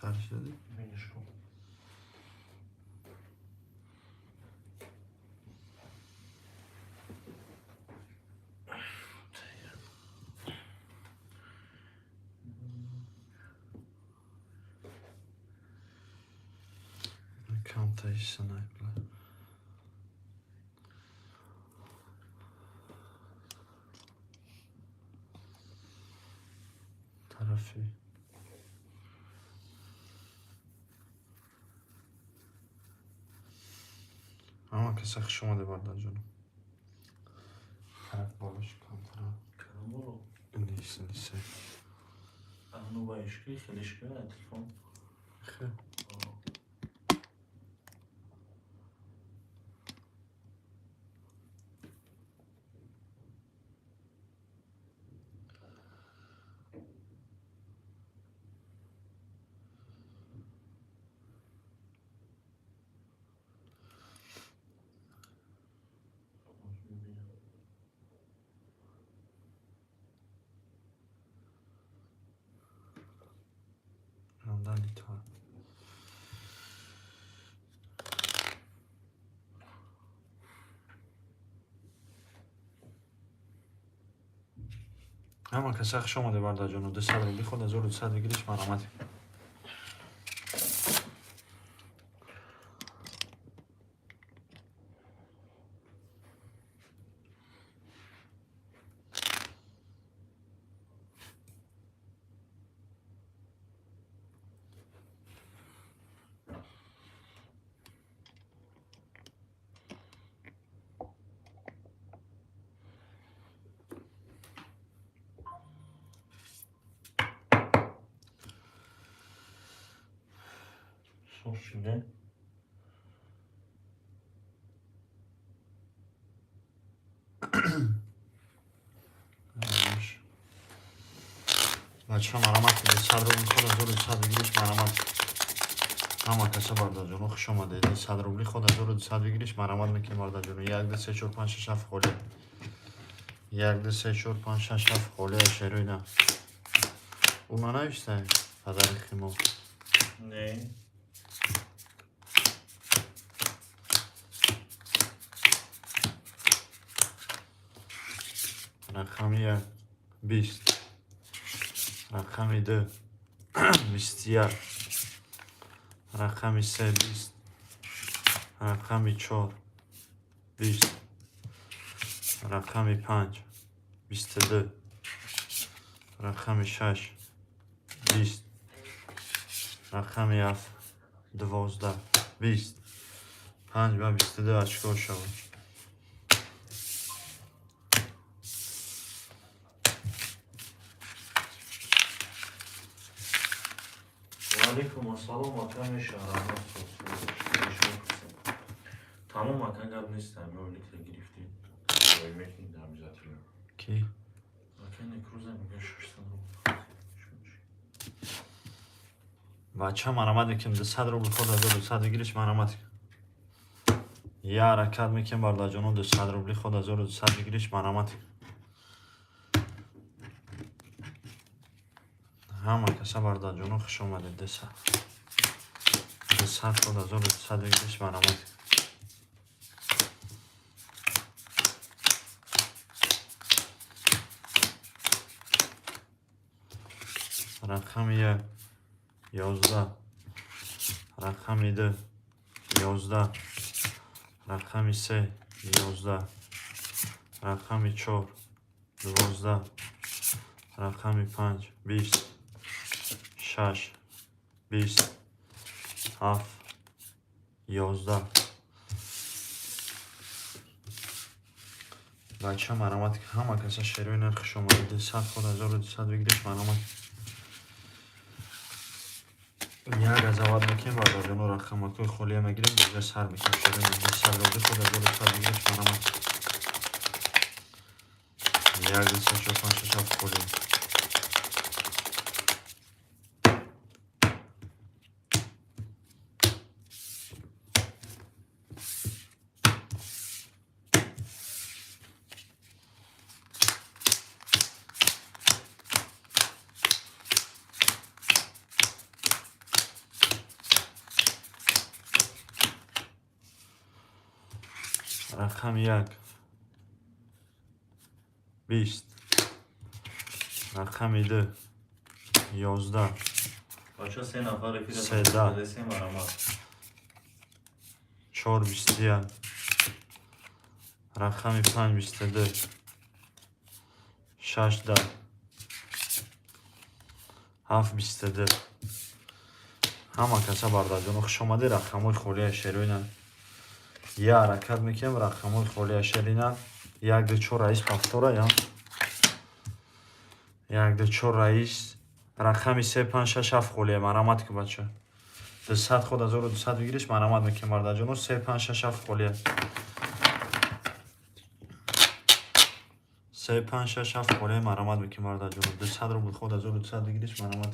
خرج دادی؟ بینش کن. کم تایش سنایپر طرفی اما کسی خوش اومده بردن جانم طرف بالاش کم طرف کدام برو؟ نیست اونو با اشکی خیلیش که تلفن خیلی همدن ایتان اما کسی خوش اومده بردن جانم 200 روبلی خود 1200 بگیریش من آمدی sos şimdi. بچه ها مرامت بده 100 روبلی خود 1200 بگیریش مرامت اما کسی بردن جانم خوش اومده 100 روبلی خود 1200 بگیریش مرامت میکنی بردن جانم 1 2 3 4 5 6 7 خوله 1 2 3 4 5 6 7 خوله شروع نه اونا نوشته پدر خیمو Ne? رقمی 20 رقمی 2 21 رقمی 3 20 رقمی 4 20 رقمی 5 22 رقمی 6 20 رقمی 7 12 20 5 و 22 اچکو شود Aleyküm assalam vatan şahane Tamam Hakan gel istemiyor öylelikle girifti. Ölmek neydi abi zaten. کی؟ Hakan ne kruza mı yaşarsın? بچه مرامت میکنم 200 روبل خود 1200 بگیریش مرامت یه حرکت میکنم بردن جانم 200 روبلی خود 1200 بگیریش مرامت همه کسی بردن جانم خوش اومده 200 خود 1200 بگیریش مرامت رقمی 11 رقمی 2 11 رقمی 3 11 رقمی 4 12 رقمی 5 20 6 20 7 11 بچه مرامت همه کسی شروع نرخش اومده 200 خود 1200 بگیریش مرامت یک از اول میکنیم بردار جانو رقم که خولیه میگیریم دیگه سر میکنیم شروع نرخش 200 روبلی خود 1200 بگیریش مرامت 1 2 3 4 5 6 7 خولیه رقم 1 20 رقم 2 11 بچه 3 نفر رفیق سه هستن. ده. بده 3 مرامت 4 21 رقم 5 22 6 10 7 22 ҳама каса бардаҷону хушомадӣ рақамҳои холия шерӯйна я ҳаракат мекунем рақамҳои холия шерина 1-4 раис пафтора я 1-4 раис рақами 3-5-6 холия марамат ки бача 200 худ 1200 бигириш марамат мекунем бардаҷону 3-5-6 холия 3-5-6 холия марамат мекунем бардаҷону 200 рубл худ 1200 бигириш марамат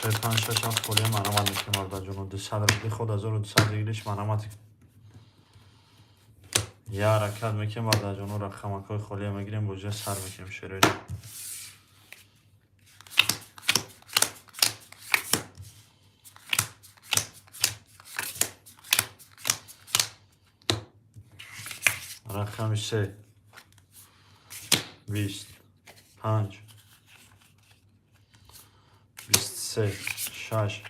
5-6 холия марамат мекунем бардаҷону 200 рубли худ 1200 бигириш марамат я ҳаракат мекунем бардаҷону рақамакҳои холия мегирем боҷа сар мекунем шерӯйна рақами 3 20 5 23 6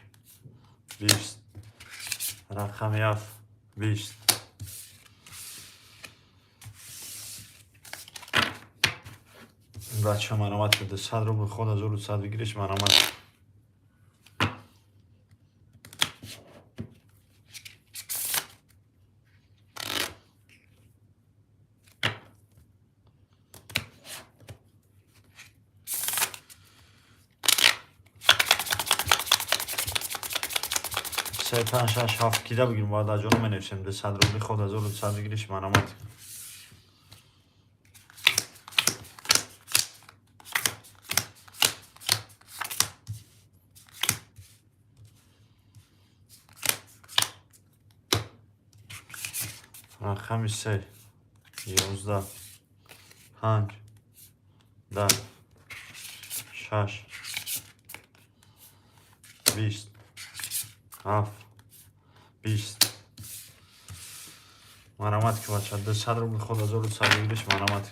20 рақами 7 20 бача марамат ки 200 рубл худ 1200 бигириш марамат سه 5-6-7 кида бигирем бардаҷону менависем 200 рубли худ 1200 бигириш марамат рақами 3 11 5 10 6 20 7 20 марамат ки бача 200 рубли худ 1200 бигириш марамат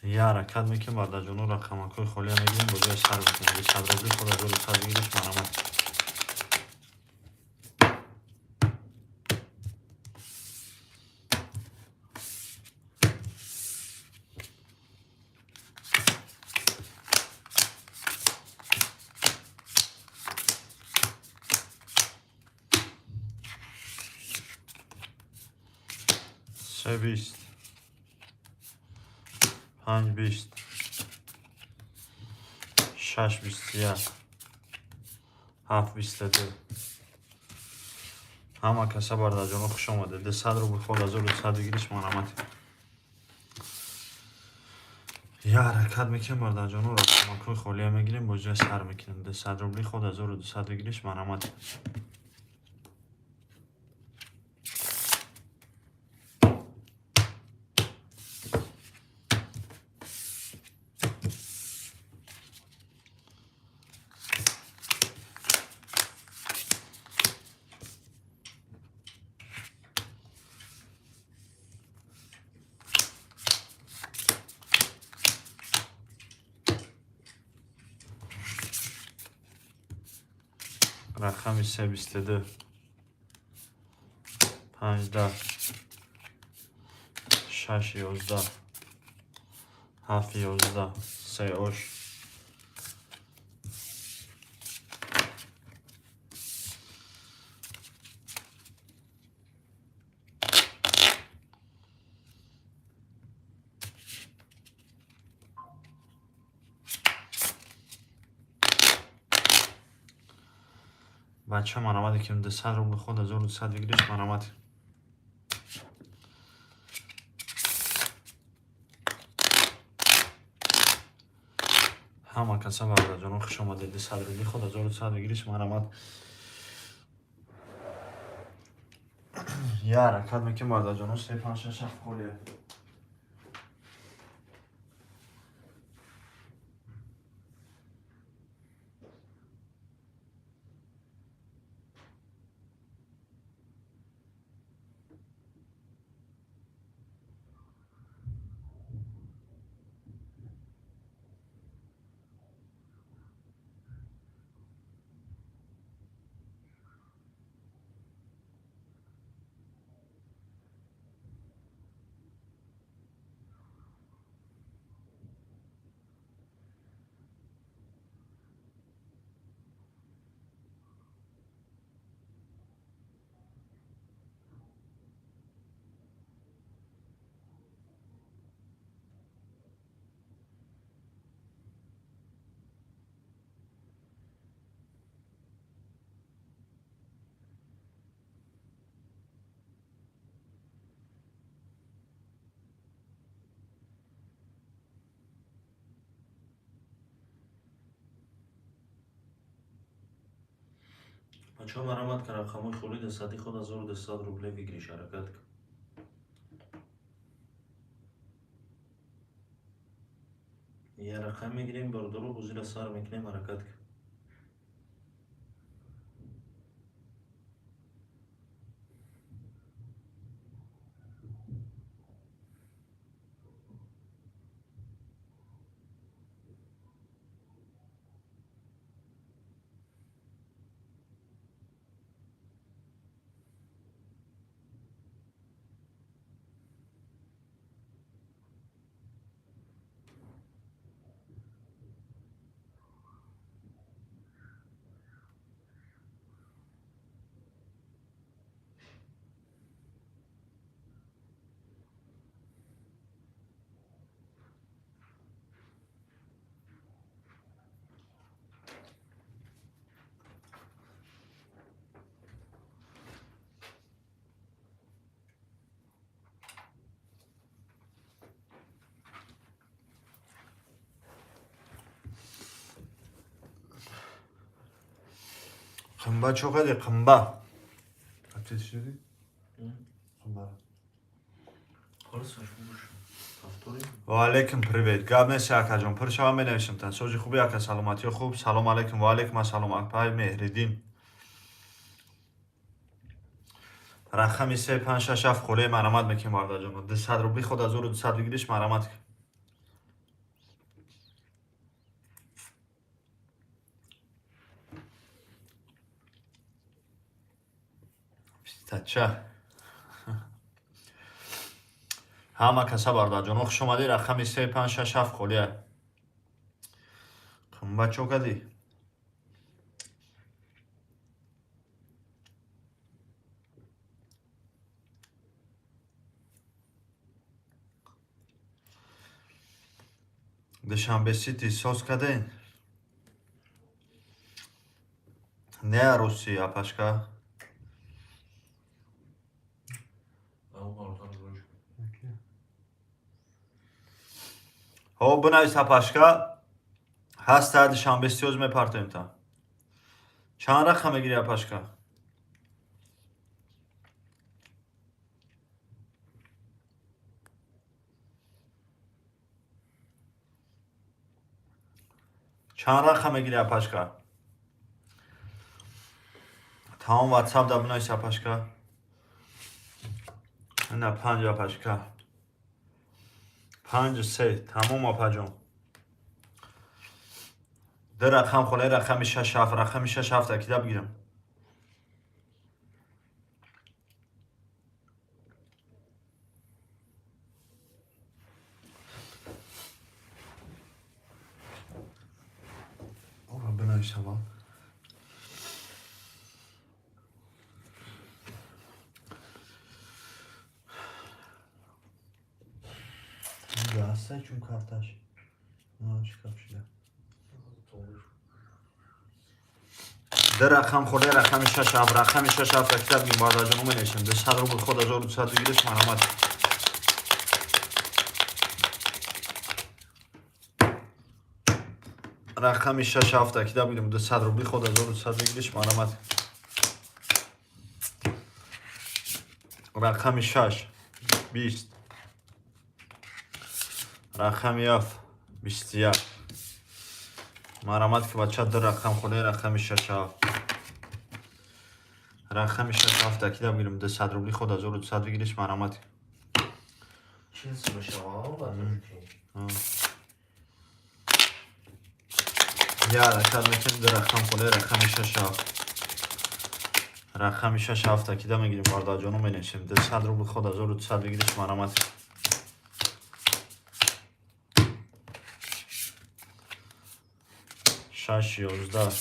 я ҳаракат мекунем бардаҷону рақамакҳои холия мегирем боҷои сар мекунем 200 рубли худ 1200 бигириш марамат سه 20 5 20 6 21 7 22 ҳама каса бардаҷону хуш омадед 200 рубл худ 1200 бигириш марамат я ҳаракат мекунем бардаҷону рақамакҳои холия мегирем боҷои сар мекунем 200 рубли худ 1200 бигириш марамат рақами 3 22 5 10 6 11 7 11 3 ош бача марамаде ки 200 рубли худ 1200 бигириш марамат ҳама каса бардаҷону хуш омадед 200 рубли худ 1200 бигириш марамат я ҳаракат мекунем бардаҷону 3-5-6 холия بچه ها مرامت که رقمای خولی دستاتی خود 1200 روبله بگیریش حرکت کن. یه رقم میگیریم بردارو بزیر سر میکنیم حرکت کن. Qimba cho'qadi, qimba. Aptet shudi? Qimba. خلاص مش повторим. ва алейкум привет. гап нест акаҷон. пуршава менавишам тан. соҷи хуби ака, саломатиё хуб? Салом алейкум. ва алейкум ассалом. акпай меҳриддин. рақами 3567 хуле марамат мекунем бардаҷон. 200 рубли худ 1200 бигириш марамат кун. Пистача. ҳама каса бардаҷон. хуш омадӣ. рақами 3567 хуле. Qimba cho'qadi. Душанбе сити соз кардин. Не руси апашка. Ҳо бунавис апашка. ҳаста душанбе сиёз мепартоем та. Чанд рақам мегири апашка? چند رقم میگیری اپاشکا؟ تمام واتساپ دا بنویس اپاشکا. نه 5 اپاشکا. 5 3 تمام اپاجون. ده رقم خاله رقم 6 7 رقم 6 7 اکیدا بگیرم. بنویس اول. اینجا هسته چون کارتش شکاف شده. ده رقم خورده رقم 6 7 رقم 6 7 اکیدا بگیم باید آجانو منیشم. 200 رو بود خود 1200 بگیرش مرامت. رقم 6 7 اکیدا بگیرم 200 روبلی خود 1200 بگیرش مرامت. رقم 6 20 رقم 7 21 مرامت که بچه در رقم خونه رقم 6 7 رقم 6 7 اکیدا بگیرم 200 روبلی خود 1200 بگیرش مرامت. چه بشه آقا یا رقم میکنیم در رقم خونه رقم 6 7 رقم 6 7 اکیدا میگیریم وارد جانو مینشیم 200 روبل خود 1200 بگیرش مرامت. شش 11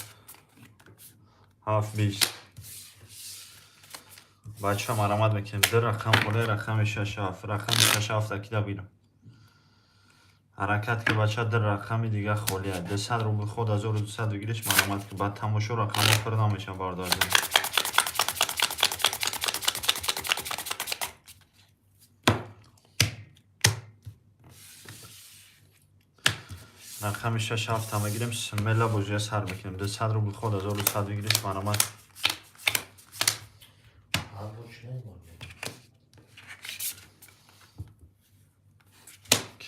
7 20 بچه ها مرامت میکنیم در رقم خونه رقم 6 7 رقم 6 7 اکیدا بگیرم حرکت که بچه در رقم دیگه خالیه 200 روبل خود 1200 بگیرش مرامت که بعد تماشا رقم پر نمیشن بارداری. رقم 6 7 هم بگیریم سملا بوجه سر بکنیم 200 روبل خود 1200 بگیرش مرامت.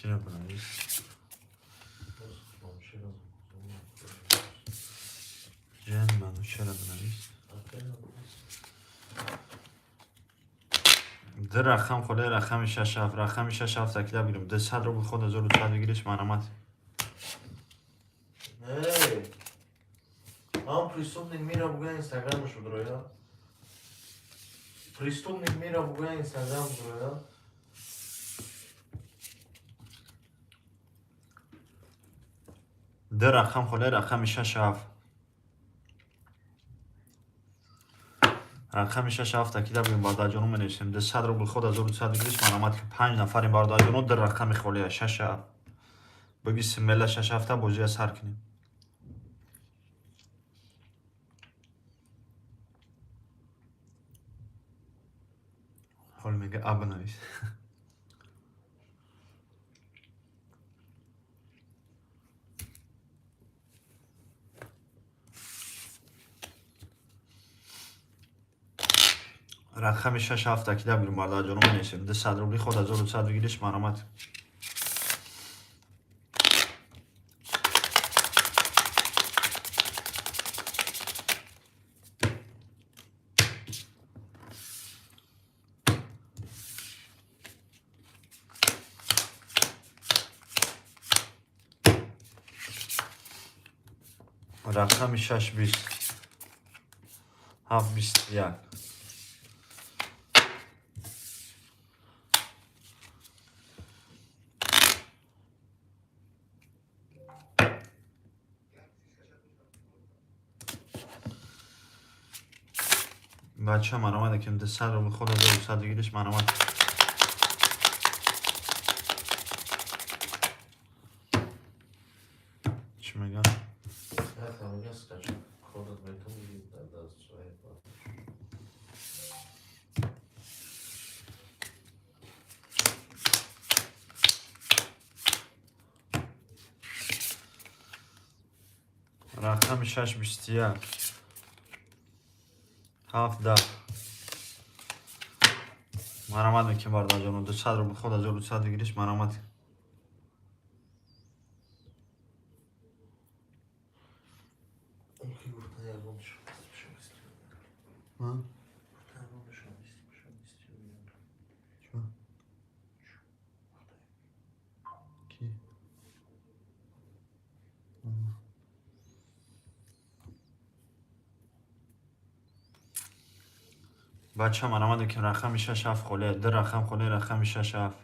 چی رو بنویس؟ جن منو چرا بنویس؟ ده رقم خله رقم 67 رقم 67 تکیده بگیریم ده 100 رو خود 1200 بگیریش مرامت Ej, mam pristupnik Mira Buga Instagramu şu buraya. Pristupnik Mira Buga Instagramu buraya. ده رقم خله رقم 67 رقم 67 تکیده بگیریم باردار جنوب بنویسیم ده 100 رو خود 1200 بگیریش مرامت که 5 نفر این باردار جنوب ده رقم خله 67 بگی سمله 67 بوزی از هر کنیم حال میگه اب بنویس رقم 67 تکیده بگیریم باردار جنوب بنویسیم ده 100 رو خود 1200 بگیریش مرامت رقم 620 721 بچه من آمده که ده 100 رو خود 1200 بگیریش مرامت چی میگن؟ Ja, tam jest też. Kodot mnie tu mówi, da swoje. رقم 621 17 مرامت میکنیم باردار جانو ده 100 رو خود 1200 بگیریش مرامت Ki gurta yazmam şu. Bir şey istiyorum. ها؟ Tamam şu an istiyorum. چه؟ کی؟ بچه من آمده که رقم 67 خله ده رقم خله رقم 67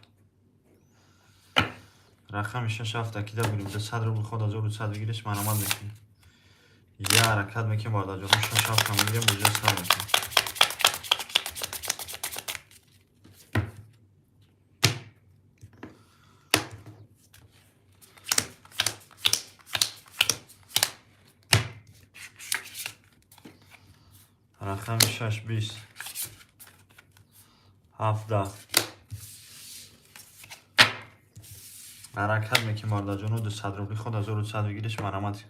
رقم 67 تکیده بگیریم ده 100 رو خود 1200 بگیریش مرامت میکنیم یه حرکت میکنیم باردار جانو 67 هم بگیریم بوجه سر میکنیم رقم 620 17 حرکت میکنیم باردار جانو ده 100 رو خود 1200 بگیریش مرامت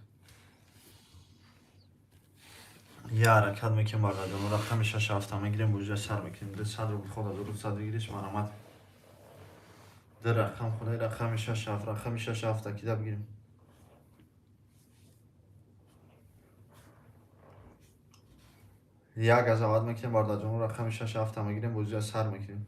یه حرکت میکنیم باردار جانو رقم 67 هم میگیریم بوجه سر میکنیم ده 100 رو خود 1200 بگیریش مرامت ده رقم خله رقم 67 رقم 67 تکیده بگیریم یک از عوض میکنیم باردار جانو رقم 67 هم میگیریم بوجه سر میکنیم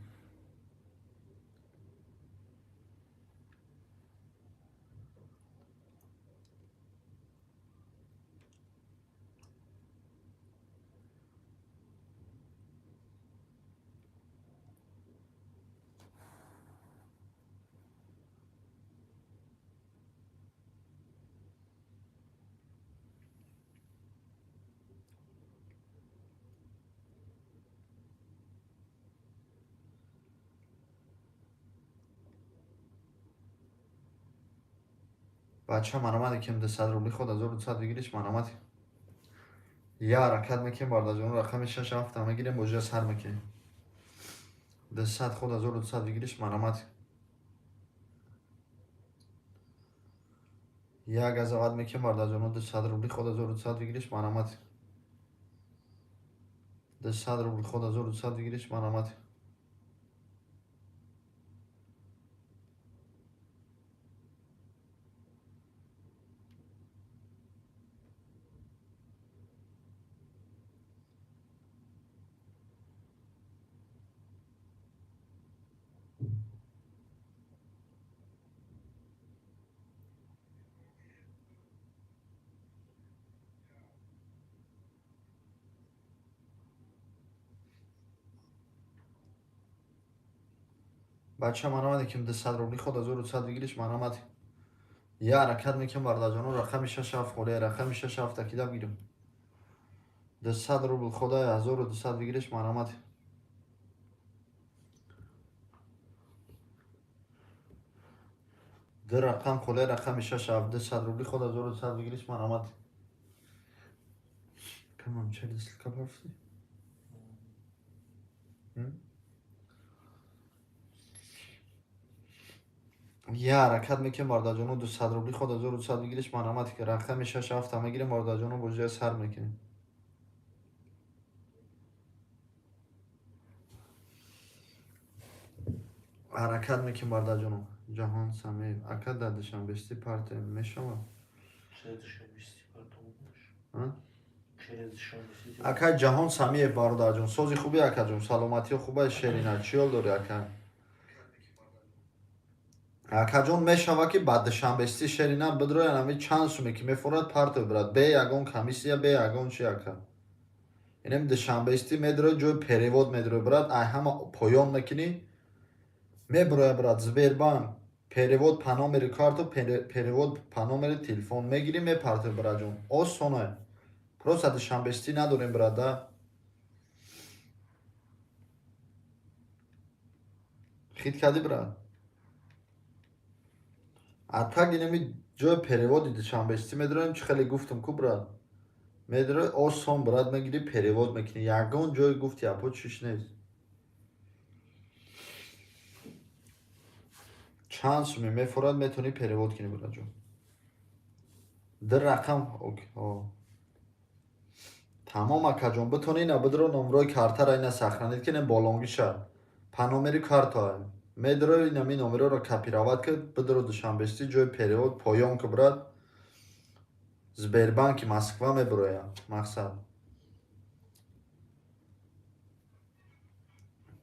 بچه من آمده که ده 100 رو خود 1200 بگیریش مرامت یه حرکت میکنیم باردار جانو رقم 67 هم میگیریم بوجه سر میکنیم ده 100 خود 1200 بگیریش مرامت یک از عوض میکنیم باردار جانو ده 100 رو خود 1200 بگیریش مرامت ده 100 رو خود 1200 بگیریش مرامت بچه من آمده که 200 روبلی خود 1200 بگیریش من آمد یه حرکت میکنم برده جانو رقم 67 خوله رقم 67 تکیده بگیرم 200 روبل خدای 1200 بگیریش من آمد ده رقم خوله رقم 67 200 روبلی خود 1200 بگیریش من آمد کمم چه دست کپ رفتی یه حرکت میکنم برده جانو 200 روبلی خود 1200 بگیریش من آمد که رقم 67 همه گیرم برده جانو بجای سر میکنیم حرکت میکنم برده جانو جهان سمیه اکد دادشم بستی پارت میشم اکد جهان سمیه برده جان سوزی خوبی اکد جان سلامتی خوبه شیرینه چیال داری اکد اکد جان میشوه که بعد شنبستی شیرینه بدروی نمی چند سومی که میفورد پارت برد به یگون کمیسیه به یگون چی اکد اینم دشنبستی میدروی جوی پریوود میدروی برد ای همه پایان میکنی میبروی برد زبیربان перевод по номеру карту перевод по номеру телефон мегирим мепартем брат ҷон осоне просто душанбести надорем брат да хит кардӣ брат а так инами ҷои переводи душанбести медорем чӣ хеле гуфтам ку брат медорем осон брат мегирӣ перевод мекунӣ ягон ҷои гуфти апо чиш нест чанд суми мефурад метавонӣ перевод кунӣ брат ҷон дар рақам тамом акаҷон битонӣ ина бидро номерои картара ина сахранед ки ина болонгиша по номери карта медро инами номероро копировать кард бидро душанбести ҷои перевод поён ки брат сбербанки москва мебироя мақсад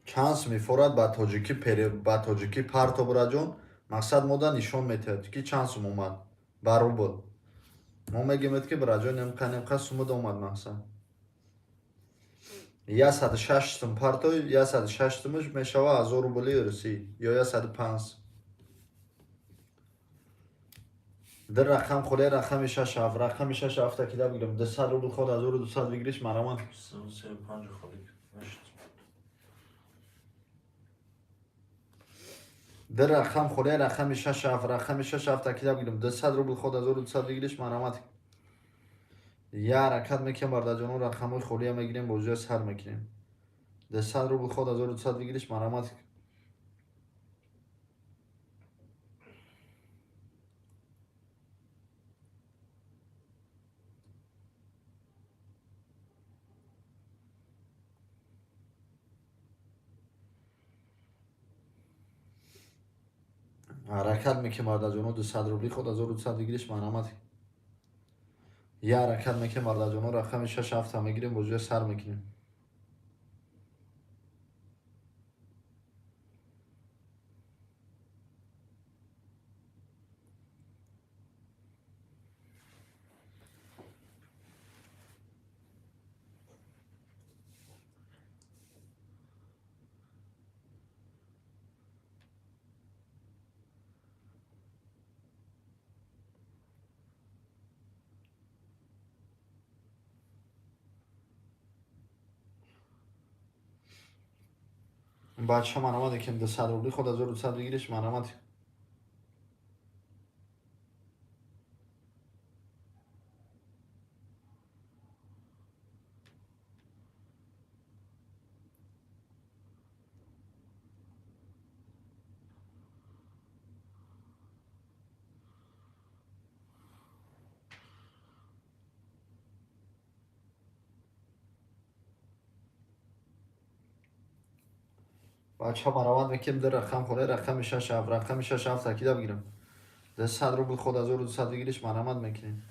чанд суми форад ба тоҷикӣ парто брат ҷон мақсад мода нишон метиҳад ки чанд сум омад ба рубл мо мегӯед ки брат ҷон немқа сумуд омад мақсад 106 сум партой 106 сумаш мешава 1000 рубли русӣ ё 105 дар рақам хуле рақами 67 рақами 67 такида бигирам 200 рубл ход 1200 бигириш марамад дар рақам хуле рақами 67 рақами 67 такида бигирам 200 рубл ход 1200 бигириш марамад یه حرکت میکنم برده جانو رقمای خولی هم میگیریم بوجه سر میکنیم 200 روبل خود 1200 بگیریش مرامت حرکت میکنم برده جانو 200 روبلی خود 1200 بگیریش مرامت یه حرکت میکنم برده جانو رقم 6 7 میگیریم بوجه سر میکنیم بچه من آمده که 200 روبلی خود 1200 بگیریش مرامت بچه من آمده میکنم در رقم خوله رقم 6 7 رقم 6 7 تکیده بگیرم 200 روبل خود 1200 بگیریش مرامت میکنیم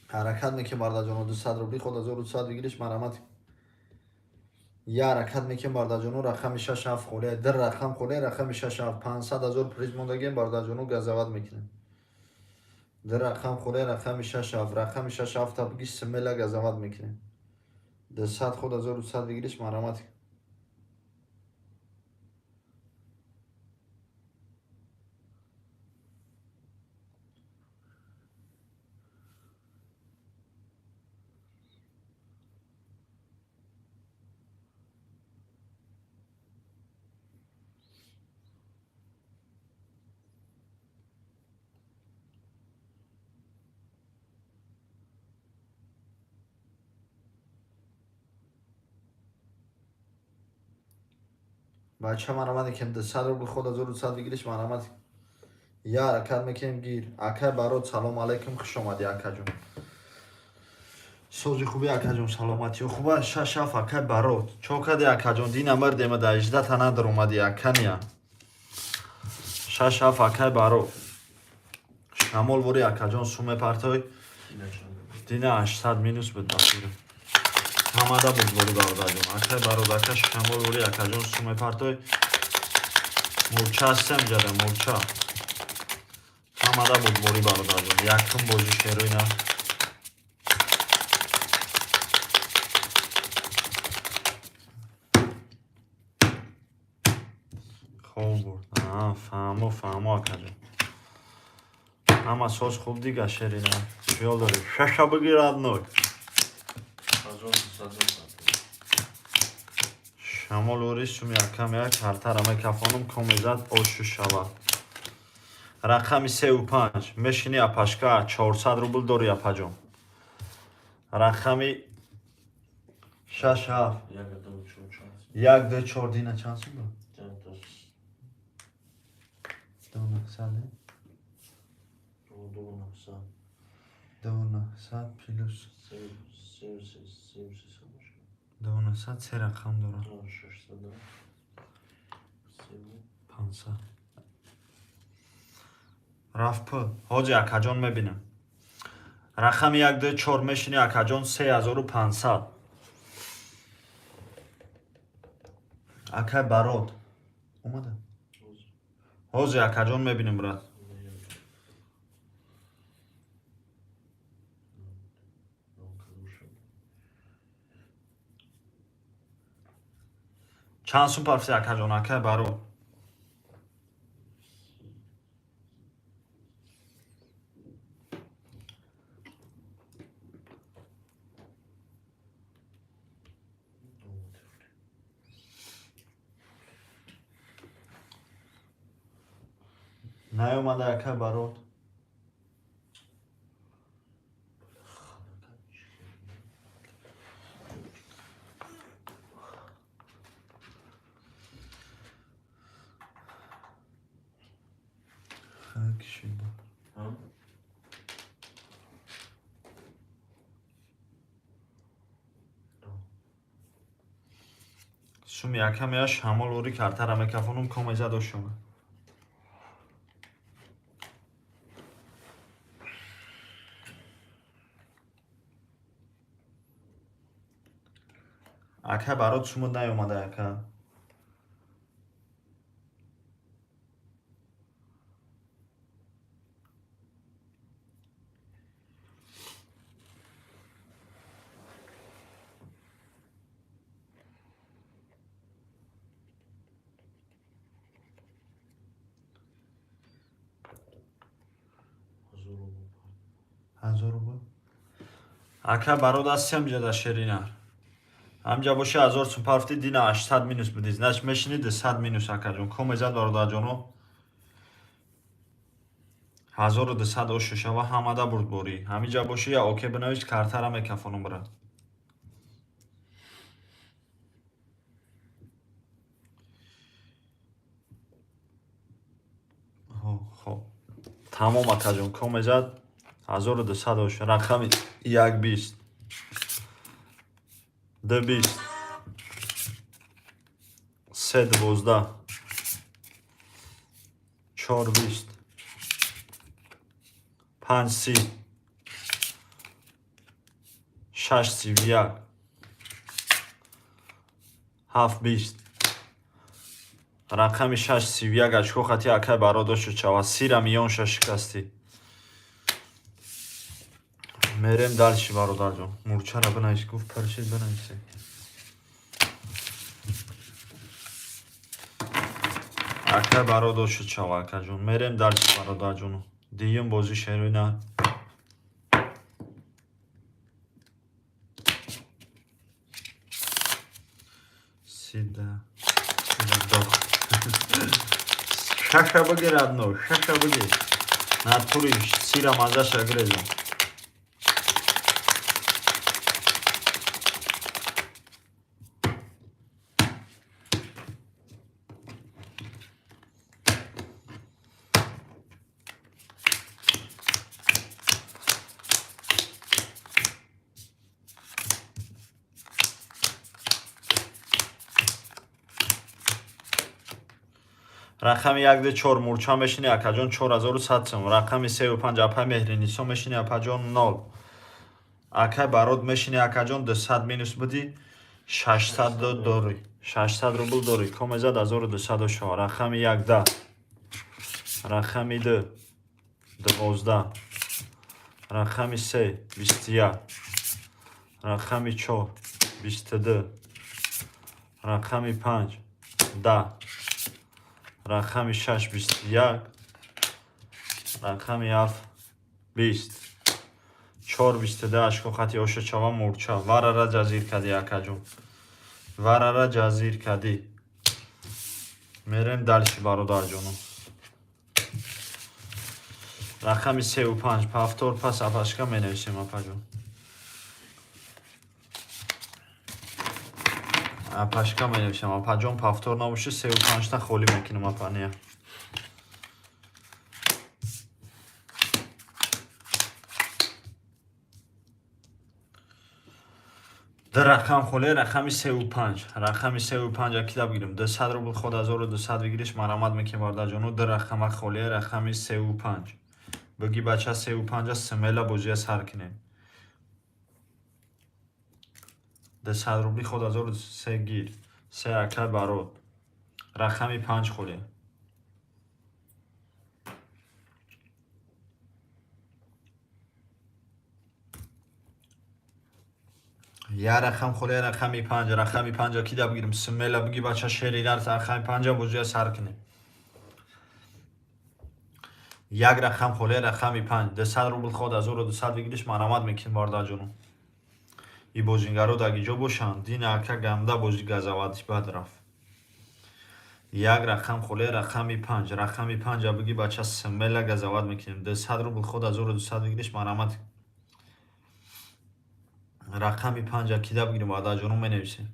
حرکت میکنیم برداجانو 200 روبلی خود 1200 بگیریش مرحمت. یا حرکت میکنیم برداجانو رقم 6 7 خوله در رقم خوله رقم 6 7 500,000 پریز موندگیم برداجانو گزاوت میکنیم. در رقم خوله رقم 6 7 رقم 6 7 تا بگی سمیلا گزاوت میکنیم. 200 خود 1200 بگیریش مرحمت. بچه مرحمت که 200 روبل خود 1200 بگیریش مرحمت. یا حرکت میکنیم گیر. اکا برات سلام علیکم خوش اومدی اکا جون. سوزی خوبی اکا جون سلامتی و خوبه شش اکا برات چوکدی اکا جون دی نمبر دیمه ده 18 تا ندار اومدی اکا نیا شش اکا برات شمال بوری اکا جون سومه پرتای دینه 800 مینوس بد بسیره همه بود بوری برده جون اکا برات اکا شمال بوری اکا جون سومه پرتای مورچه هستم جده مورچه همه بود بوری برده جون یکم بوجی شیروی نه خوب بود فهمو اکا جون اما سوز خوب دیگه شیرینه خیال داری ششه بگیر نوی شمال اوریشم یکم یک هرتر همه کفانم کمیزد اوشو شود رقمی 3 و 5 میشینی اپاشکا 400 روبل داری اپا جون رقمی 6 7 1 2 4 دینه چانسی بود 2900 2900 پلوس 2900 سه رقم داره 500 رفت پل حاجی اکا جان میبینم رقم 1 2 4 میشینی اکا جان 3500 اکا برات اومده حاجی اکا جان میبینم برات چند سون پرفسی اکا جان اکا برات نیومده اکا برات کشید سوم یکم یا شمال اوری کرتر همه کفانم کمیزه داشتم اکا برات سومود نیومده اکا اکا برات هستیم جده شیرینر همجا باشه 1000 سون پرفتی دینه 800 مینوس بدیز نش میشینید 100 مینوس اکا جون کمیزه دارده جانو 1200 اوشو شوا همه برد بوری همینجا باشه یا اوکی بنویش کارتر همه کفانم برد خب تمام اکا جون کمیزه 1200 اوشو رقمی 120 220 312 420 530 631 720 рақами 631 очко хати акай бародошу чава сира миёнша шикастӣ. мерем дальши бародарҷон. мурчара бинавис гуфт парчид бинависе. акай бародошу чава акаҷон. мерем дальши бародарҷону. Диюм бозӣ шерӯна. Сида дох. Шаша бигир адно, шаша бигир. Натури сира мазаша гирезон. рақами 1-4 мурча мешини акаҷон 4100 сум. рақами 35 апай меҳринисо мешини апаҷон 0. акай барод мешини акаҷон 200 минус будӣ 600 дорӣ. 600 рубл дорӣ. комезад 1200 шава. рақами 1-10. рақами 2 12. рақами 3 21. рақами 4 22. рақами 5 10. рақами 6 21. рақами 7 20. 4 22 ашко хати оша чава мурча. варара ҷазир кади акаҷон. варара ҷазир кади. мерем дальши бародарҷону. рақами 35 пафтор пас апашка менависем апаҷон. апашка менависем апаҷон пафтор набоши 35 та холӣ мекунам апания. ду рақам холе рақами 35. рақами 35 акида бигирем 200 рубл ход 1200 бигириш марамад мекунем бародарҷону. ду рақама холе рақами 35. биги бача 35 смела бозия сар кунем. 200 рубли ход 1200 гир. 3 акай барод. рақами 5 холе. я рақам холе рақами 5. рақами 5 акида бигирем смела биги бача шеринар рақами 5 бозия сар кунем. як рақам холе рақами 5. 200 рубл ход 1200 бигириш марамад мекунем бародарҷону. и бозингаро дагиҷо бошанд дина ака гамда бози газавати бад рафт. як рақам холе рақами 5. рақами 5 биги бача смела газават мекунем. 200 рубл ход 1200 бигириш марамад. рақами 5 акида бигирем бародарҷону менависем.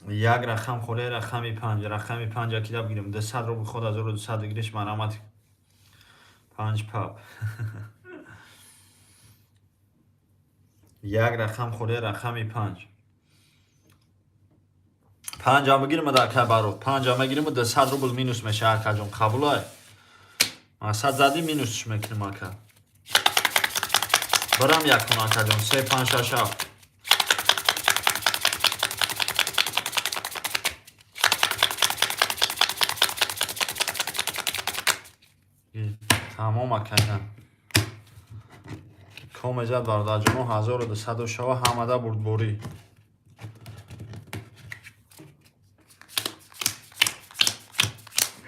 як рақам холе рақами 5. рақами 5 акида бигирем 200 рубл ход 1200 бигириш марамад. 5 пап. як рақам холе рақами 5. 5 ам бигирем акай барод. 5 ам мегирем 200 рубл минус меша акаҷон. қабулай. масад зади минусш мекунем ака. барам якун акаҷон 3 5 6 7. тамом акайдан. комезад бародарҷону 1200 шава ҳамада бурдборӣ.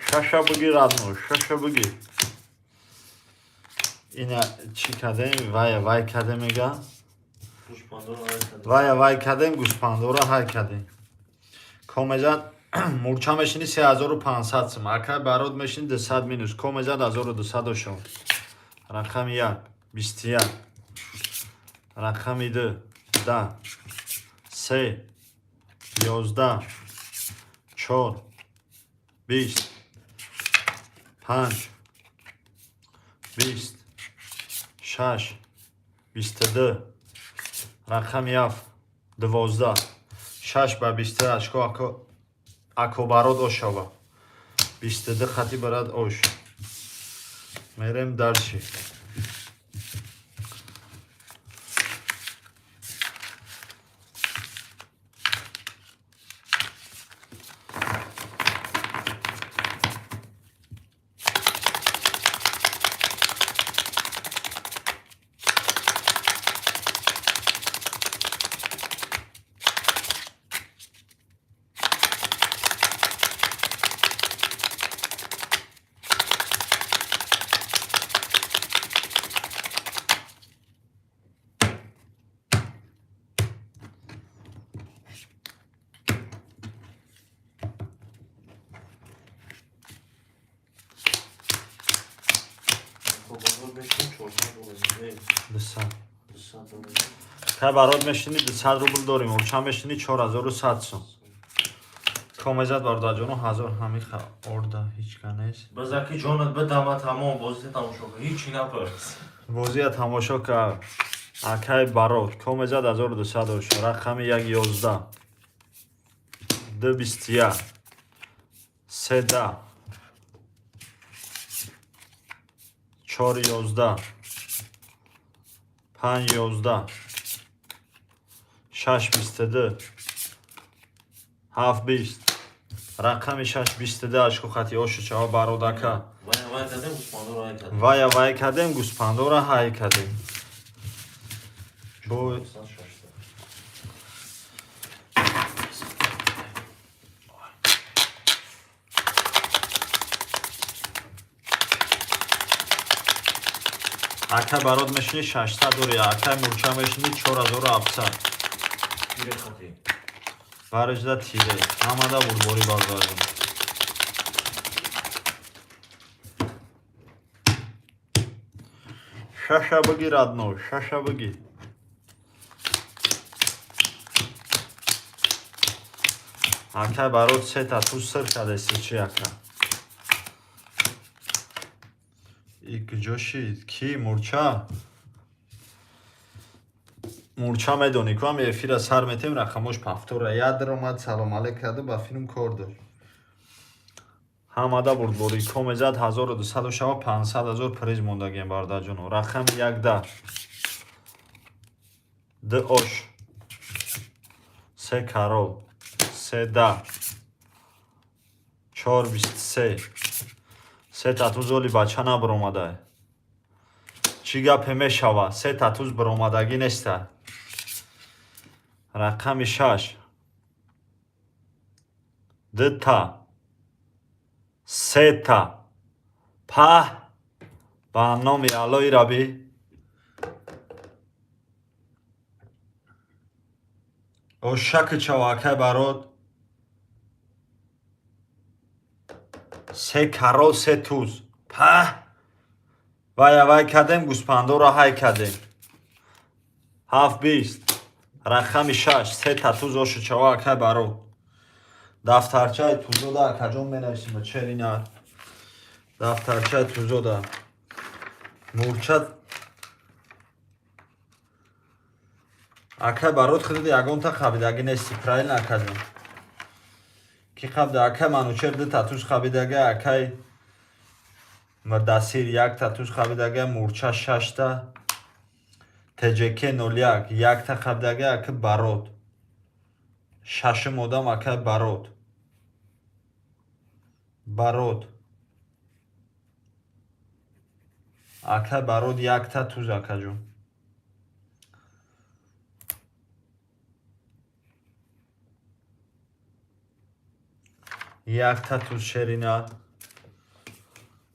шаша бигир адно, шаша бигир. ина чӣ кадем? вай кадем мега? вай кадем гӯшпандора ҳай кадем. комезад мурча мешини 3500 сум. акай барод мешини 200 минус. комезад 1200 шав. рақами 1 21. рақами 2 10. 3 11. 4 20. 5 20. 6 22. рақами 7 12. 6 ба 22 ашко ако барод ошава. 22 хати барад ош. мерем дальши. 200. Акай барот мешини 200 рубл дорим, мурча мешини 4100 сум. Комезат бардаҷону 1000 ҳами орда ҳичка нест. Базаки ҷонат бадама тамом бозита тамошо кар. Ҳичи напарс. Бозия тамошо кард. Акай барот комезат 1200 шуд. Рақами 111 221 310 411 511 622 720 рақами 622 ашку хати ошу чава бародака вая вай кадем гуспандора ҳай кадем бо акай барот мешини 600 дори, акай мурча мешини 4700. Барыжда тире. Ҳамада бурбори бардожам. Шаша бигир адно, шаша бигир. Акай барот сета ту сир кадеси чи ака. Икҷошид ки мурча мурча медонӣ ку ҳам эфира сар метем рақамош пафтора ядр омад салом алейк карда ба филм кор дошт ҳамада бурдбори комезад 1200 шава 500 000 приз мондагем бардаҷоно рақами 1 д ош се карол се да 423 се татуз оли бача набаромадай чӣ гапе мешава се татуз баромадагӣ неста рақами 6 дта сета паҳ ба номи алои рабӣ ошаки чавакай барот се карол се туз паҳ вая вай кадем гуспандора ҳай кадем 720 рақами 6 се татуз ошу чава акай барот дафтарчаи тузода акаҷон менависима черинар дафтарчаи тузода мурча акай барот хириди ягонта хабидагӣ нести правильно акаҷон ки қабда акай манучер ду татуз хабидага акай мирдасир 1 татуз хабидага мурча 6та тҷк 01 1та хабидага акай барот шашум одам акай барот барот акай барот 1та туз акаҷон якта туз шерина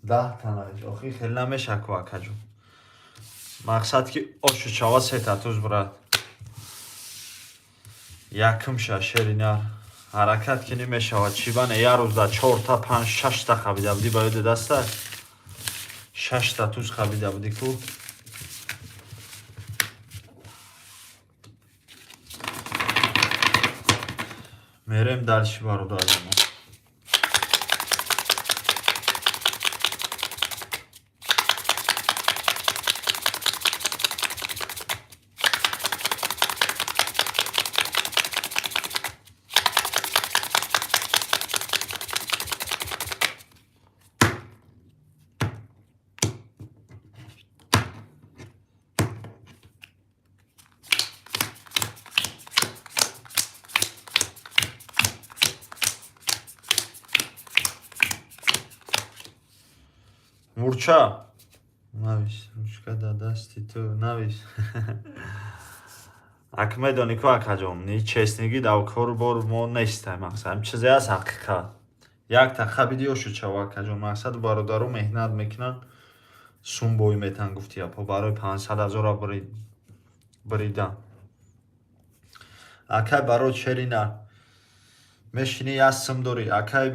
10 танавиз охи хел намешаку акаҷон мақсад ки ошу чава се татуз бурад якумша шерина ҳаракат ки намешавад чибане як рӯзда 4та 5 6та хабида буди ба ёди даста 6та туз хабида буди ку мерем дальши бародарҷон мурча навис ручка да дасти ту навис ак медонӣ ку акаҷон ни честнигӣ давкору бор мо нестай мақсад чизе аст ҳақиқат якта хабиди ошу чава акаҷон мақсад бародару меҳнат мекунанд сум бой метан гуфти апо барои 500 000 биридан акай барот шерина мешини 1 сум дорӣ акай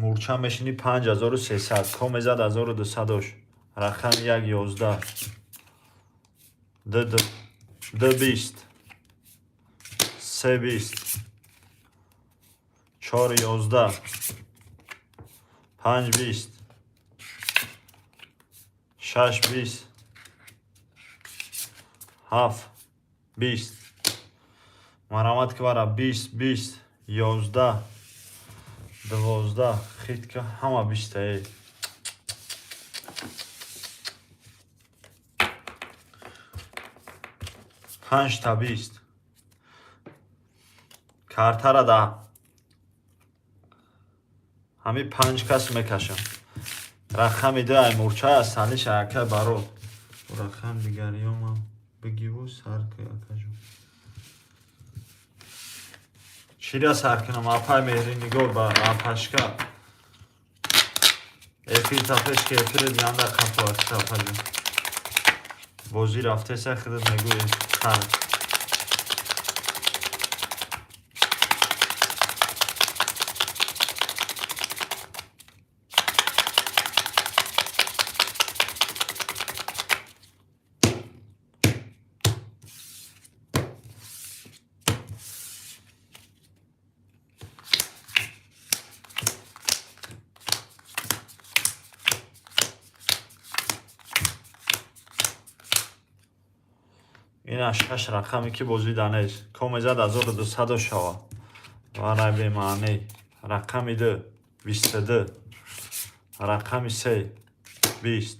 мурча мешини 5300 комезад 1200 рақами 111 د 20 3 20 4 11 5 20 6 20 7 20 مرامت که برا 20 20 11 12 خیلی که همه 20 ای 5 تا 20 کارت را ده همین 5 کس میکشم رقم 2 ای مورچه است حالیش اکه برات رقم دیگری هم بگی و سر که اکه جون چی را سر کنم اپای مهری نگاه با اپاشکا افیر تفش که افیر دیان در کپوات اپا جون بازی رفته سر خیدت نگوی سر این اشکش رقمی که بازی دانش کم زد 1200 شوا و رای به معنی رقمی 2 22 رقمی 3 20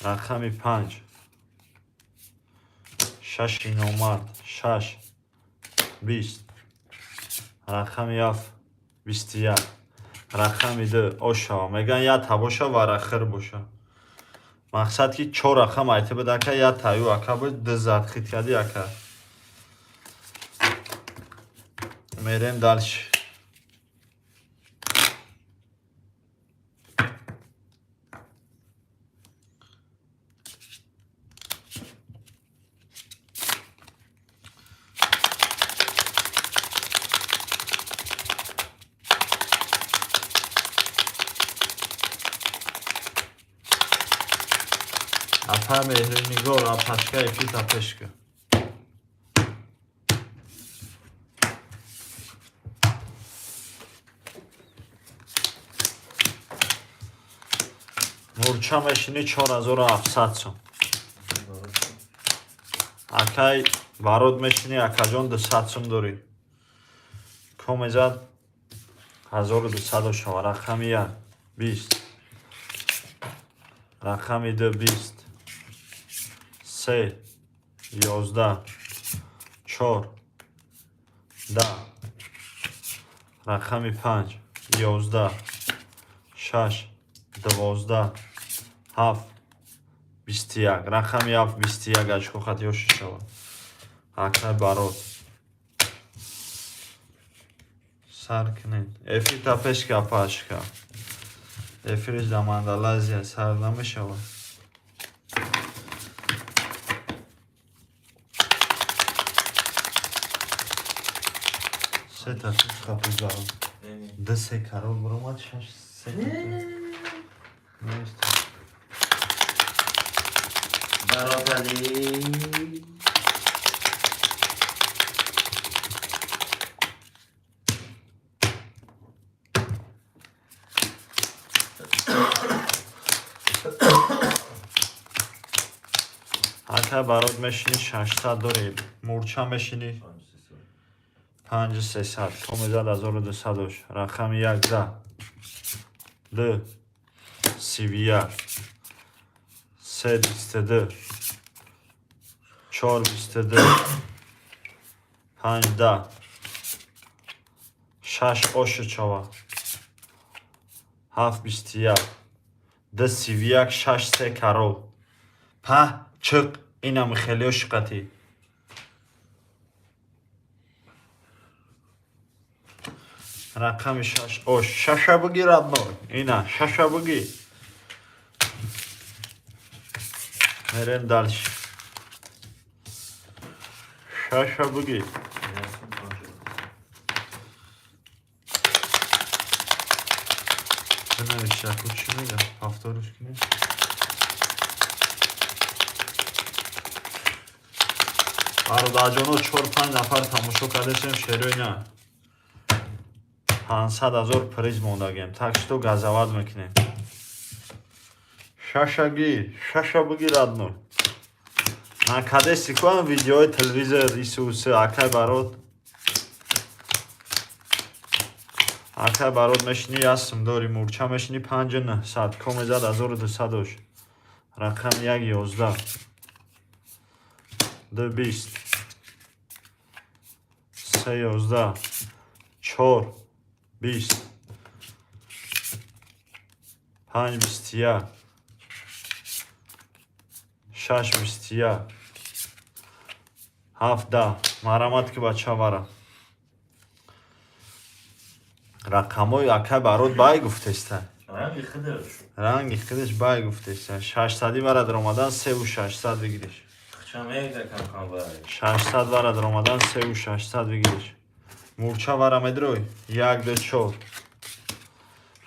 رقمی 5 6 این اومد 6 20 رقمی 7 21 رقمی 2 او شوا میگن یا تباشه و رخر باشه مقصد که 4 رقم ایتی بده که یا تایو اکا بود دزد خیت کردی اکا میریم دالش اپا مهری نگار اپاشکا ایفی تپشکا مورچه میشینی 4700 سون اکای برود میشینی اکا جان 200 سون داری کم زد 1200 شما رقمی 1 20 رقمی 2 20 3 11 4 10 رقمی 5 11 6 12 7 21 رقمی 7 21 اشکو خطی هوشی شود اکنه برات سر کنین افیر تپش که اپاش که افیرش دمانده لازیه سر نمی شود سه تفیش خفی دارم ده سه کرول برامد شش سه تفیش نیست برات علی اکه برات میشینی 600 داری مورچه میشینی 5300 کم زد 1200 رقم 11 2 31 3 22 4 22 5 10 6 اوش چوا 7 21 ده 31 6 3 کرول په چق اینم خیلی عشقتی رقم 6 اوش 6 بگی ربنور اینا 6 بگی میریم دالش 6 بگی نوشته کود چی میگه؟ هفته روش کنی؟ бародарҷоно 4-5 нафар тамошо кардесем шерӯй на 500 000 приз мондагем. Так что газоват мекунем. Шаша гир, шаша бигир адной. На кадеси куам видеои телевизор исуси акай барот. Акай барот мешини ясм дори мурча мешини 5 сад комезад 1200 рақам 111 220 311 4 20 5 21 6 21 7 марамат ки бача вара рақамои акай барот бай гуфтеста ранги хидаш ранги хидаш бай гуфтеста 600 вара даромадан 3600 бигириш чамега кам бай 600 вара даромадан 3600 бигириш мурча вара медрой 1-4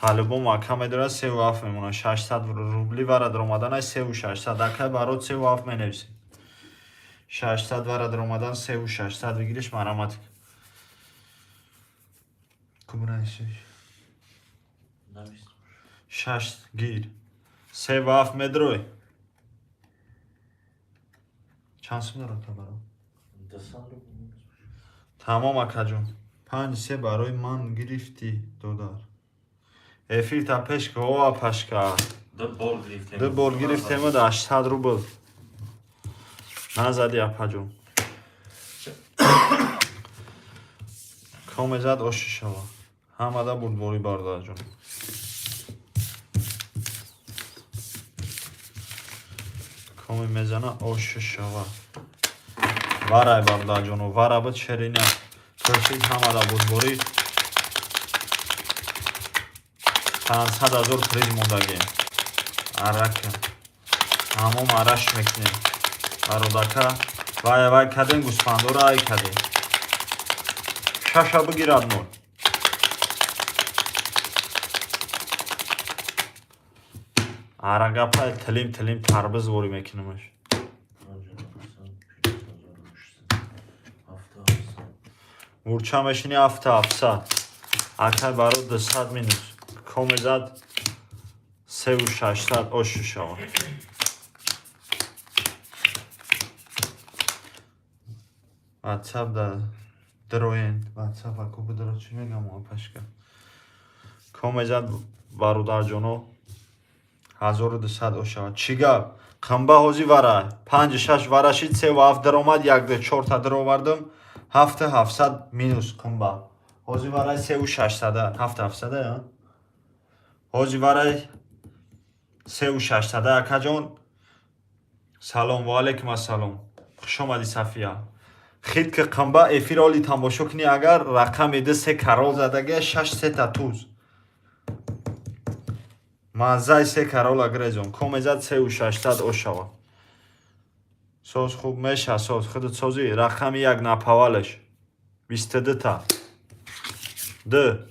ҳалубум ака медора 37 мемона 600 рубли вара даромадан ай 3600 акай барот 37 менависем 600 вара даромадан 3600 бигириш марамат кубранишиш 6 гир 37 медрой чанд сум дорад та баро тамом акаҷон 5 барои ман гирифтӣ додар эфирта пешка ова пашка ду бол гирифтем 800 рубл назади апаҷон комезад оши шава ҳамада бурдбори бародарҷон коме мезана оши шава варай бародарҷону вара буд шерина пурсид ҳамада бурдбори 500 000 приз мондагем арака ҳамон араш мекунем бародарка вай кадем гӯспандора ай кадем шаша бигирад мо арагапай тилим тарбиз ворӣ мекунамаш мурча мешини 700 акай барот 200 минус комезад 3600 оши шава ватсап да дроен ватсап аку будро чӣ мегам пашка комезад бародарҷоно 1200 ошава чӣ гап қамба ҳози вара 5-6 вараши 37 даромад 1-4 та даровардам 7700 минус қамба ҳози варай 3600 7700 ҳози варай 3600 акаҷон салом ва алайкум ассалом хушомадӣ сафия хит ки қамба эфир оли тамошо кунӣ агар рақами ду се карол задага 6 сета туз маззаи се карол агрезон комезад 3600 ошава соз хуб меша соз худут созӣ рақами як напавалаш 22 та 2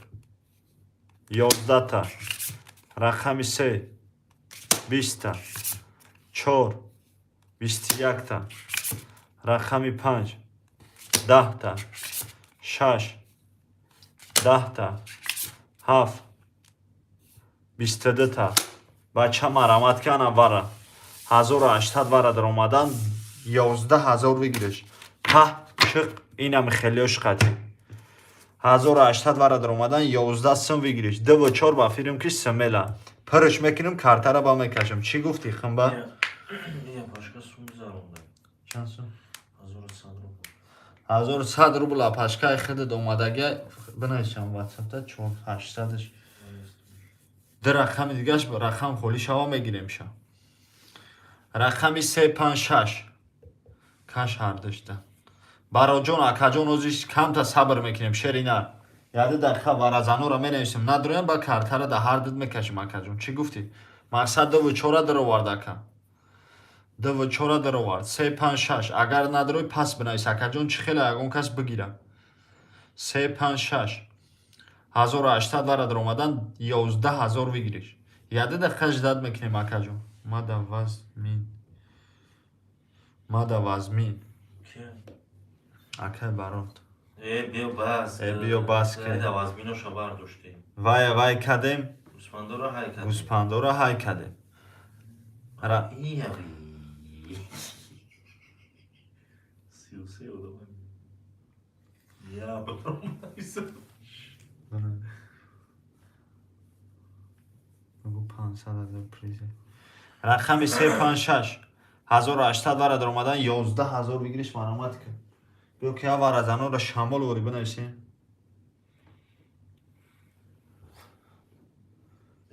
11 та рақами 3 20 та 4 21 та рақами 5 10 та 6 10 та 7 22 та бача марамат кана вара 1800 вара даромадан 11000 бигириш ҳа чиқ инам хелиош қати 1800 вара даромадан 11 сум бигириш 2-4 ба фирм ки семела пирш мекунем картара ба мекашам чӣ гуфтӣ химба чанд сум 1100 рубл пашкаи худут омадага бинависам ватсапта 4800 ду рақами дигаш рақам холӣ шава мегирем ша рақами 356 каш ҳардошта бароҷон акаҷон озиш камта сабр мекунем шерина яди дақиқа варазанора менависем надроям ба картара да ҳардут мекашем акаҷон чӣ гуфтӣ мақсад 2-4 даровард ака 2-4 даровард 356 агар надрои пас бинавис акаҷон чӣ хела ягон кас бигира 356 1800 вара даромадан 11000 бигириш яди дақиқа ждат мекунем акаҷон мада вазмин акай барот биё бас. биё бас ки Айда вазминошо бардоштем. вай кадем Гӯспандоро ҳай кардем. гӯспандора ҳай кадем. Иявӣ. 33 одам. Я баромайсам. бигӯ 500,000 призе. рақами 356 1800 вара даромадан 11000 бигириш маромад кард. биё ки я вара занора шамол вори бинависем.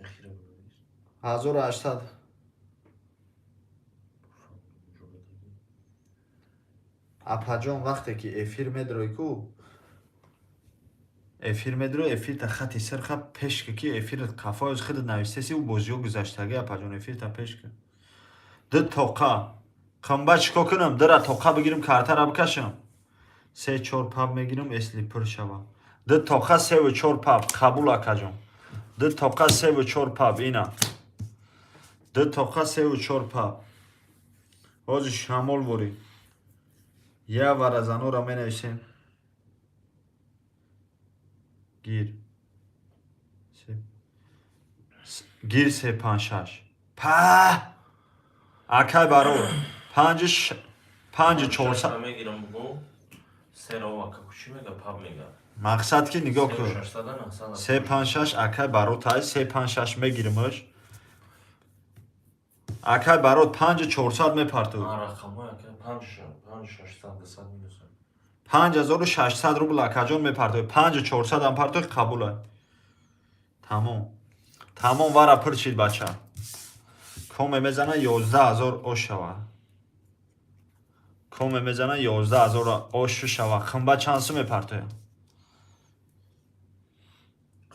Ахира бинавис. 1800 апаҷон вақте ки эфир медрой ку эфир медро эфирта хати сирха пешка ки эфир қафояш худат навистаси у бозиҳо гузаштаги апаҷон эфирта пешка ду тоқа қамба чико кунам дара тоқа бигирим картара бикашам 3-4 паб мегирам эсли пур шава ду тоқа 3-4 паб қабул акаҷон ду тоқа 3-4 паб ина ду тоқа 3-4 паб ҳози шамол вори я вара занора менависем гир 356 па акай баро 5400 мегирам бу серова какучи мега паб мега. мақсад ки нигоҳ кун 600 356 акай барот ай 356 мегиримаш акай барот 5400 мепарту рақамҳо яка 5600 минуса 5600 рубл акаҷон мепарту 5400 ам парту қабулай тамом вара пурчид бача коме мезана 11000 ош шава коме мезана 11000 ош шава қимба чанд сум мепарту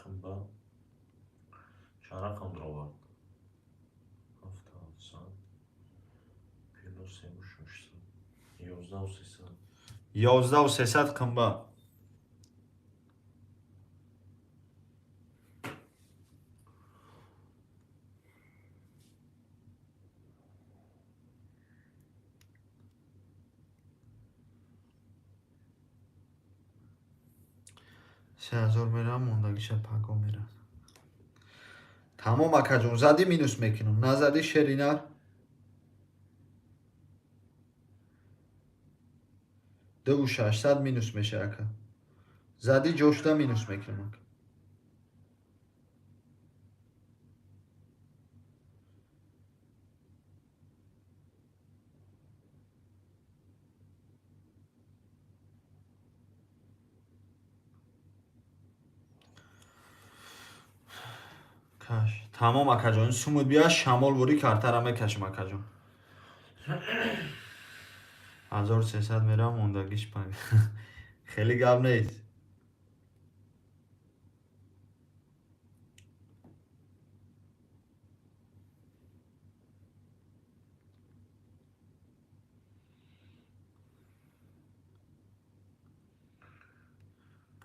қимба чанд рақам дровард 11300 қимба $3000 мерам мондагиша паго мерад тамом акаҷон зади минус мекунам назади шеринар 2600 минус меша ака зади ҷошта минус мекунам ака каш тамом акаҷон сумуд бия шамол вори картара мекашам акаҷон 1300 мерам мондагиш пак хеле гап нест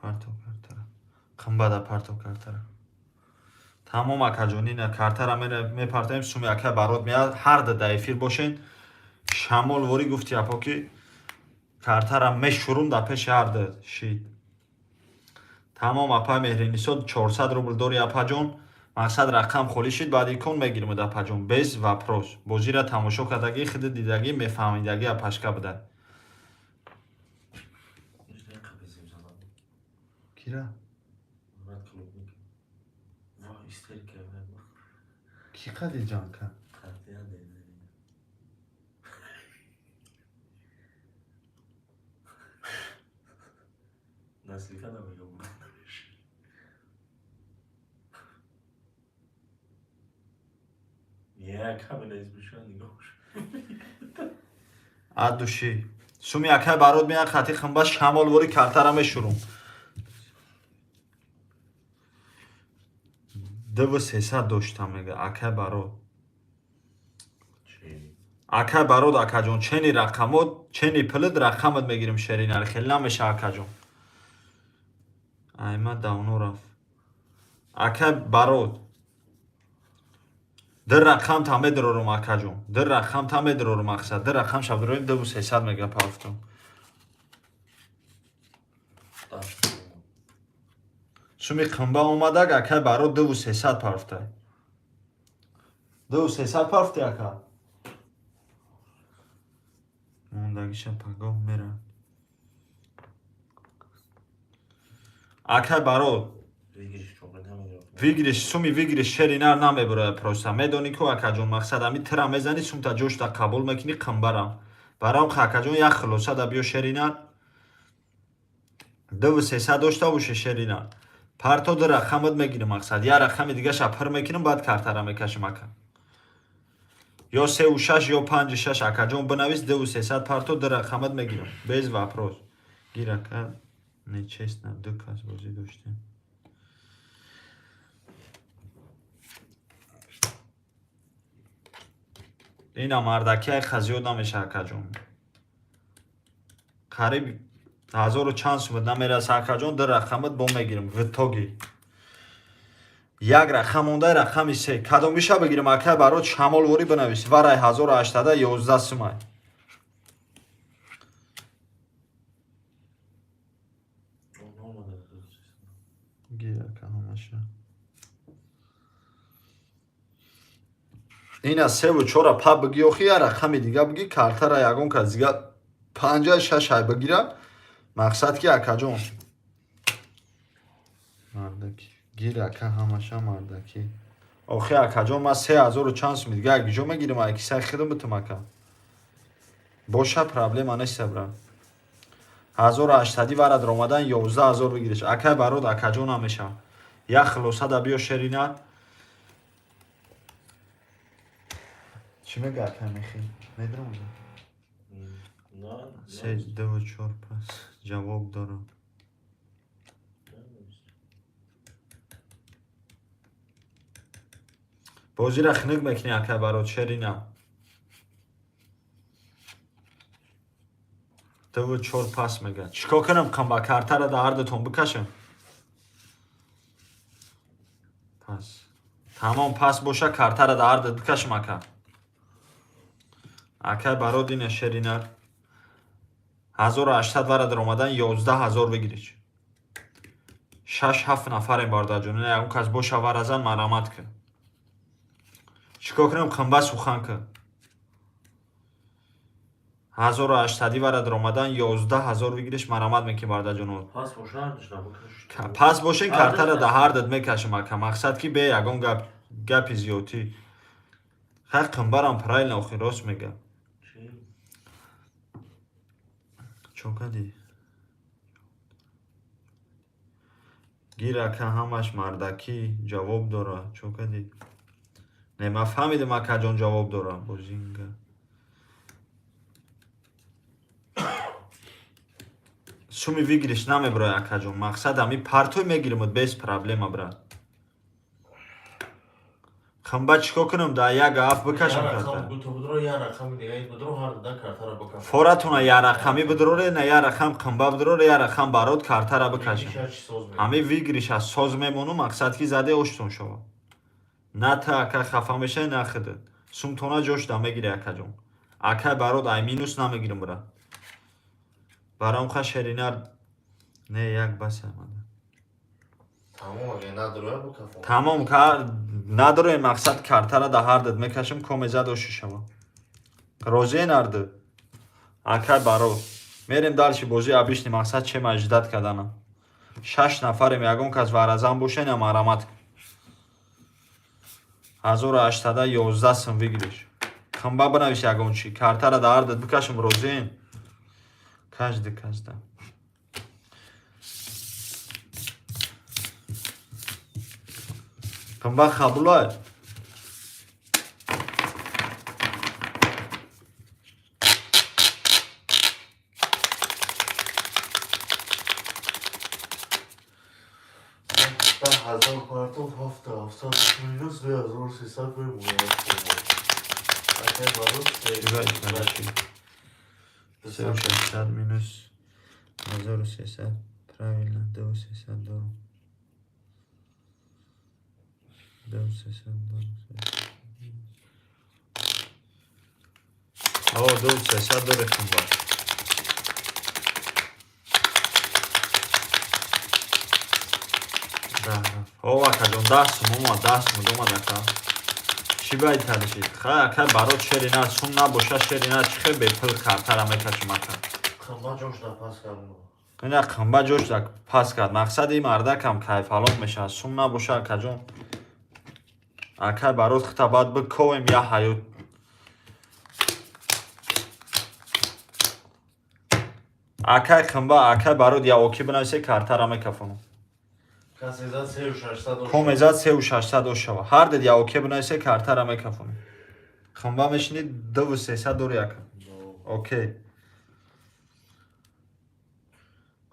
парто картара қимбада парто картара тамом акаҷон ина картара мепартаем суми ака барот меяд ҳар дада эфир бошен шамол вори гуфти апо ки картара мешурум да пеши ҳар дад шид тамом апа меҳринисо 400 рубл дори апаҷон мақсад рақам холӣ шид баъди кун мегирмуд апаҷон без вапрос бозира тамошо кардагӣ худи дидагӣ мефаҳмидагӣ апашка буда кира ки қади ҷан кард аддуши суми акай барот меяд хати қимба шамол вори картара мешурум 2300 доштам мега акай барот акай барот акаҷон чени рақамот чени пилид рақамат мегирим шеринар хел намеша акаҷон айма давно рафт акай барот дир рақамта медирорум акаҷон дир рақамта медирорум мақсад дир рақам шабдироим 2300 мега пафтум суми қимба омадаг ака баро 2300 парфта 2300 парфти ака мондагиша пагоҳ мера ака баро вигириш суми вигириш шеринар намебуроя просто медони ку акаҷон мақсад ами тира мезани сумта ҷошта қабул мекунӣ қимбарам барам акаҷон як хулоса да биё шеринар 2300 дошта боше шеринар парто ду рақамат мегирим мақсад я рақами дигаша пир мекуним баъд картара мекашим ака ё 36 ё 56 акаҷон бинавис 2300 парто ду рақамат мегирим без вопрос гир ака нечестно ду кас бозӣ доштем ина мардакиай хазиёд намеша акаҷон қариб 1000 чанд сумат намераса акаҷон ду рақамат бо мегирим в итоги як рақам монда рақами се кадомиша бигирим ака барот шамолворӣ бинавис варай 1811 сумай гирака ҳамаша ина севу чора па бигиёхи я рақами дига биги картара ягон кас дига 56 ай бигирам мақсад ки акаҷон мардаки гирака ҳамаша мардаки охи акаҷон ма 3000 чанд сум дига агиҷо мегирим акисай хидм битум ака боша проблема неста бра 1800 вара даромадан 11000 бигириш акай барот акаҷон намеша як хулоса да биё шеринат чӣ мега ака мехи медрам се 24 пас ҷавоб дорам бозира хунук мекунӣ ака барот шерина 24 пас мега чико кунам қимба картара да ҳардатон бикашам пас тамом пас боша картара да ҳардат бикашам ака акай барот ина шеринар 1800 вара даромадан 11000 бигирич 6-7 нафарем бардаҷон ина ягон кас боша варазан марамат кун чико кунам қимба сухан кун 1800 вара даромадан 11000 бигириш марамат мекунӣ бардаҷонот пас бошен картара да ҳардат мекашам ака мақсад ки бе ягон гапи зиёдӣ хай қимбарам правильно охи рост мегам чокади гир ака ҳамаш мардакӣ ҷавоб дора чокади не ма фаҳмидам акаҷон ҷавоб дора бозинга суми вигириш намебуроя акаҷон мақсад ами партой мегиримуд без проблема брат қимба чико кунам да як аф бикашам форатуна я рақами бидроре на я рақам қимба бидроре я рақам барот картара бикашам ами вигириша соз мемону мақсад ки заде оштон шава на та ака хафа мешай на хидат сумтона ҷош да мегири акаҷон акай барот ай минус намегирим брат барам ха шеринар не як бас амада тамом надоре мақсад картара да ҳардат мекашам комеза доши шава розие нарду акай барот мерем далши бозӣ абишни мақсад чема аҷдат кардана 6 нафарем ягон кас варазан боша ина марамат 1811 сум вигириш қимба бинавиш ягон чи картара да ҳардат бикашам розиен каждый казда қимба қабулай минус 1300 правильно 2300 дору 2300 доре қимба О, акаҷон, 10 сум омад, 10 сум омад ака. Чӣ байд кардиши? Хай ака барот шерина, сум набоша шерина, чӣ хел бепул картара мекашим ака. Қимба ҷошта пас кардам. Ина қимба ҷошта пас кард. Мақсади мардакам кайфалок мешавад. Сум набоша акаҷон. Ака барот хита баъд биковем я ҳаёт. Акай қимба, акай барот я оки бинависе картара мекафонам. Касезад 3600 Комезад 3600 ошава. Ҳар дед я оки бинависе картара мекафонам. Қимба мешини 2300 дори ака. Окей.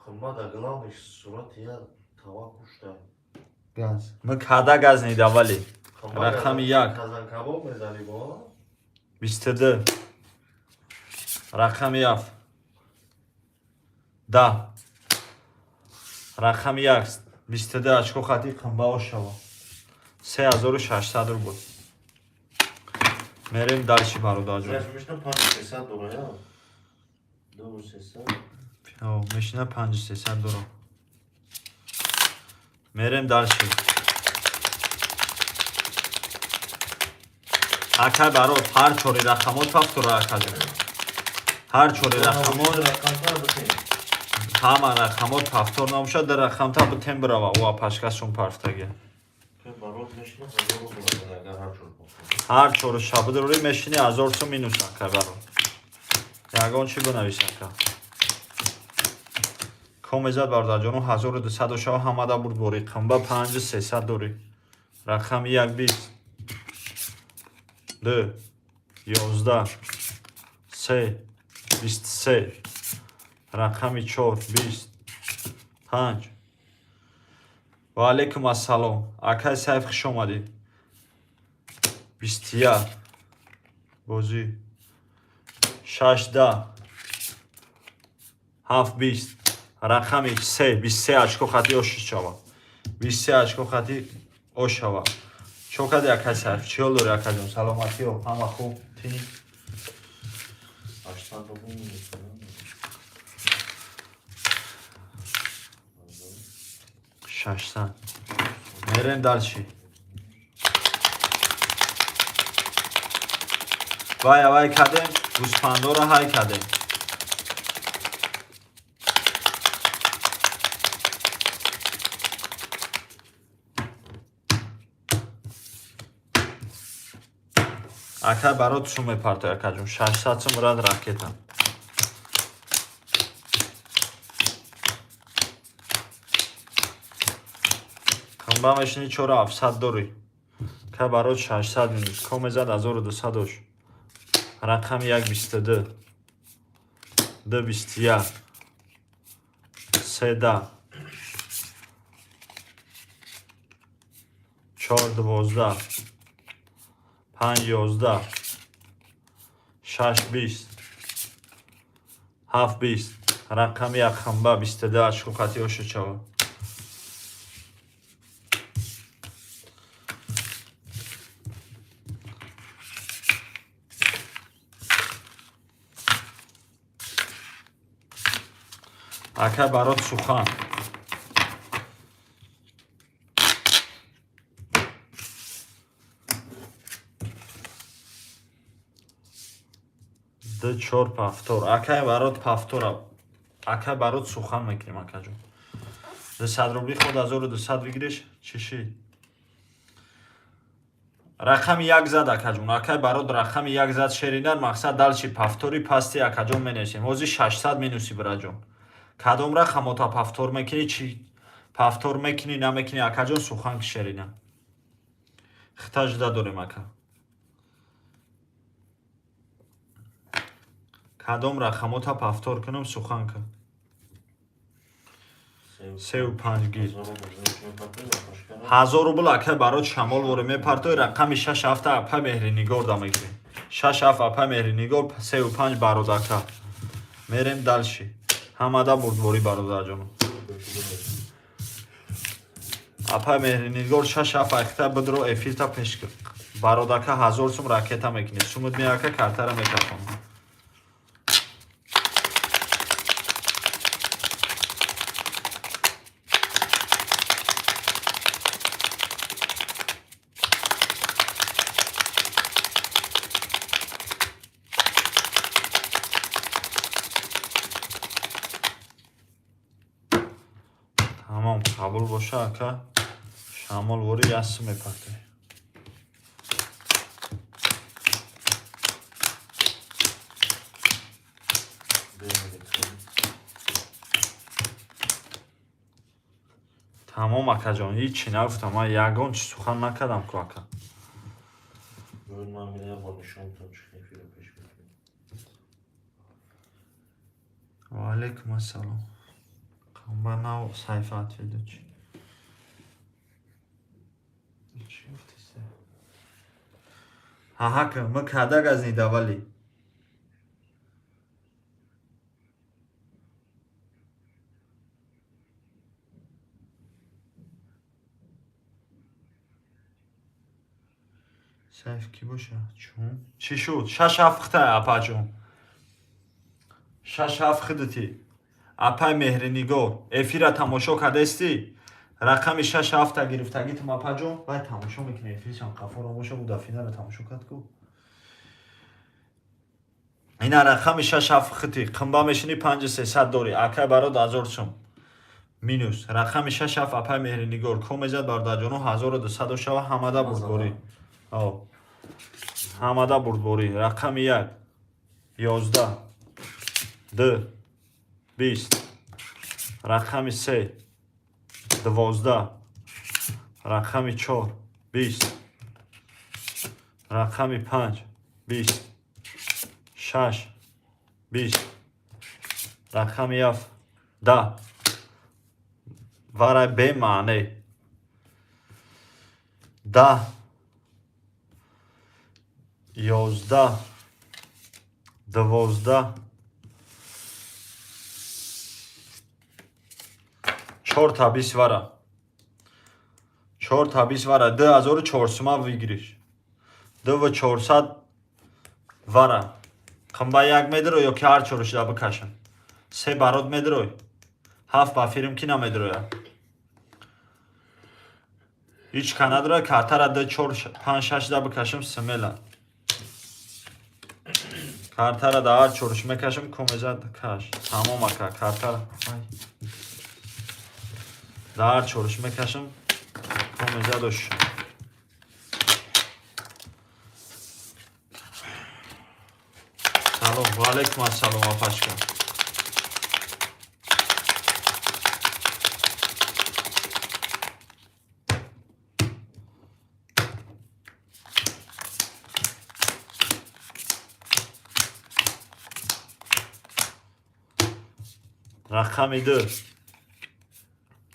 Қимба да главный сурат я тава кушта. Газ. Мы када газ не давали. Рақами 1. Казан кабоб мезани бо? 22. Рақами 7. Да. Рақами 1. 22 очко хати қимба ошава. 3600 рубл. Мерем дальше бародарҷон. Я мешна 5300 доллар я. 2300. О, мешина 5300 доллар. Мерем дальше. Ака барот ҳар чори рақамот пафтура акаҷон. ҳар чори рақамот рақамтар битем. ҳама рақамот пафтур намошад дар рақамта битем бирава ва пашкашон пафтаги. Ке барот мешна 1000 доллар агар ҳар чор. ҳар чори шабдури мешини 1000 сум минус ака барот. Ягон чӣ бинавис ака. Комезад бародарҷону 1200 шава ҳамада бурд бори қимба 5300 дори. Рақами 1 20. 2 11 3 23. Рақами 4 20 5. Ва алейкум ассалом. Акай сайф хуш омадед. 21. Бозӣ 16 7 20. Рақами 3 23 очко хати ошава. 23 очко хати ошава. Чокади акай сайф чиёл дори акаҷон саломатиё ҳама хуб тин 80 доллар мешна. 60. Мерем дальше. Вай кадем, гӯспандора ҳай кадем. Ака барот сум мепартояд акаҷон 600 сум рад ракета. Қимба мешини 4700 дори. Ка барот 600 минус. Комезад 1200 дош. Рақами 1 22. 2 21. 3 10. 4 12. 5 11. 6 20. 7 20. Рақами 1 қимба 22 очко хати ошачава. Ака барот сухан. Д 4 пафтор. Ака барот пафтора. Ака барот сухан мекунем акаҷон. 200 рубли худ 1200 бигириш. Чиши? Рақами 1 зад акаҷон. Ака барот рақами 1 зад шеринар мақсад далчи пафтори пасти акаҷон менесем. Ҳозир 600 минуси бираҷон. Кадом рақамота пафтор мекунӣ чи пафтор мекунӣ намекунӣ акаҷон сухан шерина. Хита жуда дорем ака. Кадом рақамота пафтор кунам сухан ка. 35 гир. 1000 рубл ака барот шамол воре мепартои рақами 6 ҳафта апа меҳри нигор да мегирем. 6 ҳафта апа меҳри нигор 35 барот ака. Мерем дальши. ҳамада бурдворӣ бародарҷон. Апа меҳринигор 6 ҳафта ахта бидро эфирта пеш бародака 1000 сум ракета мекунед. Сумуд меака картара мекафон. Tamam, qabul boşa aka. Shamol vori yassi meparte. Tamom akajon, hechchi naguftam. Man yagon chi suxan nakardam ku aka. من میدم با نشان تا چه خیلی رو پیش بکنیم. Va alaykum assalom. Qanbanav sayfa atvedu chi. Chi uftise. Ha haka, ma kada gazni davali. Sayf ki boşa. Çun. Çi şud? Şaş hafıqta apajon. Şaş hafıqditi. Apay mehrinigo. Efira tamosho kadesti. Raqami 6 hafta giriftagit mapajon. Vay tamosho mikne efirsham qaforo bosha buda finala tamosho katku. Ина рақами 6 ҳафқити қимба мешини $500 акай барод 1000 сум минус рақами 6 ҳаф апай меҳринигор комезад бардаҷону 1200 шава ҳамада бурдбори ҳамада бурдбори рақами 1 11 2 20 рақами 3 12 рақами 4 20 рақами 5 20 6 20 рақами 7 10 варай бемаъне 10 11 12 4 та 20 вара 4 та 20 вара 2400 сума вигириш 2400 вара қимба 1 медро ё ки ҳар чорушида бикашам 3 барод медрой 7 ба фирм ки намедроя ҳеҷ ка надроя картара 2 4 5 6 да бикашам смела картара да ҳар чоруш мекашам комезад каш тамом ака картара да ҳар чоруш мекашам комезадош салом ва алайкум ассалом апачка рақами 2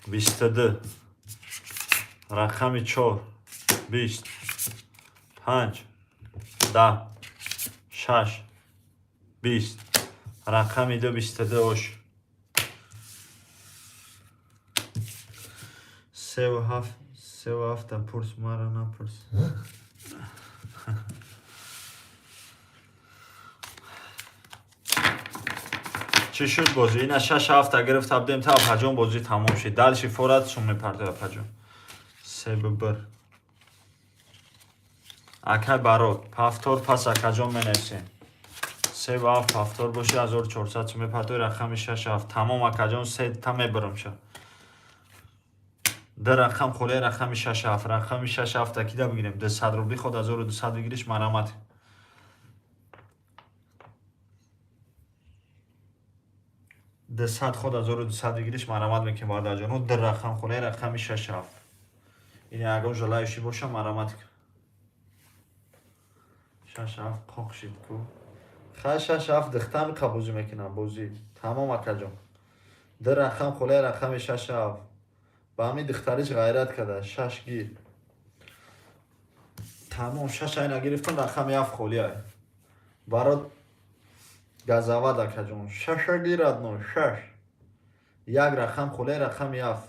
22 рақами 4 20 5 10 6 20 рақами 2 22 ош 3 та пурс мара напурс چی شد بازی؟ این از 6 هفته گرفت تا پجام بازی تمام شد دلشی فورت سوم میپرده پجام سه ببر اکای برات پفتار پس اکجام منفسین سه و هفت پفتار باشه 1400 سوم میپرده رقم 6 هفت تمام اکجام سه تا میبرم شد در رقم خوله رقم 6 هفت رقم 6 هفت اکیده بگیریم 200 روبلی خود 1200 بگیریش مرامت ده صد خود 1200 بگیریش مرامت میکنیم باید جانو در رقم خونه رقم 6 هفت این اگه جلایشی باشه مرامت کن 6 هفت پاکشید کو خواهد 6 هفت دختم قبوزی میکنم بازی تمام اکا جان در رقم خونه رقم 6 هفت با همین دختریش غیرت کرده 6 گیر تمام 6 اینا گرفتم رقم 7 خولیه برات گازاواد اکا جان 6 گیرد نو 6 یک رقم خوله رقم 7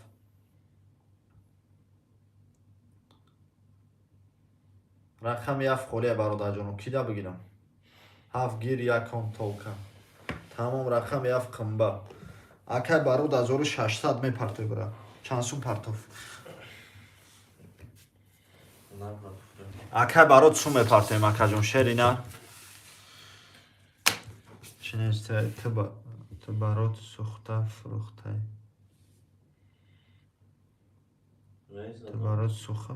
رقم 7 خوله برادر جانو کیدا بگیرم 7 گیر یکم توکا تمام رقم 7 قنبه اکا برادر 1600 میپرته برا چند سوم پرتوف اکا برادر سوم میپرته اکا جان شرینا چنین است تو برات سوخته فروخته رئیس تو برات سوخه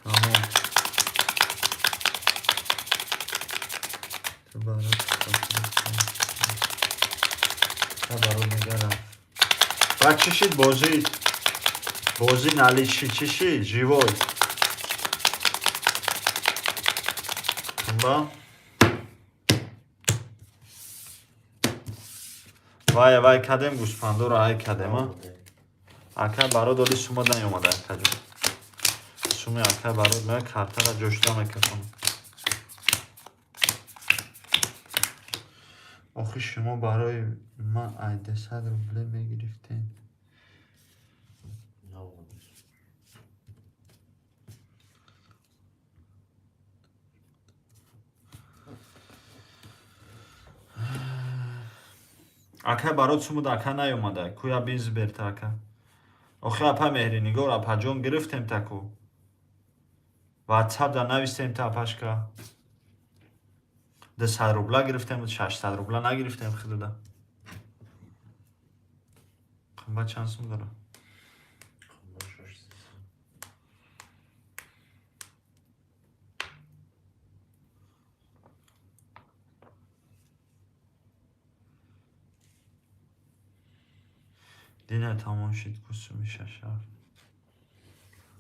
تمام تو برات نگرم و چشید بازی نالی چشید جیوای با وای کدم گوسپندو را های کدم ها اکا برای دولی سوما دنی اومده اکا جو سومی اکا برای من کارتا را جوشتا میکنم آخی شما برای من ایده 100 روبله میگرفتین اکا برای سومود اکا نیومده کویا بینز برتا اکا آخی اپا مهری نگار اپا جون گرفتیم تکو واتساپ دا نویستیم تا اپاشکا 200 روبلا گرفتیم 600 روبلا نگرفتیم خیلی خب چانس میداره دینه تمام شد کسومی ششر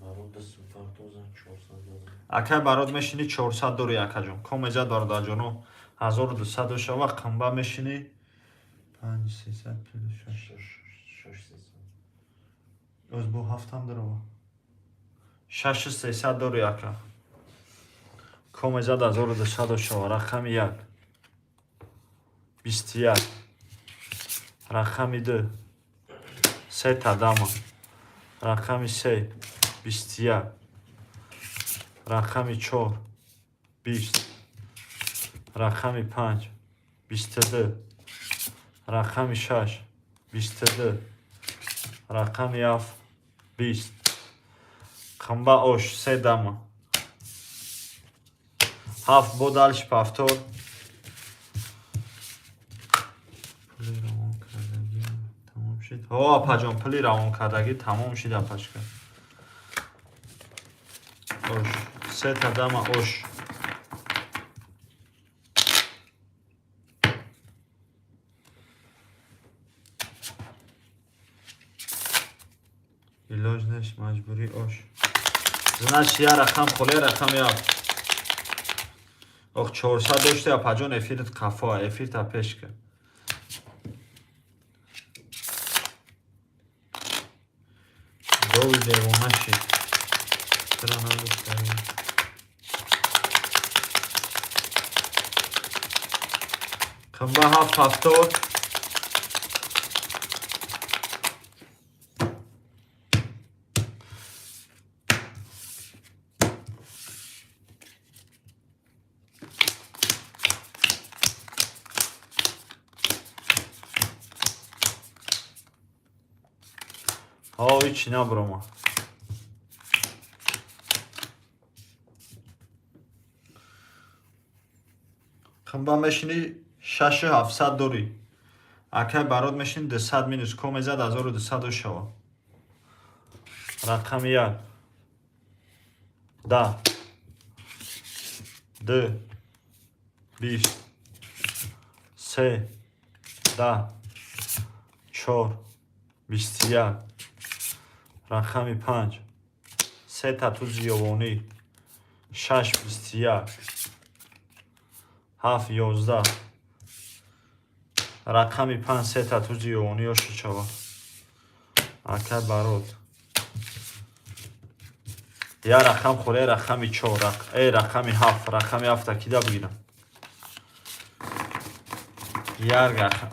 برات سوپر دوزن 400 دوزن اکا برات میشینی 400 دوری اکا جون کم ایجاد برات آجانو 1200 شوا قنبا میشینی 5 300 56 از بو هفتم درو 6 300 دوری اکا کم ایجاد 1200 شوا رقم 1 21 رقم 2 3 تا داما رقم 3 21 رقم 4 20 رقم 5 22 رقم 6 22 رقم 7 20 قنبا اوش 3 داما 7 بودالش پافتور پلی روان کردگی تمام شد ها پاجان پلی روان کردگی تمام شد اپاشکا اوش 3 تا داما اوش علاج نیست مجبوری اوش زنش یه رقم خلی رقم یا اوه 400 داشته اپا جون افیرت کفا افیرت اپشکه دوی دیوانه شید چرا نگفته قنبه 7 هفتاد ها هیچی نبرم قنبه میشینی 6 700 دوری اکای برات میشین 200 مینوس کم زد 1200 شوا رقم 1 10 2 20 3 10 4 21 رقم 5 3 تا تو زیوانی 6 21 7 11 رقم 5 3 تا تو زیوانی و شچوا اکا برات یا رقم خوله رقم 4 رقم 7 رقم 7 کیدا بگیرم یا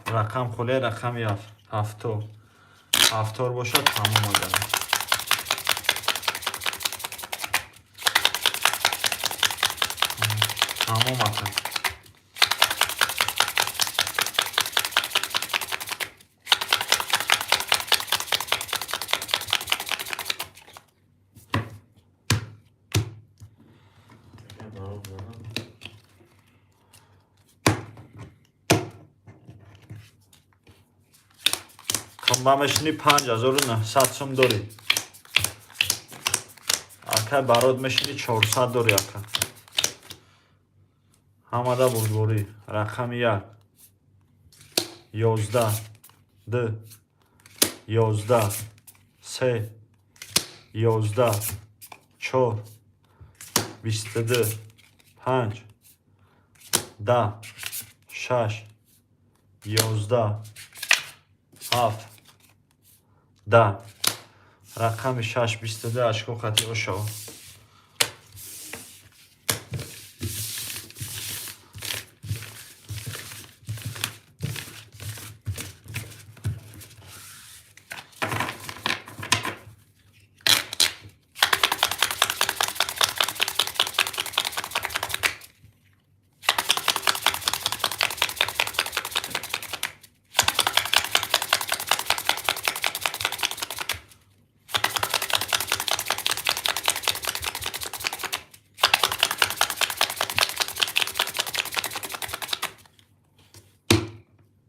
رقم خوله رقم 7 هفتار باشد تمام آگرم تمام اکن Тумба мешини 5900 сум дори. Ака барод мешини 400 дори ака. Ҳамада бурдворӣ. Рақами 1 11 2 11 3 11 4 22 5 10 6 11 7 10 рақами 6 22 ашко қатио шава.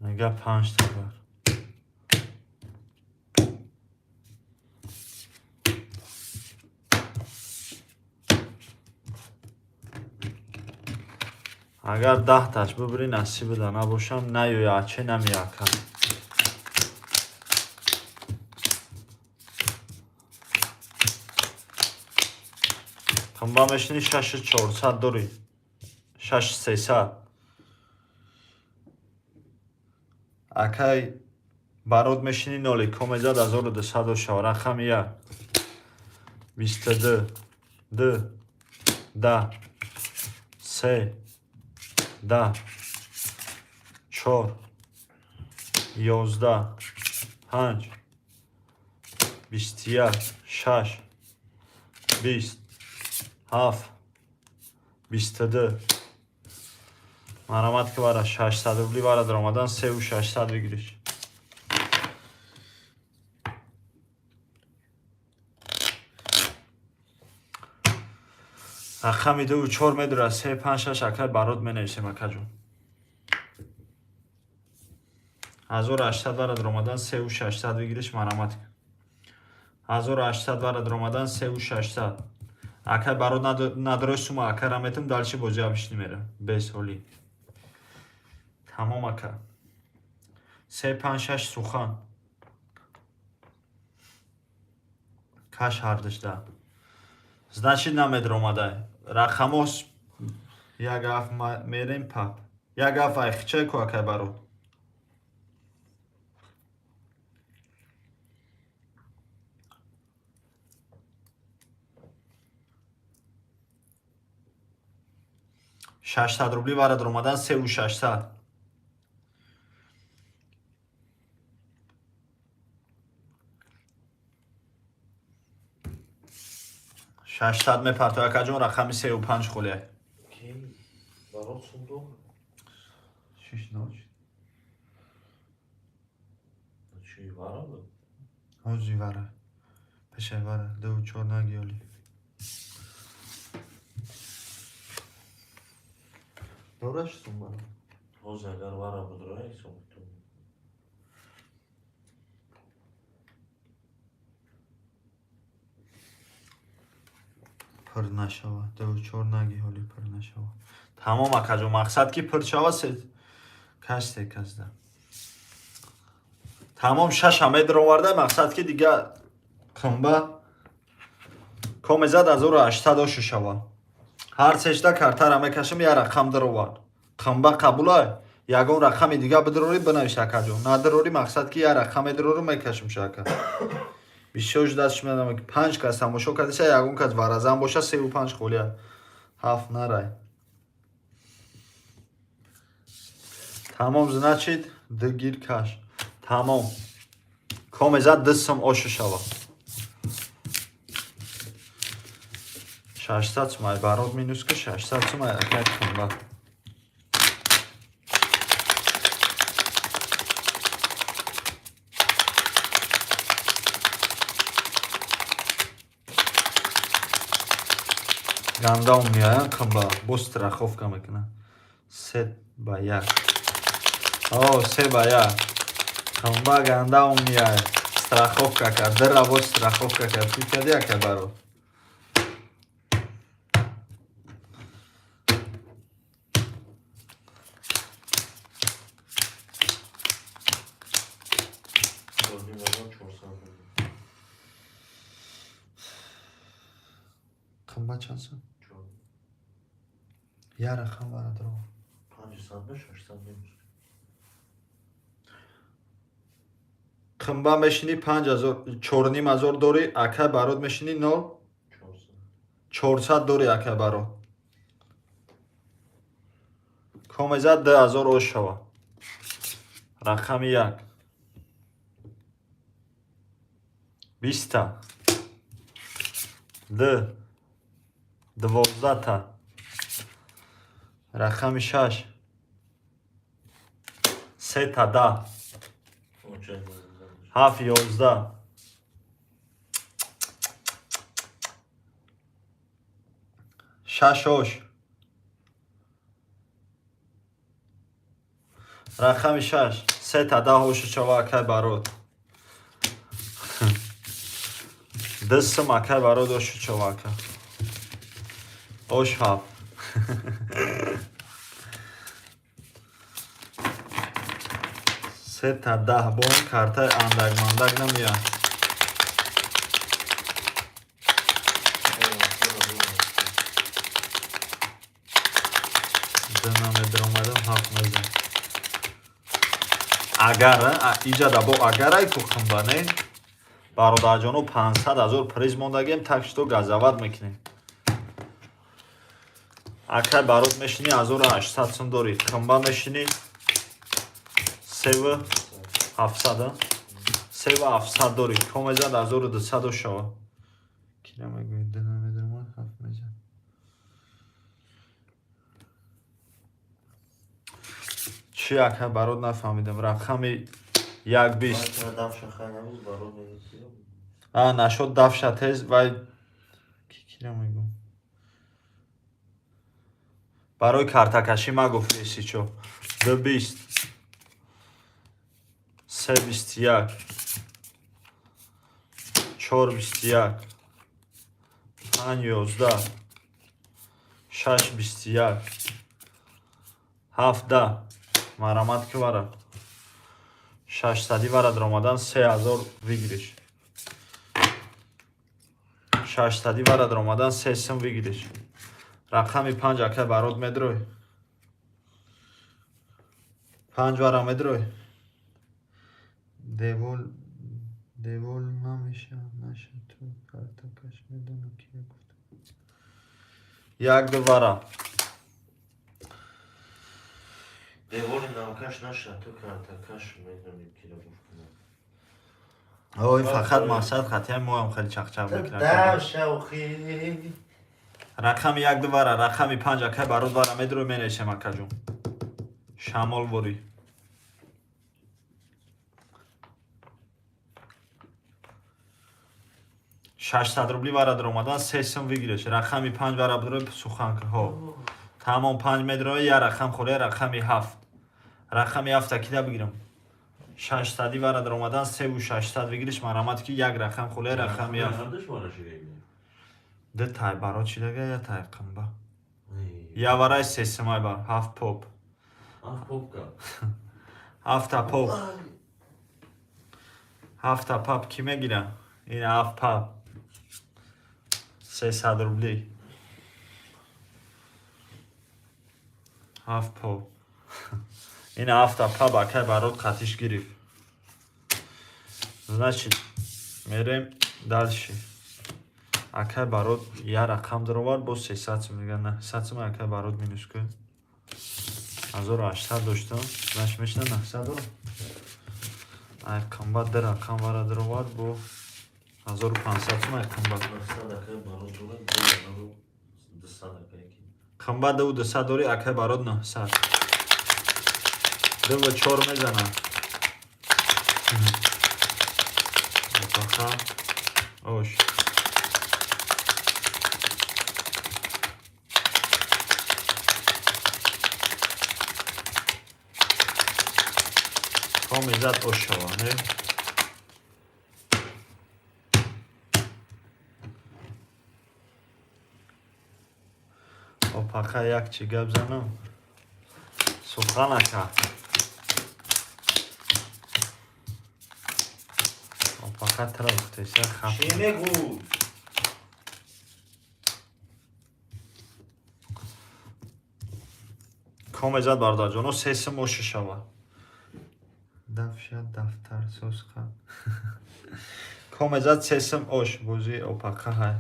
Нага 5 та бар. агар 10 таш бибирӣ насибида набошам наёя аче намеяка. Тумба мешини 6400 дори. 6300. Акай барод мешини 0 комезад 1200 шава. Рақами 1 22 2 10 3 10 4 11 5 21 6 20 7 22 марамад ки бара 600 рубли бара даромадан 3600 бигириш. рақами 2 4 медура 3 5 6 акай барод менависем акаҷон. 1800 бара даромадан 3600 бигириш марамад ки. 1800 бара даромадан 3600. Акай барод надораш сума акай раметим дальше бозӣ абишни мерам. Бесоли. Тамом ака. 3 5 6 сухан. Каш ҳардашда. Значит намедромадай. Рақамос як гаф мерем пап. Як гаф айхчай ку акай барод. $600 рубли бара даромадан 3600. 600 мепартои акаҷон рақами 35 хӯлияй. Барод сундуқ. Шиш ноч. Чӣ варад? Ҳози вара. Пешай вара. 2 4 нагиёли. Дораш сумма. Ҳоз агар вара будрояй сумту. Пир нашава. 2 4 нагиёли пир нашава. Тамом акаҷон мақсад ки пир шава се каште казда. Тамом 6 амедроварда мақсад ки дига қимба комезад 1800 шава. Ҳар сешта картара мекашам я рақам даровар. Қимба қабулай. Ягон рақами дига бидрори бинавиш акаҷон. Надарори мақсад ки я рақаме дарору мекашам шака. Бисёр дастш медам ки 5 кас тамошо кардиса ягон кас варазам боша 35 хӯлия. 7 нарай. Тамом значит дигир каш. Тамом. Комезад 2 сум ошу шава. 600 сум ай барод минус ки 600 сум ай акай қимба. гандам меоян қимба. Бо страховка мекунад. 3 ба 1. О, 3 ба 1. Ханба ганда умия. Страховка кард. Дар работ страховка кард. Фикр кардӣ ака баро? Ханба чанд сад? Я рақам барадро. 500 Ханба мешини 5000 4500 дори, ака барод мешини 0 400 дори ака барод. Комеза 2000 ош шава. Рақами 1 20 2 12 рақами 6 3 та 10 7 11 6 ош рақами 6 3 та 10 ош чава акай барод. Дасам акай барод ош чава ака. Ош хаб. Се та 10 бон картай андак мандак намия. Дана медромадам хаб мезан. Агар иҷада бо агарай ку ханбане бародарҷону 500,000 приз мондагем так што газават мекунем. Акай барод мешини 1800 сум дори. Ханба мешини 3700 3700 дори. Комезад 1200 шава. Кина мегӯяд дана медромад хаб мезан. Чи ака барод нафаҳмидам. Рақами 120 нашуд дафша тез вай кира мегӯям. Барои картакашӣ магуфтеси чо 220 321 421 511 621 7 марамат ки вара 600 вара дромадан 3000 вигириш. 600 вара дромадан 3 сум вигириш. Рақами 5 ака барод медрой. 5 вара медрой. Девол намеша наша ту картакаш медону кия гуфта. Як ду вара. Деволи намкаш наша ту картакаш медону кия гуфта. Ой фақат мақсад хатиам моам хеле чақчақ мекунад. Дав шавхи. Рақами 1 2 вара, рақами 5 ака барод вара медрой менешам акаҷон. Шамол вори. $600 вара дромадан 3 сум вигириш. Рақами 5 вара будро суханкаҳо. Тамом 5 медрои я рақам холе рақами 7. Рақами 7 акида бигирам. 600 вара дромадан 3600 вигириш марамат ки як рақам холе рақами 7. Де тай баро чидага я тай қамба. Я варай 3 сумай бар 7 поп. 7 поп. 7 поп ки мегира? Ин 7 поп. $300. 7 поп. Ин 7 поп акай барод қатиш гириф. Значит, мерем дальше. Акай барод я рақам даровар бо 300 сум мегӯяд на 100 сум акай барод минус кӯ 1800 доштам. Значит мешина 900 дора. Ай қамба да рақам вара даровар бо 1500 сум ай қамба. Қамба да 200 дори акай барод 900. 2 ва 4 мезанам. Баха. Ош. комезад ошава не опақа як чӣ гап занам сухан ака опақа тара ухтеса хап چی میگو؟ комезад бардаҷоно сесим оши шава дафша дафтар сусхан комезад сесим ош бози опақа ҳай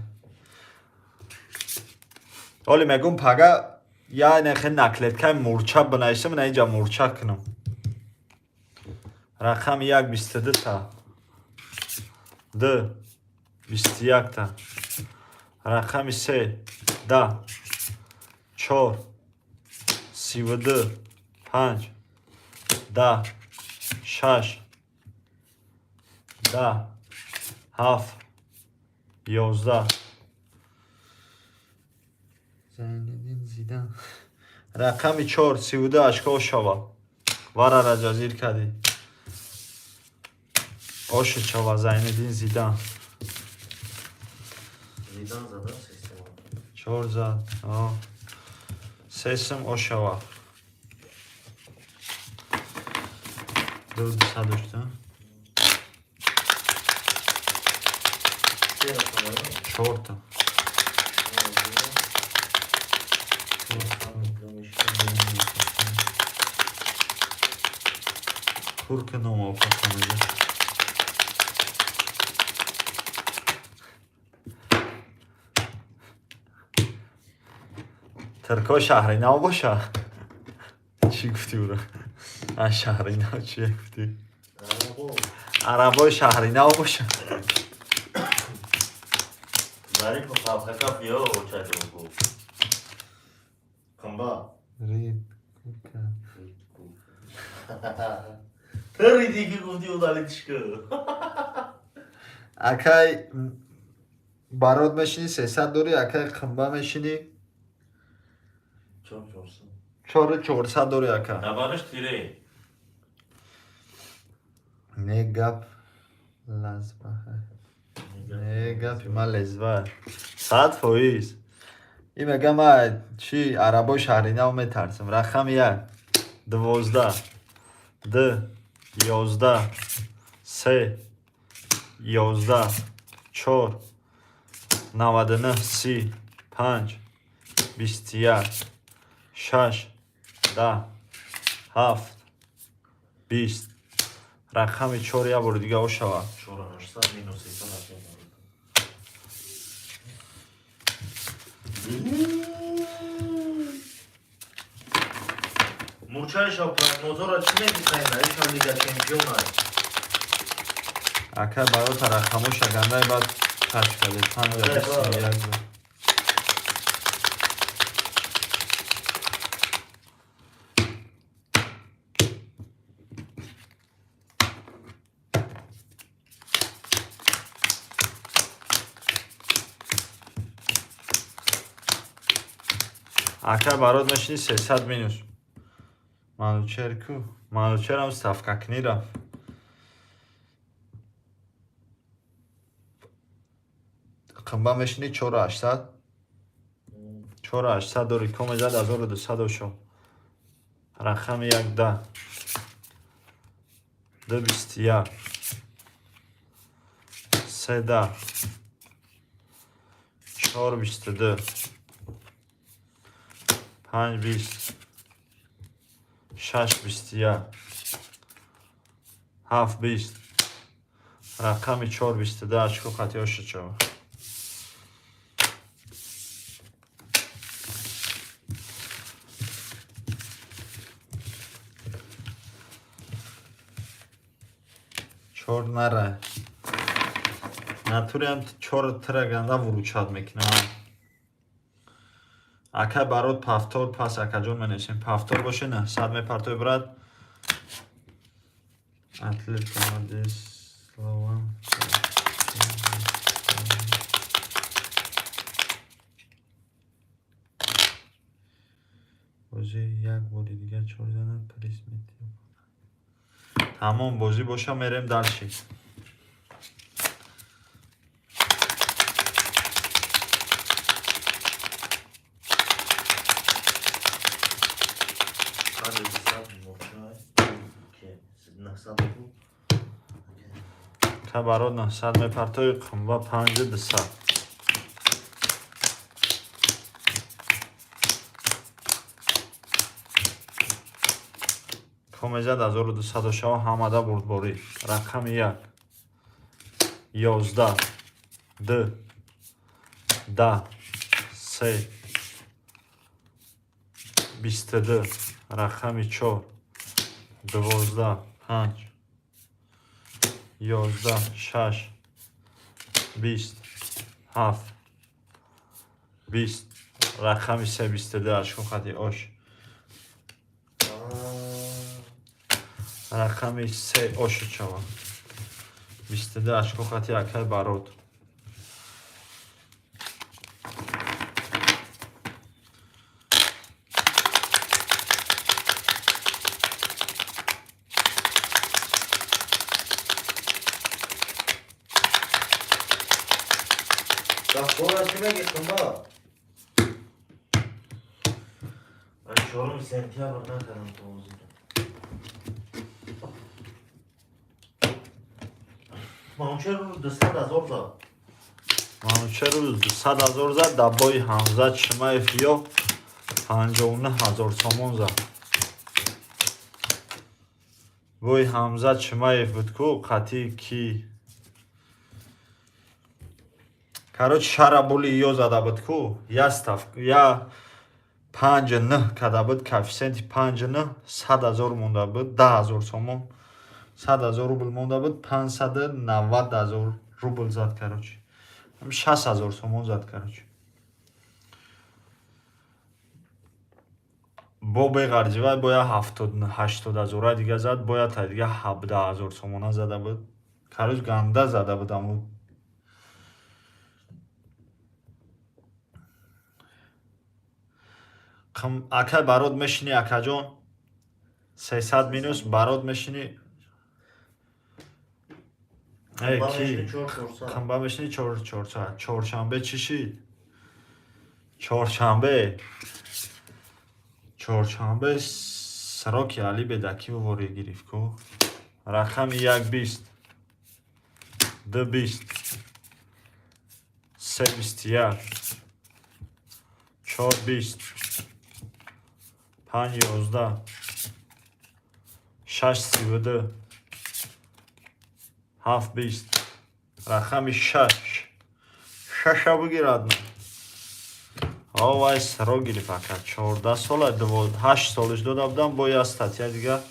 оли мегум пага я нехе наклеткаи мурча бинависам на инҷа мурча кунам рақами 1 22 та д 21 та рақами 3 10 4 32 5 10 6 10 7 11 зайниддин зидан рақами 4 32 ашко шава варара ҷазир кади оши шава зайниддин зидан زیدان زدن سیستم 4 зад сесим ошава дусадошта چی رقم داره؟ 4 та турки ном опақа меҷа турко шаҳри нав боша чӣ гуфтӣ ура шаҳри нав чие гуфтӣ арабои шаҳри нав боша ظریف و خفخکف یا چه دوگو کمبا رید تری دیگه گفتی او دالی چکه акай барод мешини 300 дори акай қимба мешини چون چونسون 4400 дори ака نبانش تیره не гап лазба не гапи ма лезва 100%. И мегам ма чи арабои шаҳри нав метарсам рақами 1 12 д 11 3 11 4 99 30 5 21 6 10 7 20 рақами 4 я бори дига ошава 4800 минус 300 мурчаиша прогнозора чӣ медиқаина иша лига чемпиона акай барота рақамо шагандаи баъд каш каде 5 акай барод мешини 300 минус манучер ку манучерам ставкакни рафт қимба мешини 4800 4800 дори комезад 1200 шо рақами 1 10 2 21 3 10 4 22 5 20 6 21 7 20 рақами 4 22 очко хати ошид шава чор нара натурям чор тираганда вуручад мекунам акай барот пафтор пас акаҷон менесем пафтор боше на сад мепартои брат атлетика мадес слован бози як боди дигар чор занад приз метиҳам Тамом бозӣ боша мерем далши. Ка барот 900 мепартои қумба 5200. Комезад 1200 шава ҳамада бурдборӣ. Рақами 1 11 2 10 3 22. Рақами 4 12 5 11 6 20 7 20. Рақами 3 22 ашко хати ош. Рақами 3 оши чава 22 ашко хати акай барот. Чорум сентябр накардам товозӣ. Манучер рӯз 200 000 зад. Манучер рӯз 200 000 зад. Даббои Ҳамзат Шимаев ё 59 000 сомон зад. Бои Ҳамзат Шимаев буд ку қатъи ки короче шарабули ё зада буд ку я 5-9 када буд. Коэффициенти 5-9 100 000 монда буд. 10 000 сомон 100 000 рубл монда буд. 590 000 рубл зад. Короче 60 000 сомон зад. Короче бо беғарҷивай боя 70-80 000 дига зад. Боя та дига 17 000 сомона зада буд. Короче ганда зада будам. Акай барот мешини акаҷон 300 минус барот мешини. Қамба мешини 400. Чоршанбе чӣ шид? Чоршанбе сроки Али Бедаки воре гирифт ку. Рақами 1 20 2 20 3 21 4 20 5 11 6 32 7 20. Рақами 6 бигирад. Вай срок гирифт акад. 14 сола 8 солиш дода будам бо я статья дига.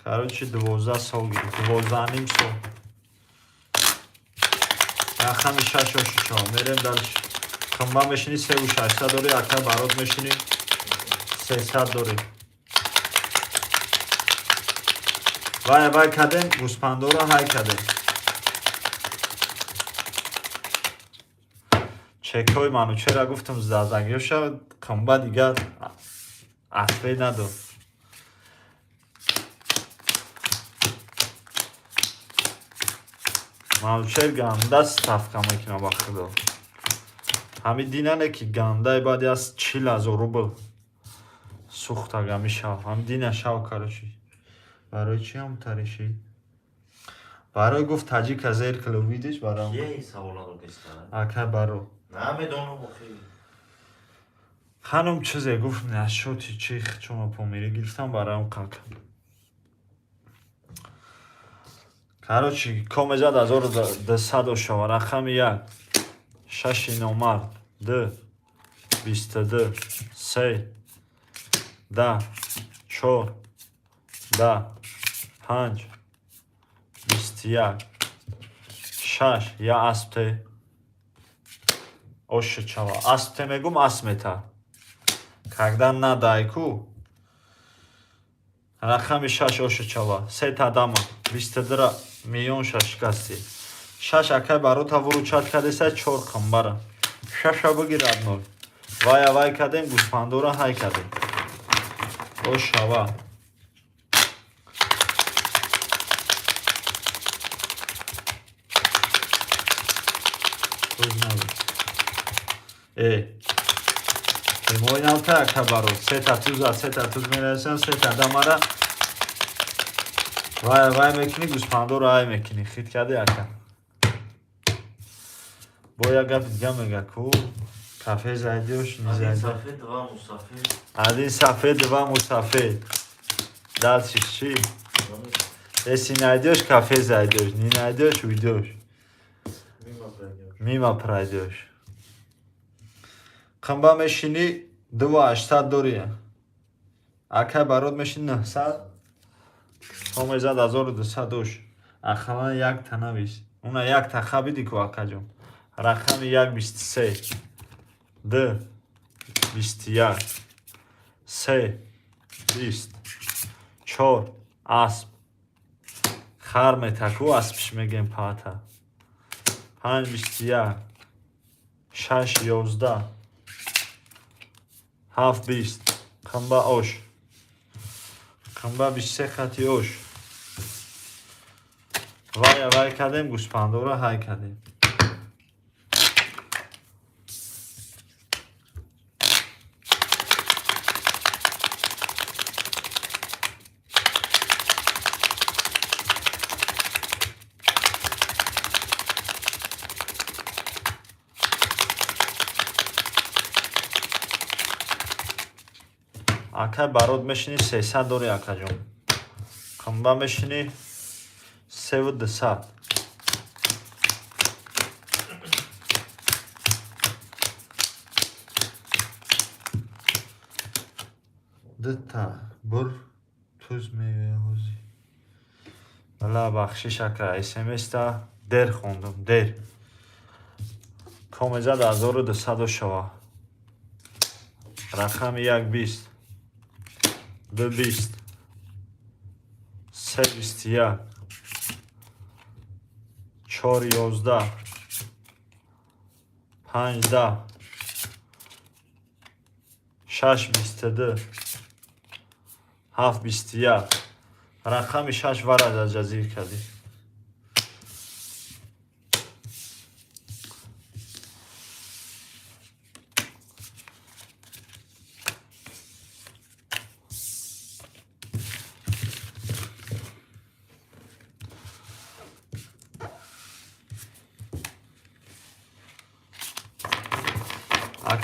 Короче 12 сол гирифт. 12 сол. Рақами 6 оши чо мерем далш. Қимба мешини 3600 дори. Акай барот мешини 300 дори. Вай кадем гӯспандора ҳай кадем. чекҳои манучера гуфтам зазагиё шавад. Қимба дига асбе надод. манучер ганда ставка мекуна ба худо. ҳамин динане ки гандаи баъди аз 40 000 рубл сухтага мешав. ҳамин дина шав короче. Барои чи ҳам тариши? Барои гуфт таҷика зеркало видиш барам. Кие саволаро дестара? Акай баро. Намедонам охи. Ханум чизе гуфт нашоти чи чума помири гирифтам барам как. Короче комезад 1200 шава. Рақами 1 6 номер 2 22 3 10 4 10 5 21 6 я аспте оше чава. Аспте мегум асмета. Когда надай ку. Рақами 6 оше чава. 3 адама 22 миллион шашкасти. 6 акай барота вуручат кадеса 4 қимбара. 6 бигирад нол. Вай кадем гӯспандора ҳай кадем. Ошава. توز نبود موین التا یک برو سه تا توز میرسن سه تا دماره وای میکنی گوسپندو رو های میکنی خیت کرده یکم با یک گپ دیگه میگه کو کافه زیدیوش Один один сафед, два мусафед. сафед два мусафед дальше чӣ если найдешь кафе зайдешь не найдешь уйдешь мимо пройдешь қимба мешини 280 дори ака барот мешини 900 омезад 1200 дош ахалан як та навис уна як та хабиди ку акаҷон рақами 123 д 21 3 20 4 асп хар метаку аспиш мегем пата 5 21 6 11 7 20 қимба ош қимба 23 хати ош вай кардем гӯспандора ҳай кардем ака барот мешини 300 дори акаҷон қимба мешини 3200 дта бур туз меҳози ла бахшиш ака смс та дер хондум дер комезад 1200 шава рақами 120 220 321 411 15 622 721 рақами 6 варада ҷазир кардӣ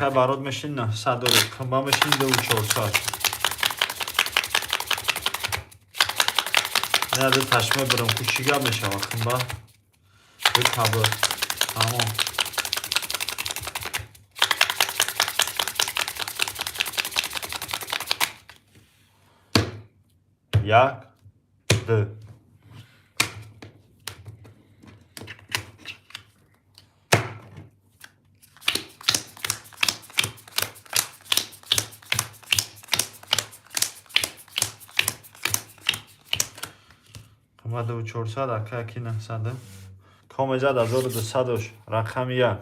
ака барот мешин 900 дори қимба мешин 2400 яде ташме бирам ку чӣ гап мешава қимба бикабр тамом як ду қимба 2400 ака ки 900 комезад 1200 рақами 1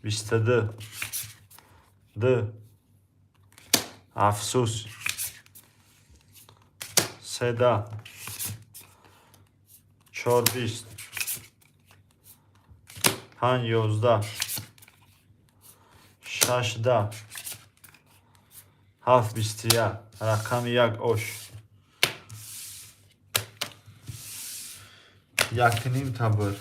22 д афсус седа 420 511 6 721 рақами 1 ош якним табр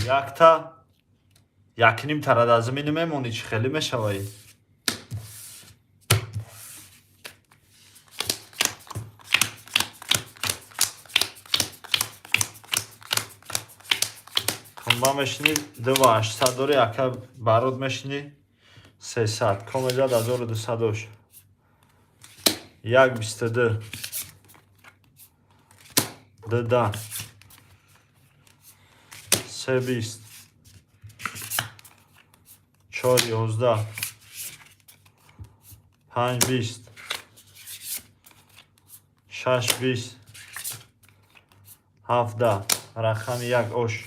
якта якним тарад аз мин мемонӣ чӣ хеле мешаваи қимба мешини 2800 дори ака барот мешини 300 комезад 1200 122 дда 320 411 520 6 20 17 рақами 1 ош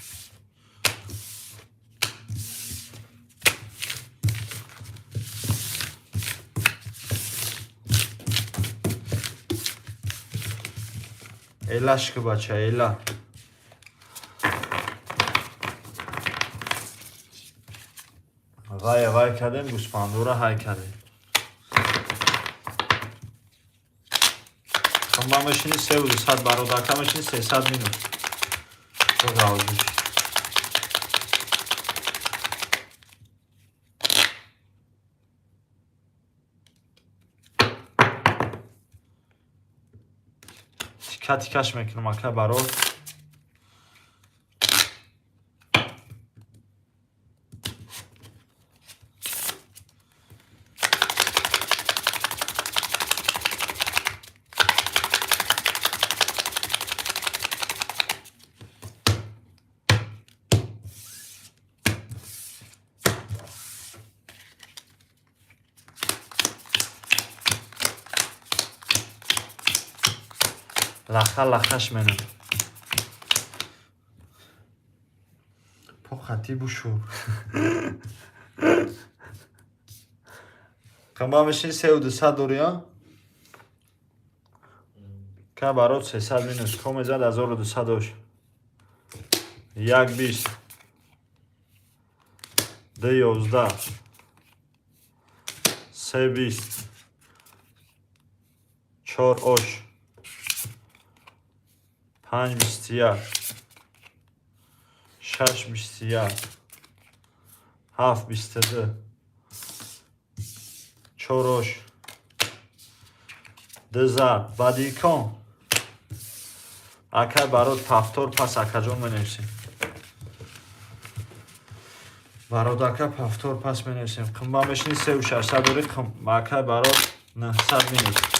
элашки бача эла ғай кардем гӯспандора ҳай кардем хунба мешини 300 бародарка мешини 300 минут гавзиш тикаш мекунам ака барот лахаш менам по хати бушу қимба мешини 3200 дория ка барот 300 минус комезад 1200 дош 1 20 2 11 3 20 4 ош 5 21 6 21 7 22 4 ош дезар бадикон ака барот пафтор пас акаҷон менависем барот ака пафтор пас менависем қимба мешини 3600 дори ака барот 900 минут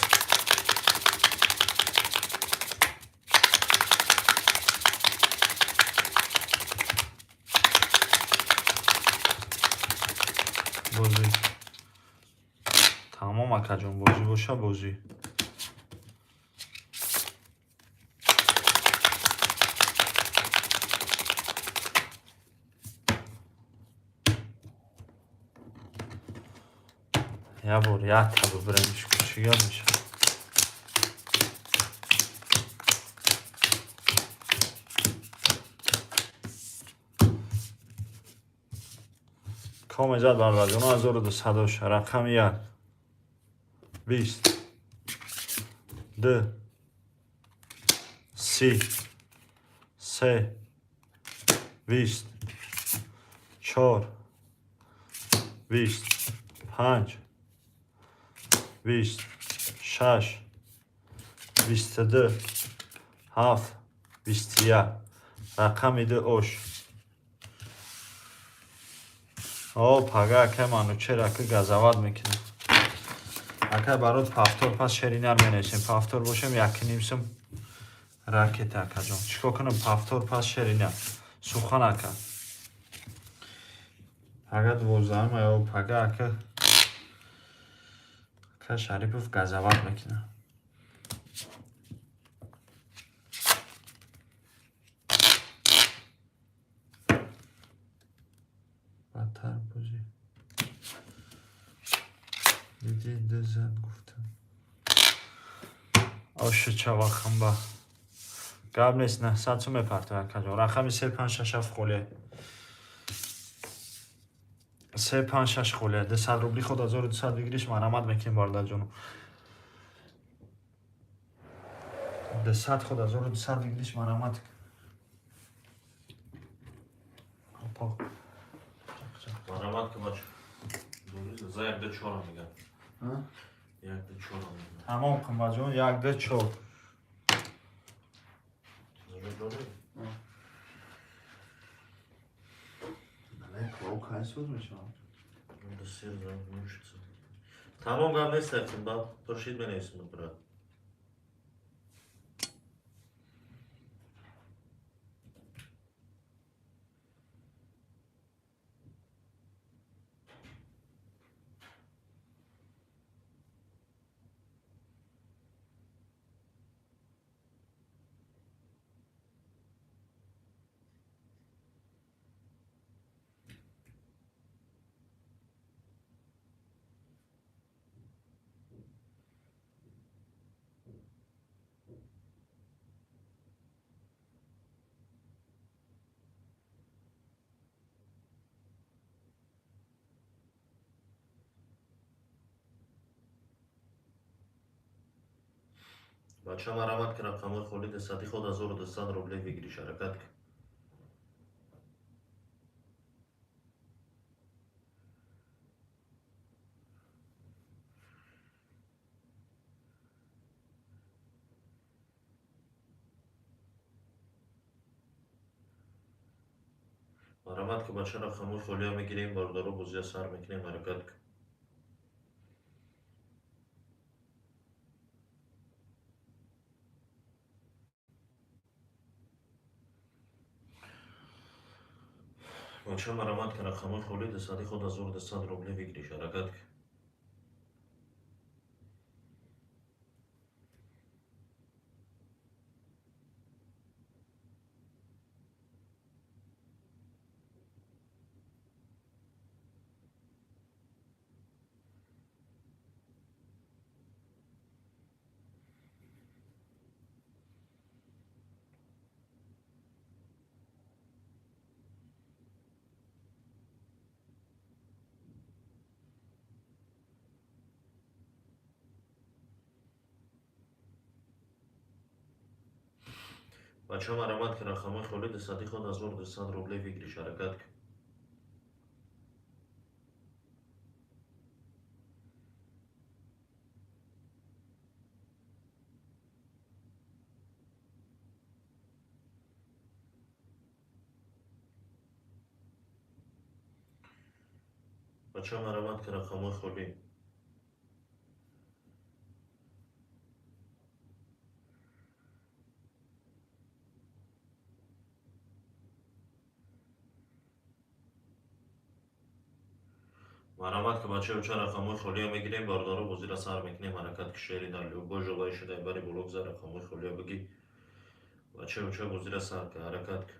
бозӣ тамом акаҷон бозӣ боша бозӣ я бор як табу биремиш чигар меша комезад бардаҷон 1200 рақами 1 20 2 30 3 20 4 20 5 20 6 22 7 21 рақами 2 ош пага ака манучер ака газават мекунам ака барот пафтор пас шеринар менависем пафтор бошем 1.5 сум ракета акаҷон чикор кунам пафтор пас шеринар сухан ака пага 12 пага ака Шарипов газават мекунам баттар бозӣ диди дузад гуфтам ошу чавахамба гап нест 900 сум мепартояд акаҷон рақами 356 холе 356 холе 200 рубли худ 1200 бигириш марамат мекунем бардаҷон 200 худ 1200 бигириш марамат марамат кимач за 1.4 мегам 1.4 мегам тамом қимбаҷон 1.4 тамом гап нест ба туршид менависем брат بچه مرمت که رقم خولید صدی خود 1200 روبله بگیری شرکت که مرمت که بچه رقم خولی ها میگیریم باردارو بوزی سر میکنیم حرکت که بچه مرمت که رقم خولید صدی خود 1200 روبله بگیری شرکت که بچه مرمت که رقم خولید صدی خود 1200 روبله بگیری شرکت که بچه مرمت که رقم خولی مرمت که بچه و چه رقم خولی ها میگیریم باردارو بوزی را سر میکنیم حرکت که شیری در لیو جلوی شده بری بلوک زر رقم خولی ها بگی بچه و چه بوزی را سر که حرکت که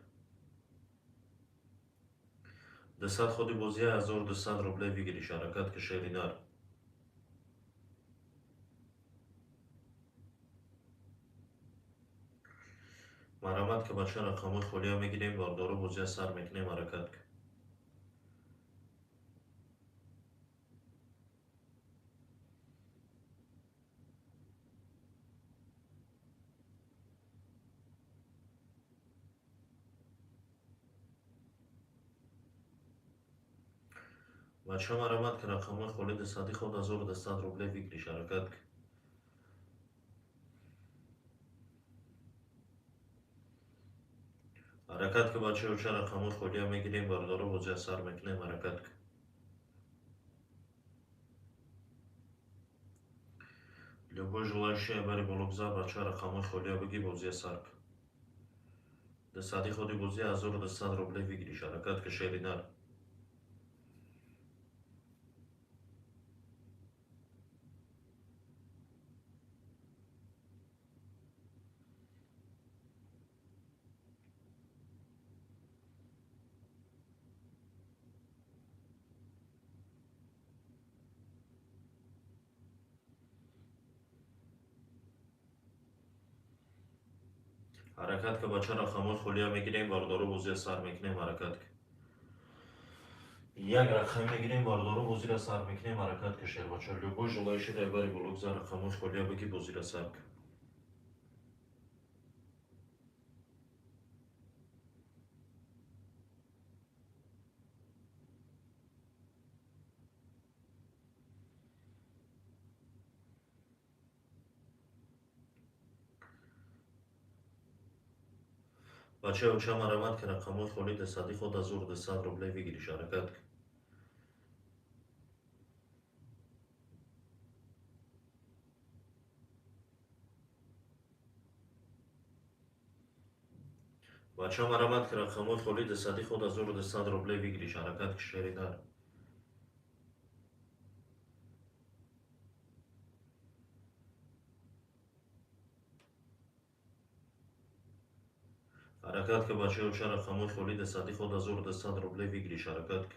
دست خودی بوزی 1200 روبله بگیری شرکت که شیری در مرمت که بچه رقم خولی ها میگیریم باردارو بوزی سر میکنیم حرکت که بچه مرمت که رقم خولی دستی خود 1200 روبله بگیری شرکت که حرکت که بچه و چه رقم خولی ها میگیریم باردارو بوزی سر میکنیم حرکت که любой желающий бери бологза бача рақамои холия бигӣ бозия сар к дасади ходи бозӣ 1200 рубле бигирӣ шаракат ки шеринар ҳаракат ки бача рақамои холия мегирем бардору бозия сар мекунем ҳаракат ки як рақам мегирем бардору бозира сар мекунем ҳаракат ки шербача любой желающий дар бари бологза рақамои холия бигӣ бозира сар ки бачао ча марамад ки рақамои холи дасади худ 1200 рубле бигириш ҳаракат ки бача марамад ки рақамои холи дасади худ 1200 рубле бигириш ҳаракат ки шеридар ҳаракат ки бачао ча рақамои холи дасади худ 1200 рубле бигириш ҳаракат ки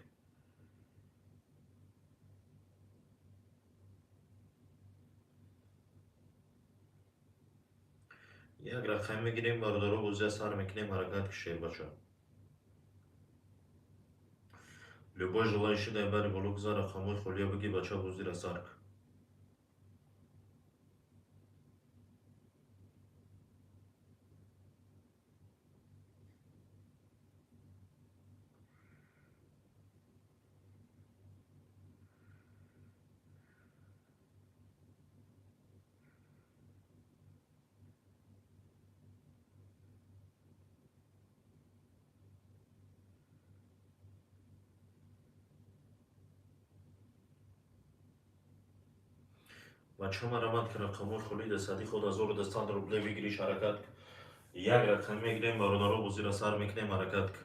як рақам мегирем бардору бозия сар мекунем ҳаракат ки шербача любой желающий дар бари бологза рақамои холия бигӣ бача бозира сар ки بچه ها مرمت که رقموی خولید صدی خود 1200 روبله بگیریش حرکت کن. یک رقم میگیریم برادرها و زیر سر میکنیم حرکت کن.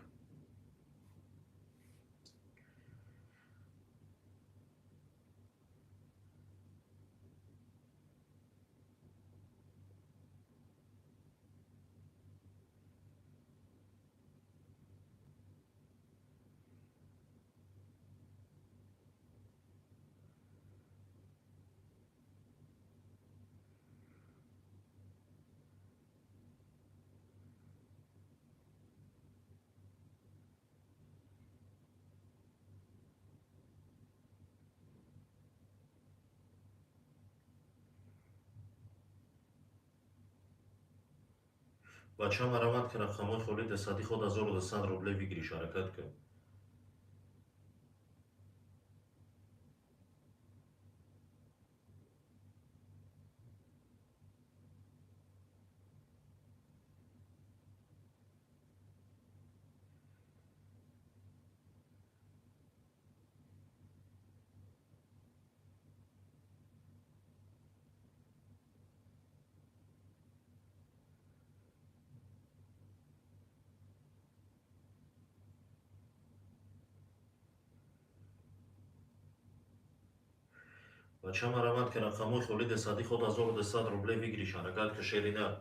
بچه ها مرمت که رقموی خولید صدی خود 1200 روبله بگیریش حرکت کن. بچه ها مرمت که رقموی خولید صدی خود 1200 روبله بگیریش حرکت که شیرینه.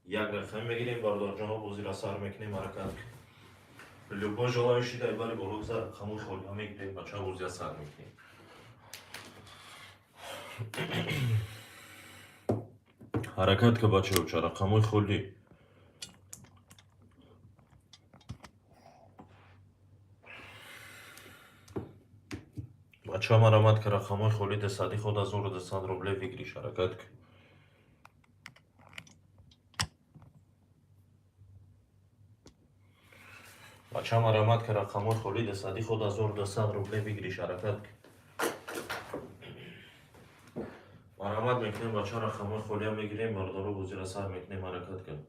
یک رقم میگیریم باردار جناب و زیر سر میکنیم حرکت کن. любой желающий дай бari болог за рақамои холиҳо мегирем бачаҳо бурзия сар мекунем. ҳаракат ка бачаҳо ча рақамои холӣ бачаҳо марамад ки рақамои холиди сади худ 1200 рубле бигириш ҳаракат кун. бачаҳо марамад ки рақамои холиди сади худ 1200 рубле бигириш ҳаракат кун. مرحمت میکنیم بچه ها رقم‌های خالی هم میگیریم باردارو و زیر سر میکنیم حرکت کن.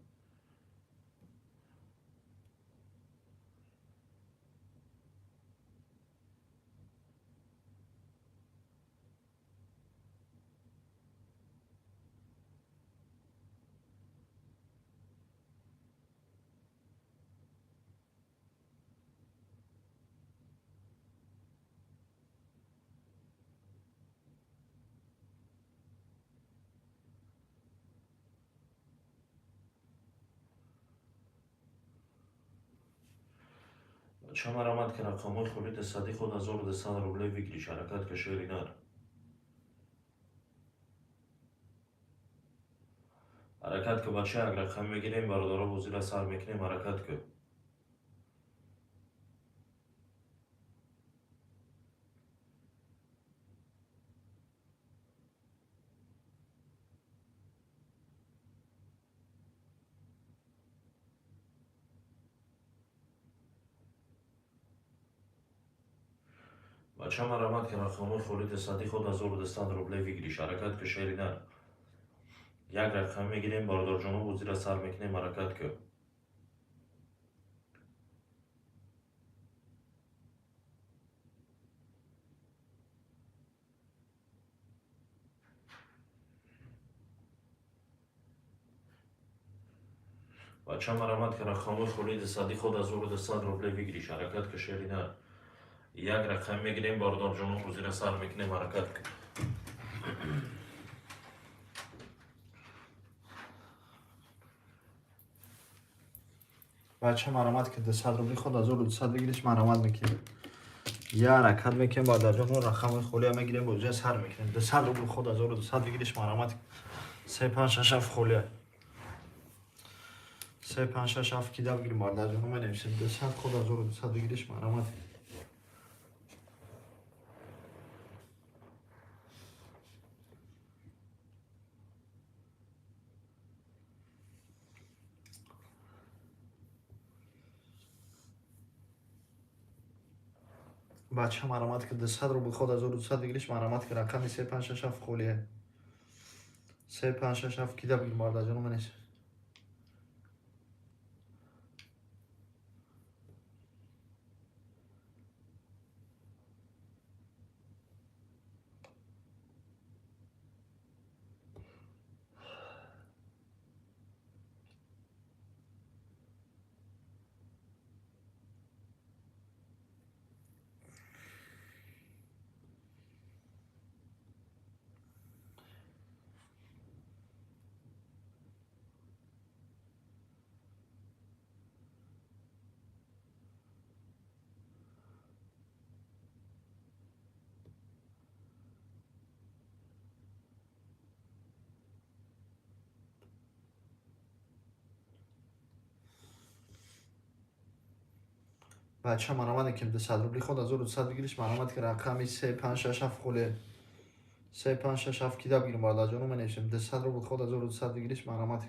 بچه ها مرحمت که رقم‌های خالی صدی خود 1200 روبله بگیریش حرکت که شعری نر. حرکت که بچه اگر رقم میگیریم باردارو و زیر سر میکنیم حرکت کن. بچه ها مرحمت که رقم‌های خالی صدی خود 1200 روبله بگیریش حرکت که شعری نر. یک رقم میگیریم باردار جنوب و زیر سر میکنیم حرکت کن. بچه ها مرحمت که رقم‌های خالی صدی خود 1200 روبله بگیریش حرکت که شعری نر. یک رقم میگیریم باردار جنوب و زیر سر میکنیم حرکت کن. بچه مرامت که 200 روبلی خود 1200 بگیریش مرامت میکنیم. یه حرکت میکنیم با در جنوب رقم خولی هم میگیریم با جای سر میکنیم. 200 روبلی خود 1200 بگیریش مرامت 356 خولیه. 356 کی دار بگیریم با در جنوب نمیشه. 200 خود 1200 بگیریش مرامت. بچه مرامت که 200 روبل خود 1200 بگیریش مرامت که رقم 357 خولیه. 357 کی دار بگیریم با در جنوب نمیشه. بچه من آمده که 200 روبلی خود 1200 بگیریش من آمد که رقمی 3567 خوله 3567 کی دا بگیریم بالا جانو من نوشتم 200 روبل خود 1200 بگیریش من آمد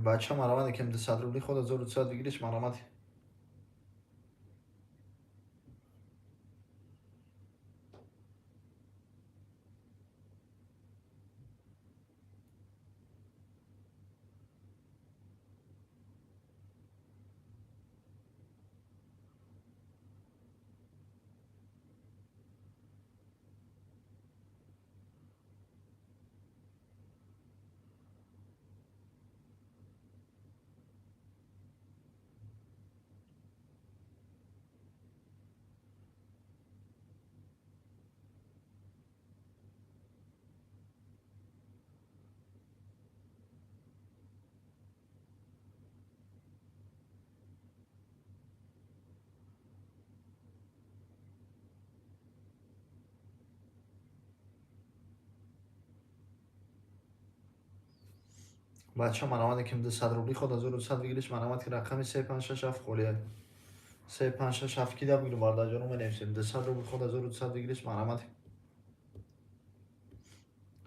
بچه من آمده که 200 روبلی خود 1200 بگیریش من آمد بچه من آمده که 200 روبلی خود 1200 بگیریش من آمد که رقمی 3567 خوله 3567 کی دا بگیریم بالا جانو من نوشتم 200 روبل خود 1200 بگیریش من آمد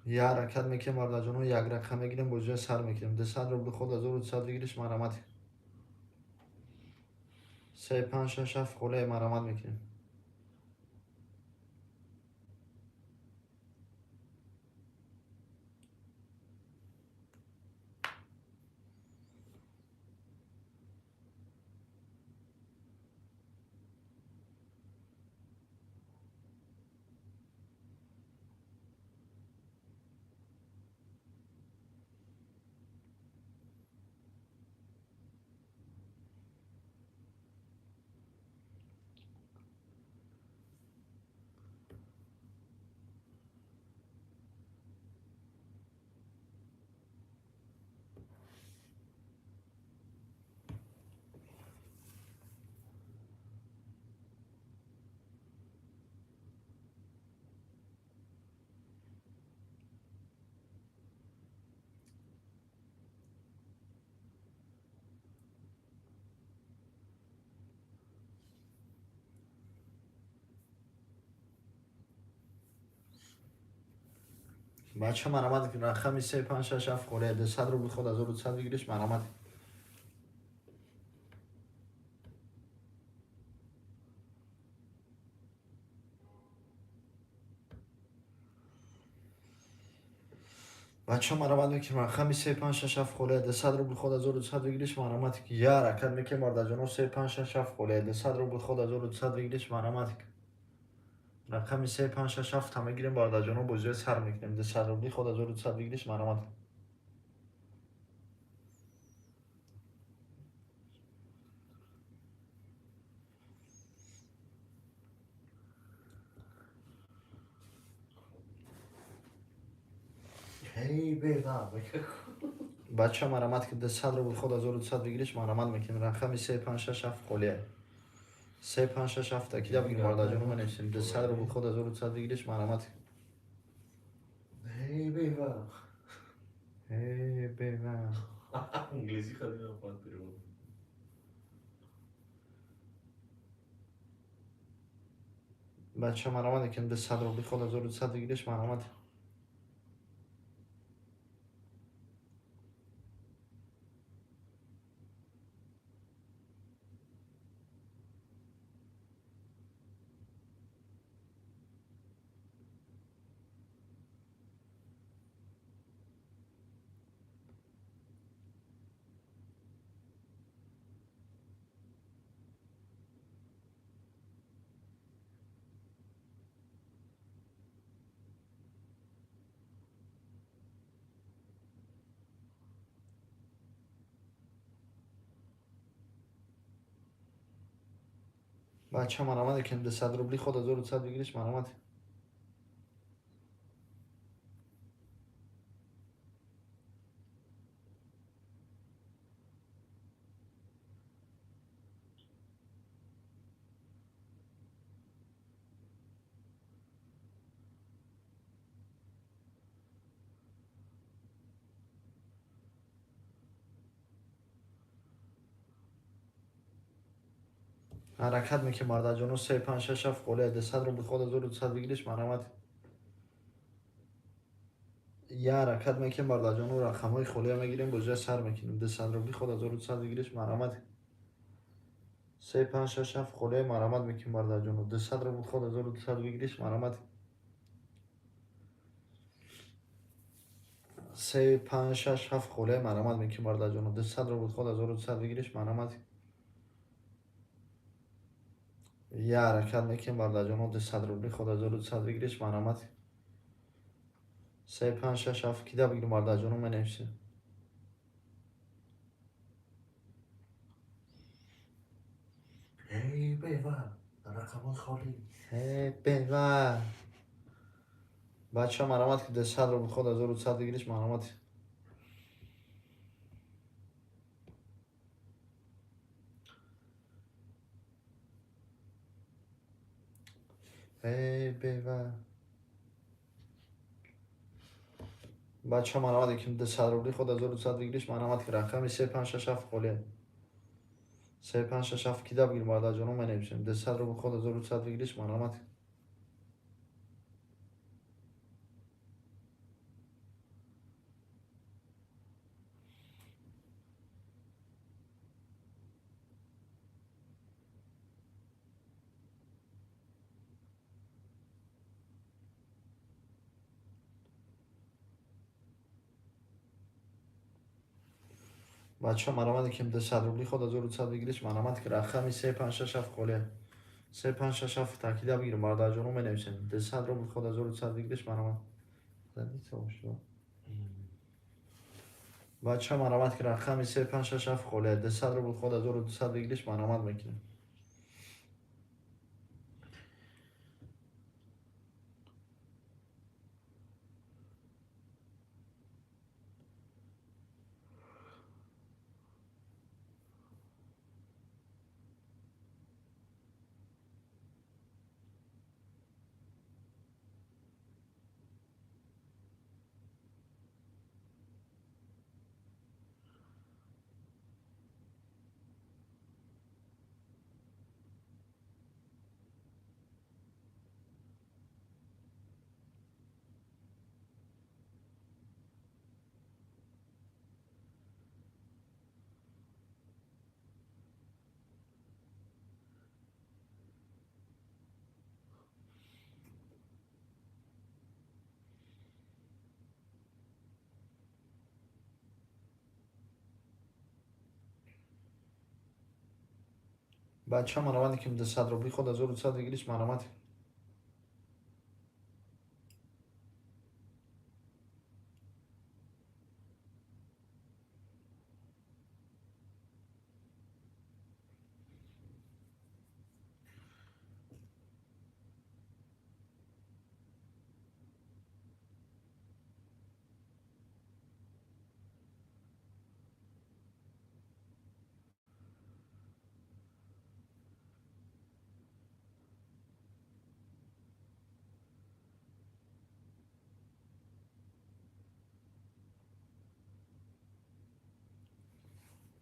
یه حرکت میکنیم بالا جانو یک رقم میگیریم بجای سر میکنیم 200 روبل خود 1200 بگیریش من آمد 3567 خوله من آمد میکنیم بچه من آمد که رقمی 3567 خوله 200 روبل خود 1200 بگیریش من آمد بچه من آمد که رقمی 3567 خوله 200 روبل خود 1200 بگیریش من آمد که یه حرکت میکنیم بالا جانو 3567 خوله 200 روبل خود 1200 بگیریش من آمد رقمی 3567 همه گیریم بالا جانو بجای سر میکنیم 200 روبلی خود 1200 بگیریش من آمد بچه مرامت که 200 رو بود خود 1200 بگیریش مرامت میکنیم رقم 356 خلیه 356 تکیده بگیر ماردا جانو منویسیم 200 رو بود خود 1200 بگیریش مرامت هی بیوا ای بیوه انگلیسی خیلی نفهم پیرون بچه مرامت که 200 رو بود خود 1200 بگیریش مرامت بچه مرامت که 200 روبلی خود 1200 بگیریش مرامت حرکت میکنه ماردا جانو 356 خلیه 200 رو بود خود 1200 بگیریش مرامت یه حرکت میکنیم ماردا جانو رقم های خلیه میگیریم بجای سر میکنیم 200 روبلی خود 1200 بگیریش مرامت 356 خلیه مرامت میکنیم ماردا جانو 200 رو بود خود 1200 بگیریش مرامت 356 خلیه مرامت میکنیم ماردا جانو 200 رو بود خود 1200 بگیریش مرامت یه حرکت میکنیم ماردا جانو 200 روبلی خود 1200 بگیریش مرامت 356 کیده بگیریم ماردا جانو منویسیم هی بیوا رقم خالی ای بیوه بچه مرامت که 200 رو بود خود 1200 بگیریش مرامت ای بیوه بچه مرامت که 200 روبلی خود 1200 بگیریش مرامت که رقم 356 خلیه 356 کیده بگیریم ماردا جانو منویسیم 200 رو بود خود 1200 بگیریش مرامت بچه مرامت که 200 روبلی خود 1200 بگیریش مرامت که رقم 356 خلیه 356 تکیده بگیریم ماردا جانو منویسیم 200 رو بود خود 1200 بگیریش مرامت زدی سوش رو بچه مرامت که رقم 356 خلیه 200 رو بود خود 1200 بگیریش مرامت میکنیم بچه مرامت که 200 روبلی خود 1200 بگیریش مرامت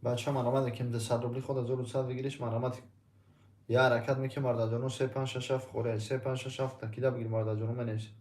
بچه مرامت که ده 100 روبلی خود 1200 بگیریش مرامت یه حرکت میکنه مرد جانو 3 5 6 7 خوره 3 5 6 7 تکیده بگیر مرد جانو منیش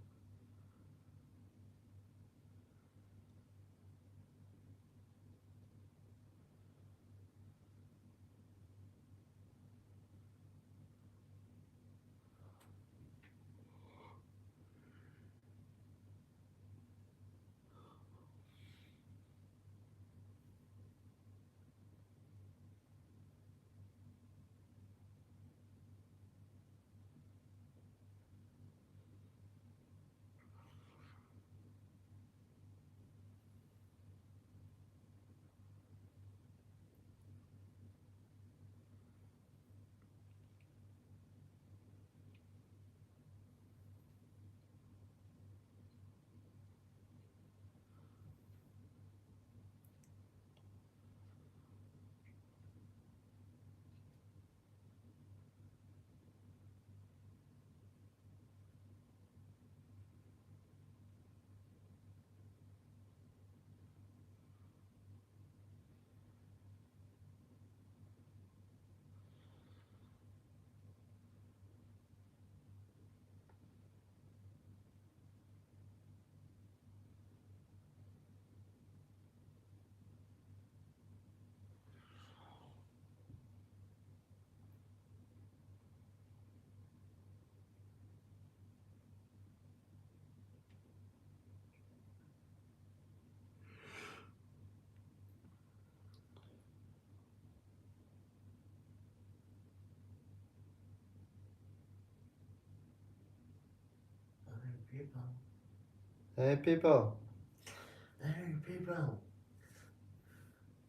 Hey people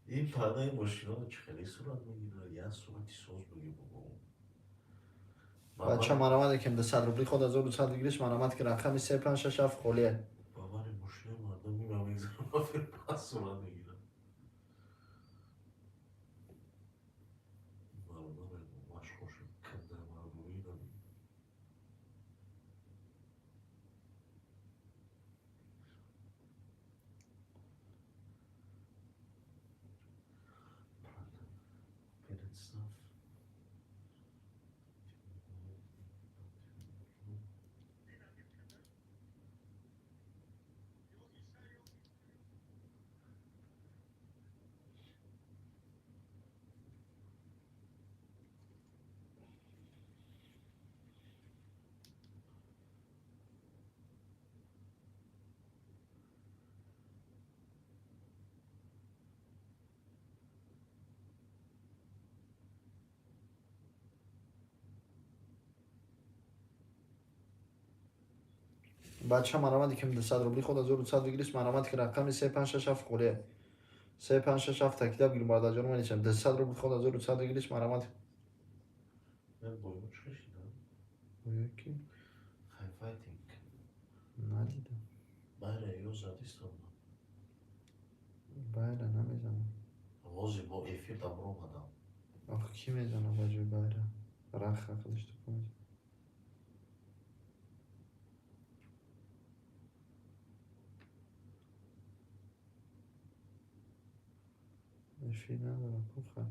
این پرده ماشینا که خیلی صورت میگیره یه صورتی سوز بگیر بابا بچه مرامت که ده 100 روبلی خود 1200 بگیریش مرامت که رقم 3 5 6 7 خوله باور ماشینا مردم میرم میگذارم آفر پس صورت میگیره مردم مشخوش کنده مردم میرم Good stuff. بچه مرامت که ده 100 روبلی خود 1200 بگیریش مرامت که رقم 3 5 6 7 خوله 3 5 6 7 تکیده بگیر مرد جانو منیش ده 100 روبلی خود 1200 بگیریش مرامت من boyumu şaşırdım. یکی High fighting. ندیدم Bayrağı Yozadistan'da. بله نمیزنم Vozi bu efir tam Roma'da. آخه کی میزنه با جای بله رخ خودش تو کنید افیر ندارم بخواه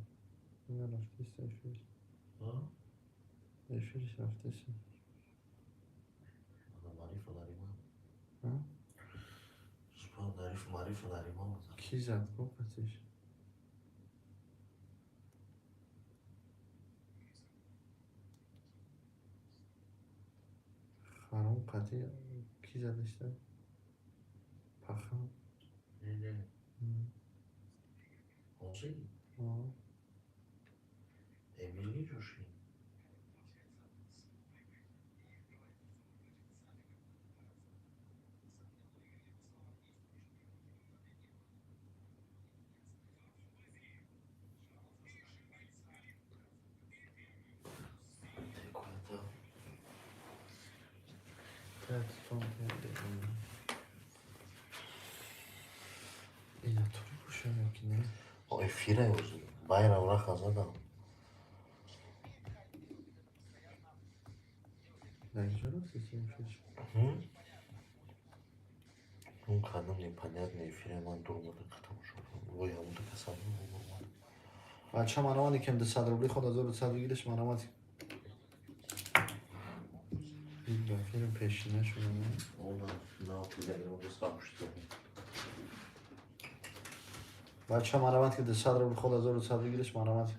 این رفتیست افیر Ha? افیرش رفتیست Bana marife darima. ها Süper marife darima mı? کی زد بکنتش خرام قطعی کی زدش داد پخم Ne ne? Vozi. آه Emili coşuyor. Tek oyunda. اینا طوری پوشم که نه O efire Vozi. Bayrağı bırak azada. در اینجا رفتیست افیرش Hı? اون kadın непонятный эфире man durmadı kıtamış. O yanımda kasandı mı? بچه من آمدی که 200 روبلی خود 1200 بگیرش من آمد این فیلم پیشینه شده نه Ona ne yapıyor? Onu sarmıştı. بچه من آمد که 200 روبلی خود 1200 بگیرش من آمد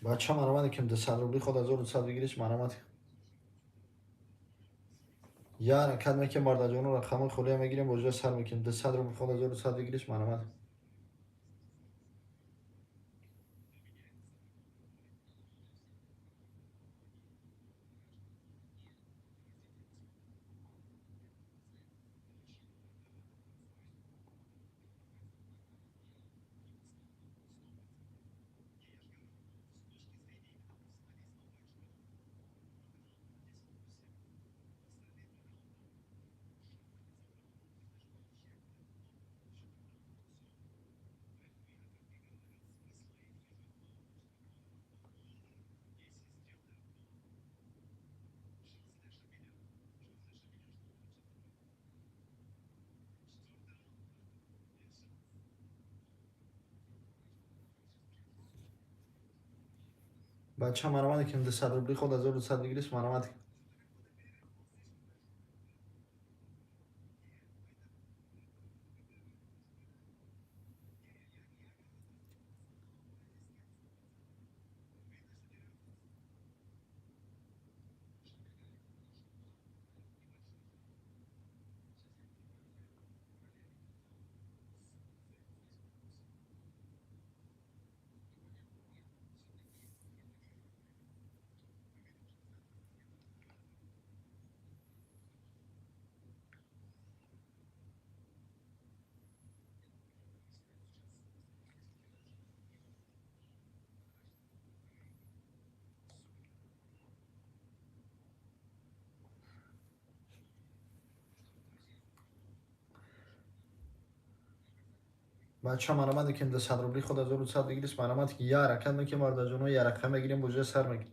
بچه من آمدی که 200 روبلی خود 1200 بگیرش من آمد یا رکت میکنم بارده جانو رقم خلی هم میگیریم بجای سر میکنیم 200 روبلی خود 1200 بگیرش من آمد بچه من آمدی که 200 روبلی خود 1200 بگیرش من آمد بچه من آمدی که 200 روبلی خود 1200 بگیرش من آمد که یا رکت میکنم بارده جانو یا رقم میگیریم بجای سر میکنیم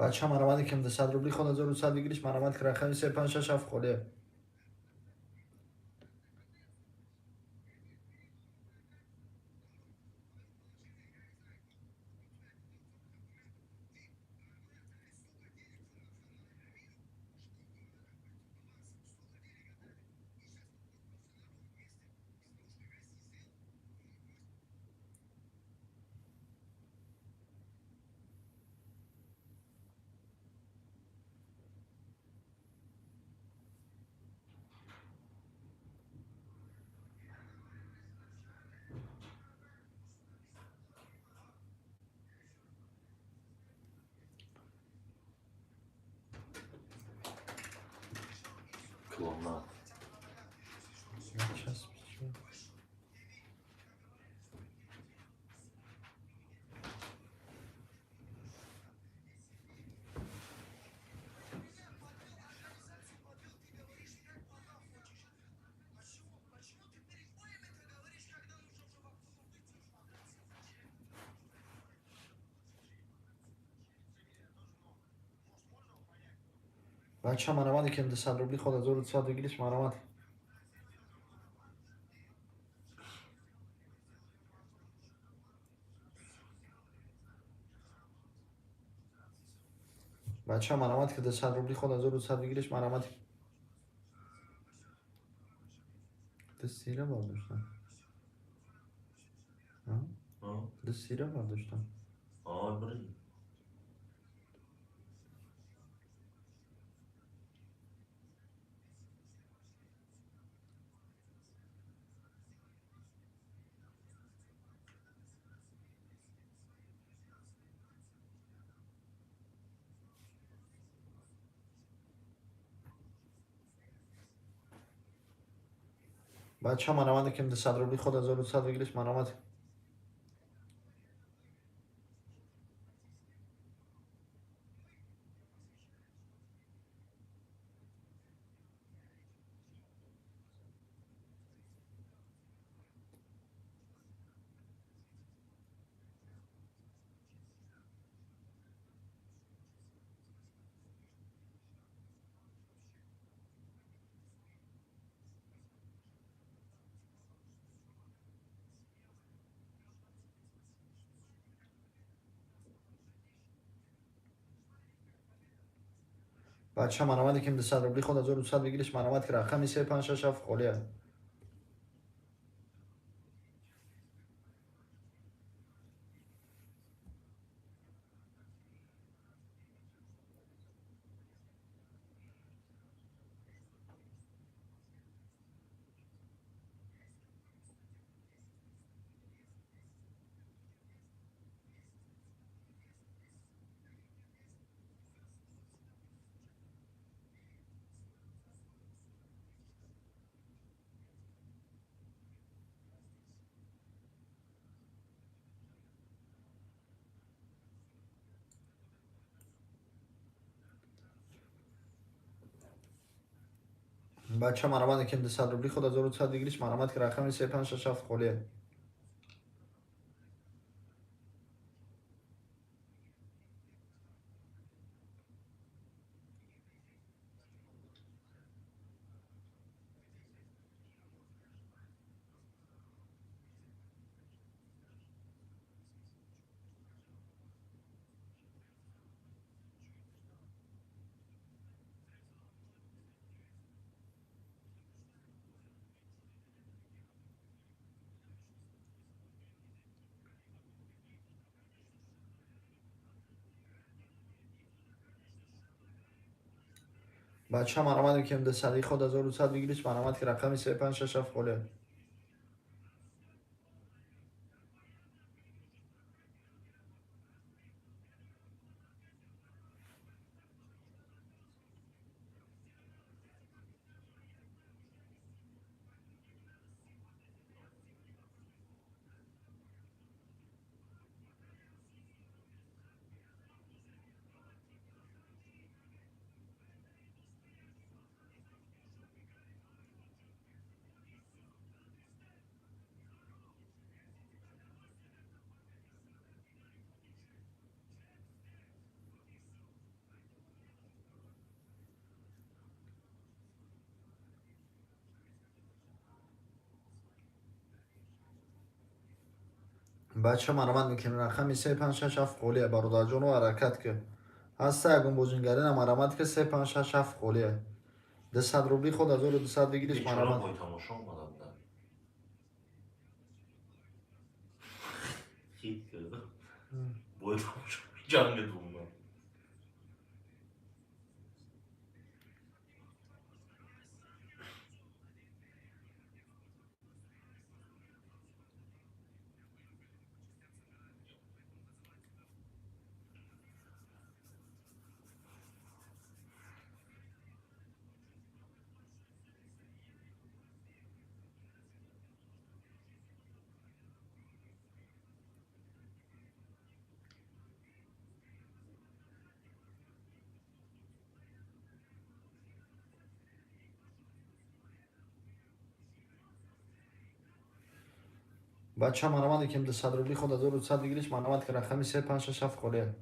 بچه هم مرامت که 100 روبلی خود 1200 بگیریش مرامت که رقمی 356 خالیه. کلونا بچه هم مرامت که 100 روبلی خود 1200 بگیریش مرامت. بچه هم مرامت که 100 روبلی خود 1200 بگیریش مرامت. دستیره برداشتم. دستیره برداشتم. بری بچه هم مرامت که 100 روبلی خود 1200 بگیریش مرامت. بچه هم مرامت که 100 روبلی خود 1200 بگیریش مرامت که رقمی 356 خالیه. بچه مرامت که 100 روبلی خود 1200 بگیریش مرامت که رقمی 357 خالیه. بچه مرامت که 100 خود 1200 بگیریش مرامت که رقمی 357 خالیه. بچه مرامت میکنه رقم 356 خالیه برادر جان و حرکت که هسته اگم بوزینگری مرامت که 356 خالیه 200 روبلی خود 1200 بگیریش بیچاره مرامت بای تماشا اومدم در هیت کرده بای تماشا جنگ دومه. بچه مرامت که 200 روبلی خود 1200 بگیریش مرامت که رقم 356 خالیه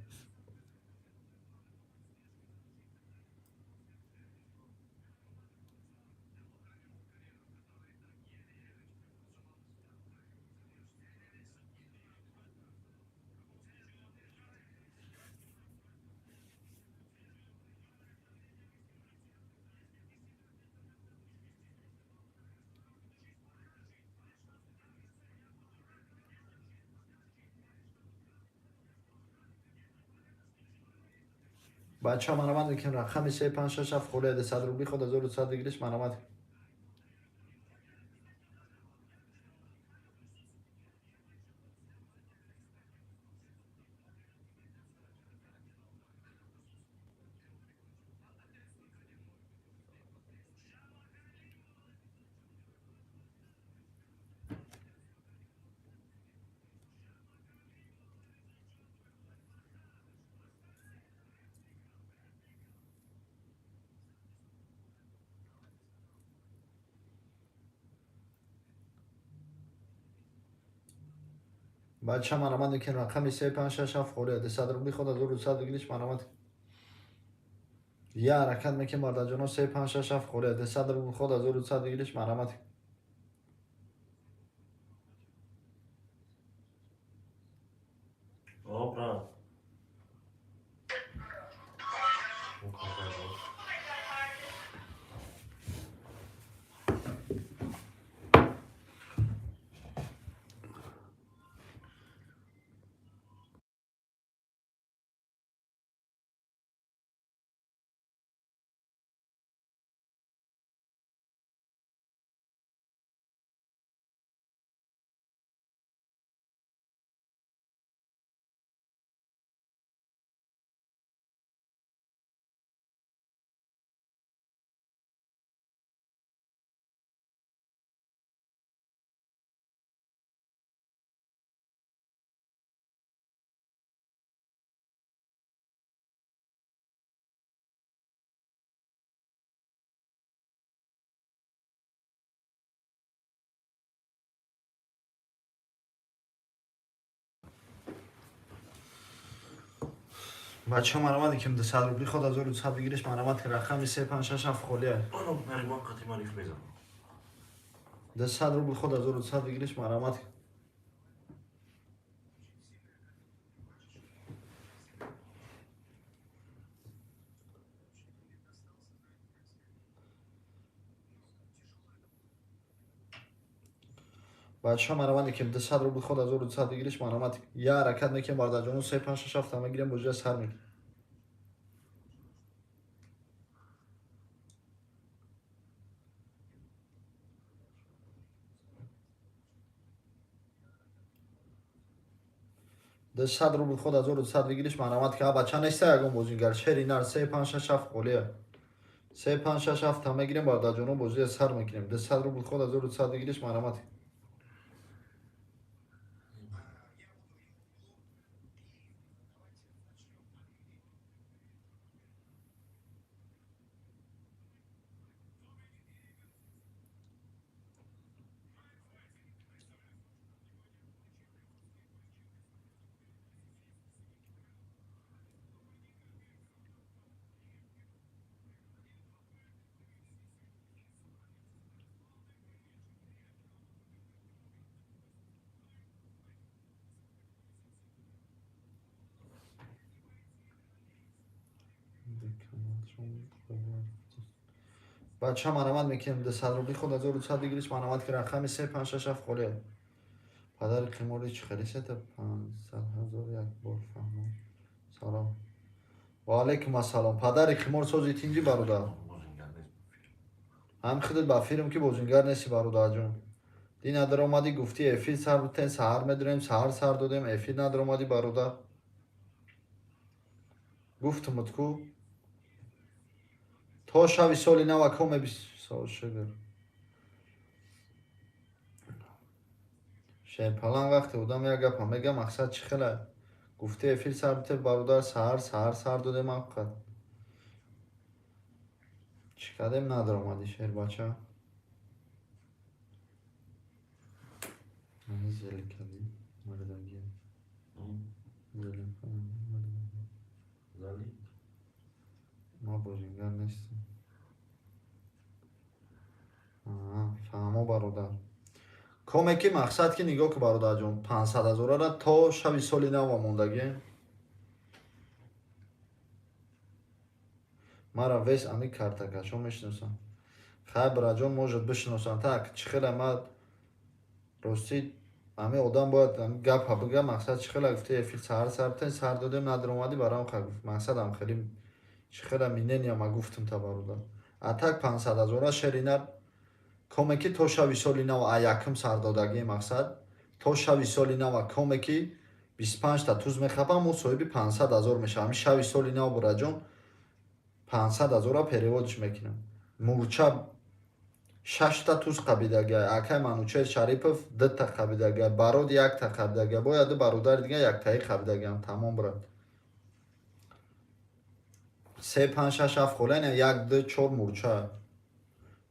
بچه مرامت که رقم 356 خالیه 200 روبلی خود 1200 بگیریش مرامت بچه مرامت که رقم 356 خالیه 200 روبلی خود 1200 بگیریش مرامت یه حرکت میکنه مرد جانو 356 خالیه 200 روبلی خود 1200 بگیریش مرامت آب رفت بچه مرامت که 200 روبلی خود 1200 بگیریش مرامت که رقم 356 خالیه آنو نریمان قطعی مریف میزنم 200 روبل خود 1200 بگیریش مرامت بچه مرامت که 200 روبل خود 1200 بگیریش مرامت یه حرکت میکنه مرد جانو 356 تا میگیریم بوجه سر میگیره ده 100 روبل خود 1200 بگیریش مرامت که بچه نیسته یکم بوزینگر شری نر 356 خالیه 356 تا میگیریم مرد جانو بوجه سر میگیریم ده 100 روبل خود 1200 بگیریش مرامت بچه مرامت میکنیم 200 روبلی خود 1200 بگیریش مرامت که رقم 356 خوله پدر قیموری چی خیلی سته 500,000 یک بار فهمم سلام و علیکم السلام پدر قیمور سوزی تینجی برادر هم خودت با فیلم که بازیگر نیستی برادر جون دی ندار اومدی گفتی افیل سر بودن سهر میدونیم سهر سر دادیم افیل ندار اومدی برادر گفتمت کو تا شوی سالی نو کم سال شگر شاید پلان وقتی بودم یک گپ میگم مقصد چی خیله گفته افیل سر بودن برادر سهر سر دادیم حقیقت چی کردیم ندار اومدی شیر بچه من زیلی کردیم مردگی زیلی کنم زلی ما بازیگر نیستیم فهمو برادر کمکی مقصد که نگاه که برادر جون 500,000 را تا شب سالی نو موندگی مرا ویس امی کارتکا چون میشناسم خیلی برادر جون موجود بشناسم так چی خیلی ما راستی امی آدم باید گپ ها بگم مقصد چی خیلی گفته افیل سر دادیم ندار اومدی برام خیلی گفت مقصد هم خیلی چی خیلی مینن یا ما گفتم تا برادر اتاک 500,000 شرینر کمکی تا شب سالی نو ایکم سر دادگی مقصد تا شب سالی نو کمکی 25 تا توز میخوام و صاحب 500,000 میشه همین شب سالی نو برادر جون 500,000 را переводش میکنم مورچه 6 تا توز قبیدگی اکای منوچه شریفов 2 تا قبیدگی براد 1 تا قبیدگی باید برادر دیگه 1 تایی قبیدگی هم تمام براد 3 5 6 7 خولین 1 2 4 مورچه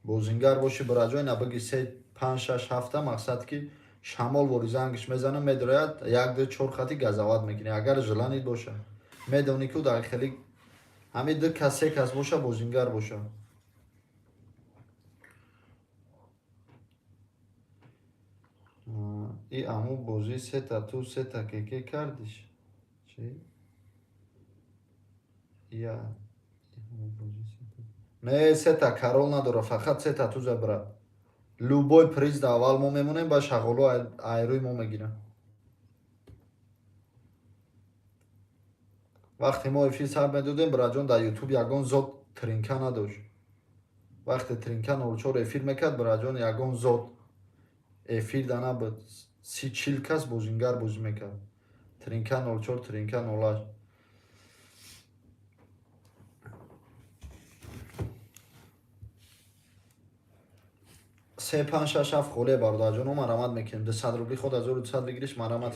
بازیگر باشی برای جای نبگی 3 5 6 7 مقصد که شمال وری زنگش میزنه میدراید 1 2 4 خطی گزاوت میکنه اگر ژلانید باشه میدونی که در خیلی همین 2 کس 3 کس باشه بازیگر باشه ای امو بازی 3 تا تو 3 تا که کردیش چی؟ یا نه 3 تا کارول نداره فقط 3 تا تو زبره любой приз да аввал мо мемонем ба шағолу айрӯи мо мегирам вақте мо эфир сар медодем бираҷон дар ютуб ягон зот тринка надошт вақте тринка 04 эфир мекард бираҷон ягон зот эфир дана буд 30-40 кас бозингар бозӣ мекард тринка 04 тринка 08 3 5 6 7 خولе бародарҷон марҳамат мекунем 200 рубли худ 1200 бигириш марҳамат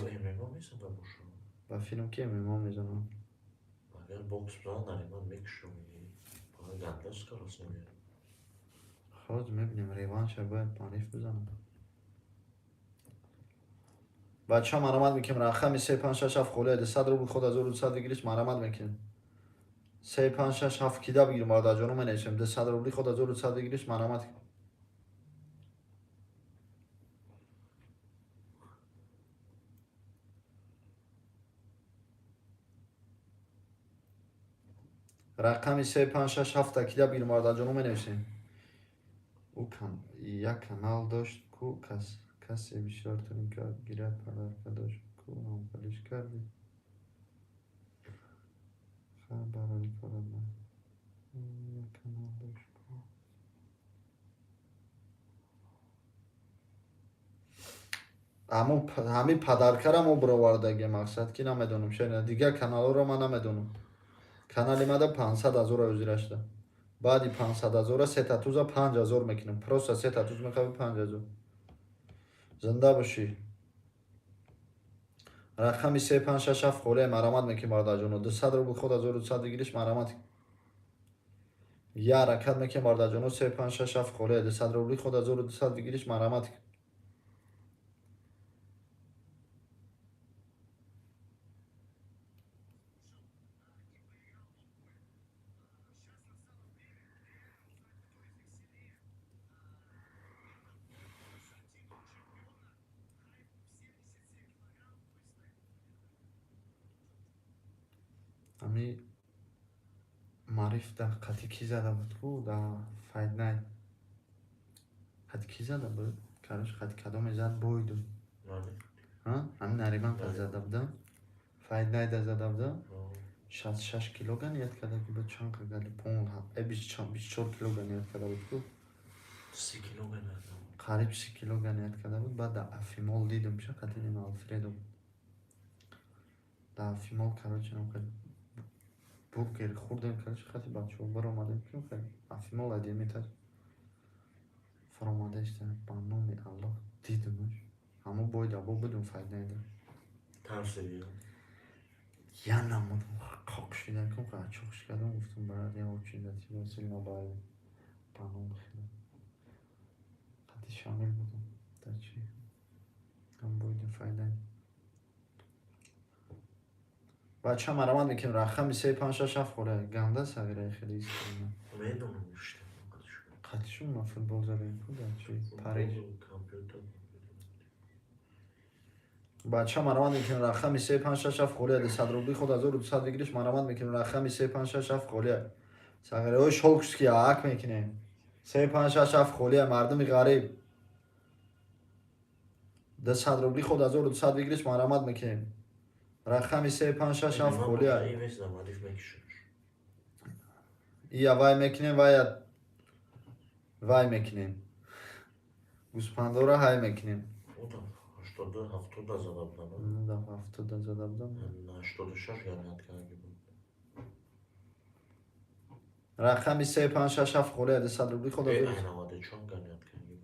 ба филм ки меҳмон мезанам اگر بوکس بران نریمان میکشم باید گندش کارس نمیم خود میبینیم ریوانش باید تعریف بزنم بچه ها مرحمت میکنیم رقم 3 5 6 7 خوله 200 روبل خود 1200 بگیریش مرحمت میکنیم 3 5 6 7 کیدا بگیریم برادر جانو منیشیم 200 روبلی خود 1200 بگیریش مرحمت رقم 3 5 6 7 کیدا بگیریم برادر جانو منیشیم او یک کانال داشت کو کسی بیشتر ترین کرد گیرد پدر داشت کو نامپلیش کردی خیلی برای کارد من یک کانال داشت کو همین پدرکرم رو برآوردگی مقصد که نمیدونم شاید دیگه کانال رو من نمیدونم کانال ما 500,000 اوزیرش ده بعدی 500,000 سه تا توزا 5000 میکنم پروسه سه تا توز میخوام 5000 زنده باشی رقم 3 5 6 7 خوله مرحمت میکنم برادر جانو 200 رو خود 1200 بگیریش مرحمت یا حرکت میکنم برادر جانو 3 5 6 7 خوله 200 رو خود 1200 بگیریش مرحمت امی معرف در قطی کی زده بود کو در فاید نای قطی کی زده بود کارش قطی کدام زد بویدو ها همین نریمان که زده بودم فاید نای در زده بودم 66 کیلوگرم یاد کرده که به چند قدر پون ها 24 کیلوگرم یاد کرده بود کو 3 کیلوگرم قریب 30 کیلوگرم یاد کرده بود بعد در افیمال دیدم چه قطی نیم آلفریدو در افیمال کاروچه نم کرد бургер хурдем кардиш хати бачаҳо баромадем ким кардем афимол адиметар фаромадаишта ба номи аллоҳ дидумаш ҳамо боид або будум файдайда тарсидӣ янам будум қоқшидан кум қачоқш кардам гуфтум брат я очиндати василина бай ба ном хела қати шамил будум дачи ҳам боидим файдайда بچه مرامت میکنیم رقم 3-5-6 خوره گنده سویره خیلی ایست کنیم میدونم میشته قطعشون ما فوتبال زاریم چی پریج بچه مرامت میکنیم رقم 3-5-6 خوره ده 100 روبلی خود 1200 بگیریش مرامت میکنیم رقم 3-5-6 خوره سویره های شلکش که آک میکنیم 3-5-6 خوره مردم غریب ده 100 روبلی خود 1200 بگیریش مرامت میکنیم رقم 3-5-6 خوله یا وای میکنیم وای میکنیم گوسپندورا های میکنیم 70 زده بودم 70 زده بودم 86 گرنت کرده بود رقم 3-5-6 خوله ده 100 روبلی خود 94 گرنت کرده بود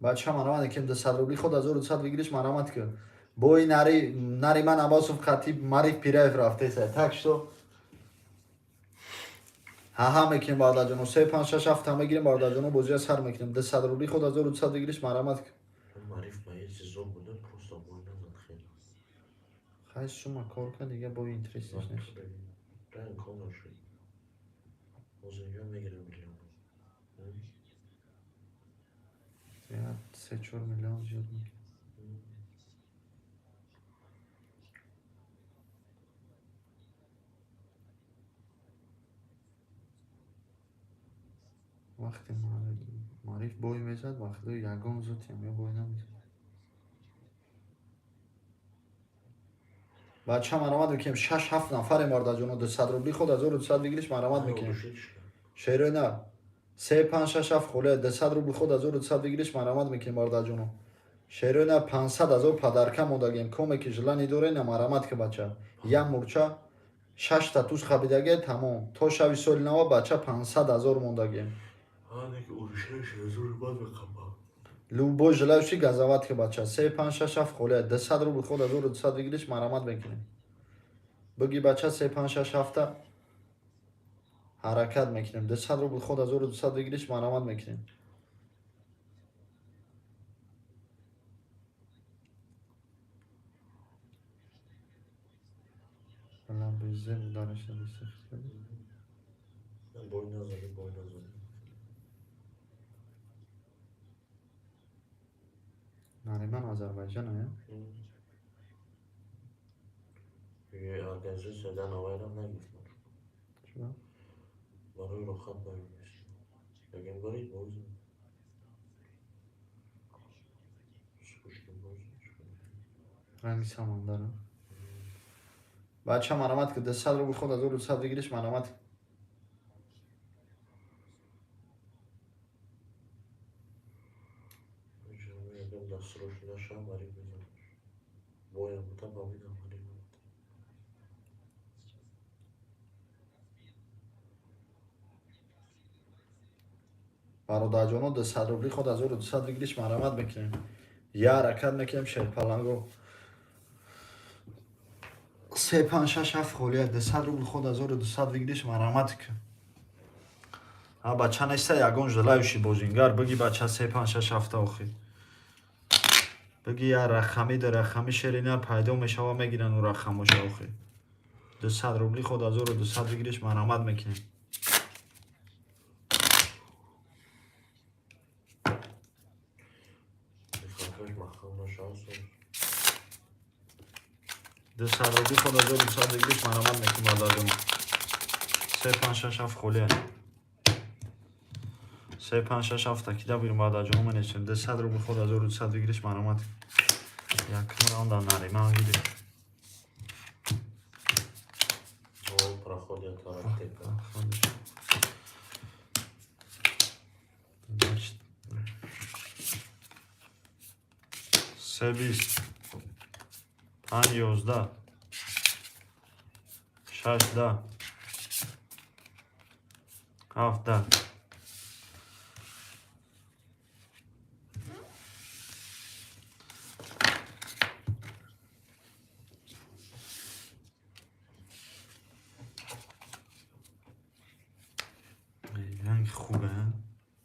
بچه مرامت که ده 100 روبلی خود 1200 بگیریش مرامت که بوی نری من عباسوف خطیب مریف پیرایف رفته سه تکش تو ها میکنیم باردار جانو 3-5-6 هم بگیریم باردار جانو بوزی سر میکنیم ده 100 روبلی خود 1200 بگیریش مرامت که معریف با یه چیزا بوده پروستا بوی نزد خیلی خیلی شما کار کن دیگه بوی اینترستش نیست رنگ کامل شد موزینجا میگیرم میلیون یا 3-4 میلیون زیاد میگه وقتی معریف بوی میزد وقتی یگان زودیم یا بوی نمیزد بچه مرامت میکنیم 6-7 نفر مرده جانو ده 100 روبلی خود 1200 بگیریش مرامت میکنیم شیروی نه 3-5-6 خوله ده 100 روبلی خود 1200 بگیریش مرامت میکنیم مرده جانو شیروی نه 500,000 پدرکه مودگیم کمی که جلانی دوره نه مرامت که بچه یه مورچه 6 تا توش خبیدگه تمام تا شوی سال نوا بچه 500,000 موندگیم دیگه اروشش هزار بعد بخبا لوبو جلوشی گزاوت که بچه 3-5-6 خوله ده 100 روبلی خود 1200 بگیریش مرامت میکنیم بگی بچه 3-5-6 هفته حرکت میکنیم ده 100 روبلی خود 1200 بگیریش مرامت میکنیم الان بیزه دارش نمیسته بوی نزدی بوی نزدی نریمان آذربایجان ها یه ارگنزی سدن آوایرم نگیفتم چرا؟ برای رو خط نمیشت بگیم برید بوزی سکوشتیم بوزی رنگی سامان دارم بچه مرامت که ده 100 روبلی خود 1200 بگیریش مرامت دست رو شده شم برای بزن باید بودم با بیدم برای بود برادر جانو ده 100 روبلی خود 1200 بگیریش مرامت میکنیم یه حرکت میکنم شرپلنگو 3 5 6 7 خالیه 200 روبل خود 1200 بگیریش مرحمت کن ها بچه نیسته یگان جلوشی بازینگر بگی بچه 3 5 6 7 آخی بگی یه رقمی در رقمی شیرینی پیدا میشه و میگیرن اون رقمش آخی 200 روبلی خود 1200 بگیریش مرحمت میکنیم میخوامش مخام نشانس 200 روبلی خود 1200 بگیریش مرحمت میکنیم آدادم 3 5 6 7 خالیه 3 5 6 7 تکیده بیرون بعد از جمعه نشیم 200 روبل خود 1200 بگیریش مرحمت یک راوند نریمه گیریم او проходят аптека. سه 20 5 11 6 10 7 10 رنگ خوبه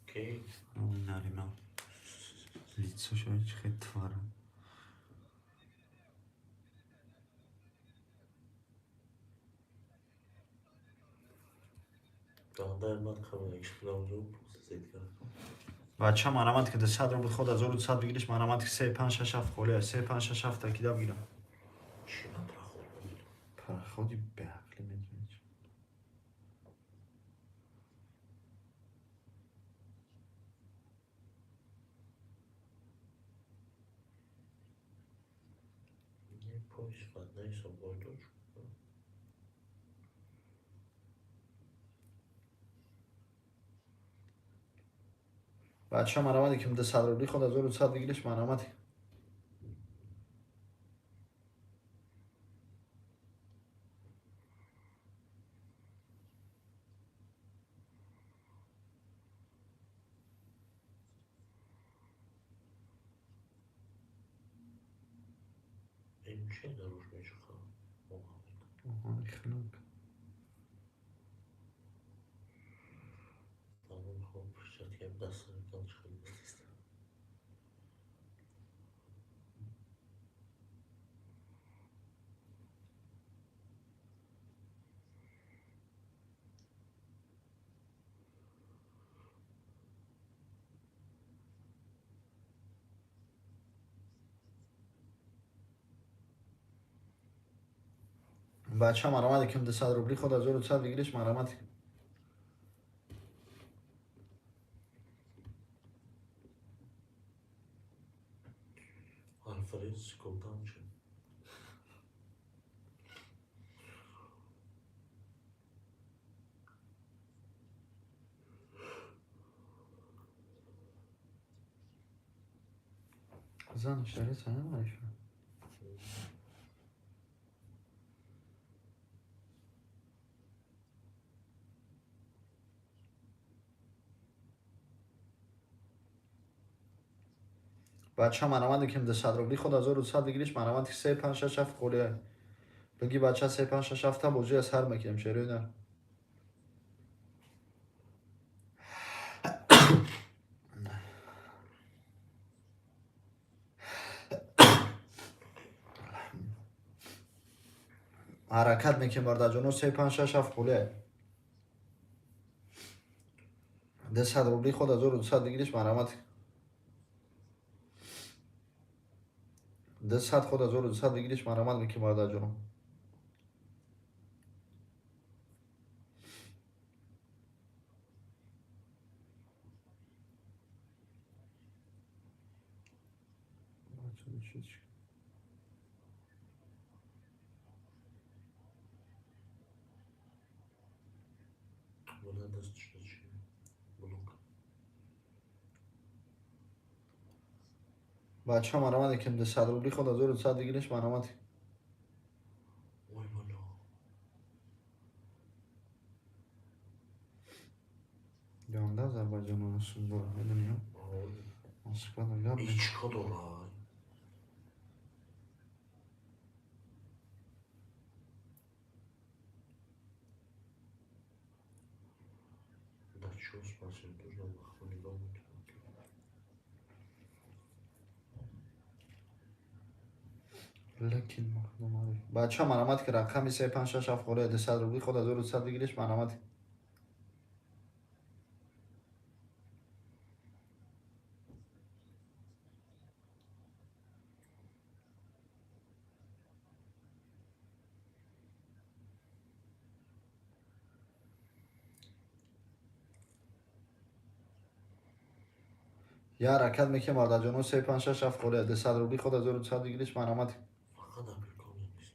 Окей. اون نریمه لیتسو شاید خیلی تواره Тогда я махал, я шпинал зуб, сетка. بچه مرحمت که 200 رو بود خود 1200 بگیریش مرحمت که 3 5 6 7 خالیه 3 5 6 7 تکیده بگیرم Шина проходит. پرخودی به عقلی میدونی Не пусть в одной собой точку. بچه مرحمت که 200 رو بود خود 1200 بگیریش مرحمت Им че наружу чихал? Tamam, hop, сейчас я даст кончил. بچه مرحمت که 200 روبلی خود 1200 بگیریش مرحمت Альфред Сколтанчик. زن شریف هم بچه مرحمت که 200 روبلی خود 1200 بگیریش مرحمت که 3 5 6 7 خالیه بگی بچه 3 5 6 7 بوجه از هر میکنیم شروع نه حرکت میکنیم برده جانو 3 5 6 7 خالیه 200 روبلی خود 1200 بگیریش مرحمت 200 خود 1200 بگیریش مرحمت میکنیم برده جانو Buna da sıçrayacak. Blok. بچه مرحمت که 200 روبلی خود 1200 بگیریش مرحمت Ой, бля. یانده آذربایجان رسول بود میدونی Ой. Moskvada gap İç kadar. Хорошо, спасибо, тоже не думаю. لكن مخدوم عليك بچه ها مرامت که رقمی 356 خوره ده 100 روبلی خود از 200 بگیرش مرامت یا حرکت میکنه مادر جانو 356 خوره ده 100 روبلی خود از 200 بگیرش مرامت فقط امریکایی نیست.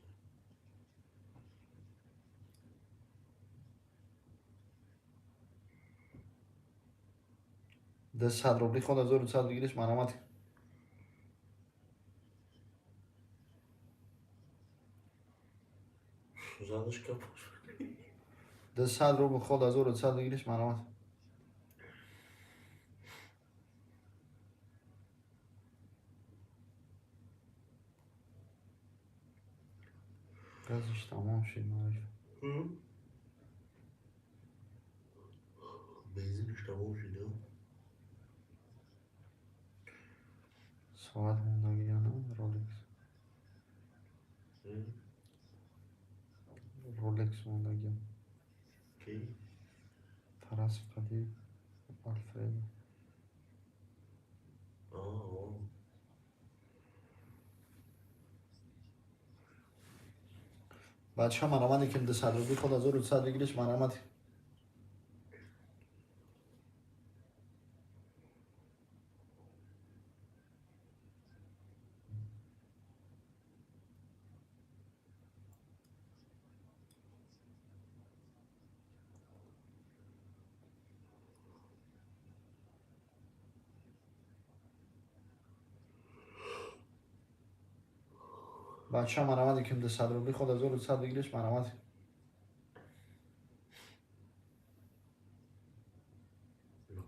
ده 100 روبلی خود از 200 بگیرش مرامت زدش کپوش. ده 100 روبل خود از 200 بگیرش مرامت گازش تمام شد معرف بنزینش تموم شده. ساعت موندگی یا نه رولکس موندگی کی؟ فرس قدیر آلفرد آه. بچه ها مرامت که ده 100 روبلی خود از 200 بگیرش مرامت بچه ها مرامت که ده 100 روبلی خود از 200 بگیرش مرامت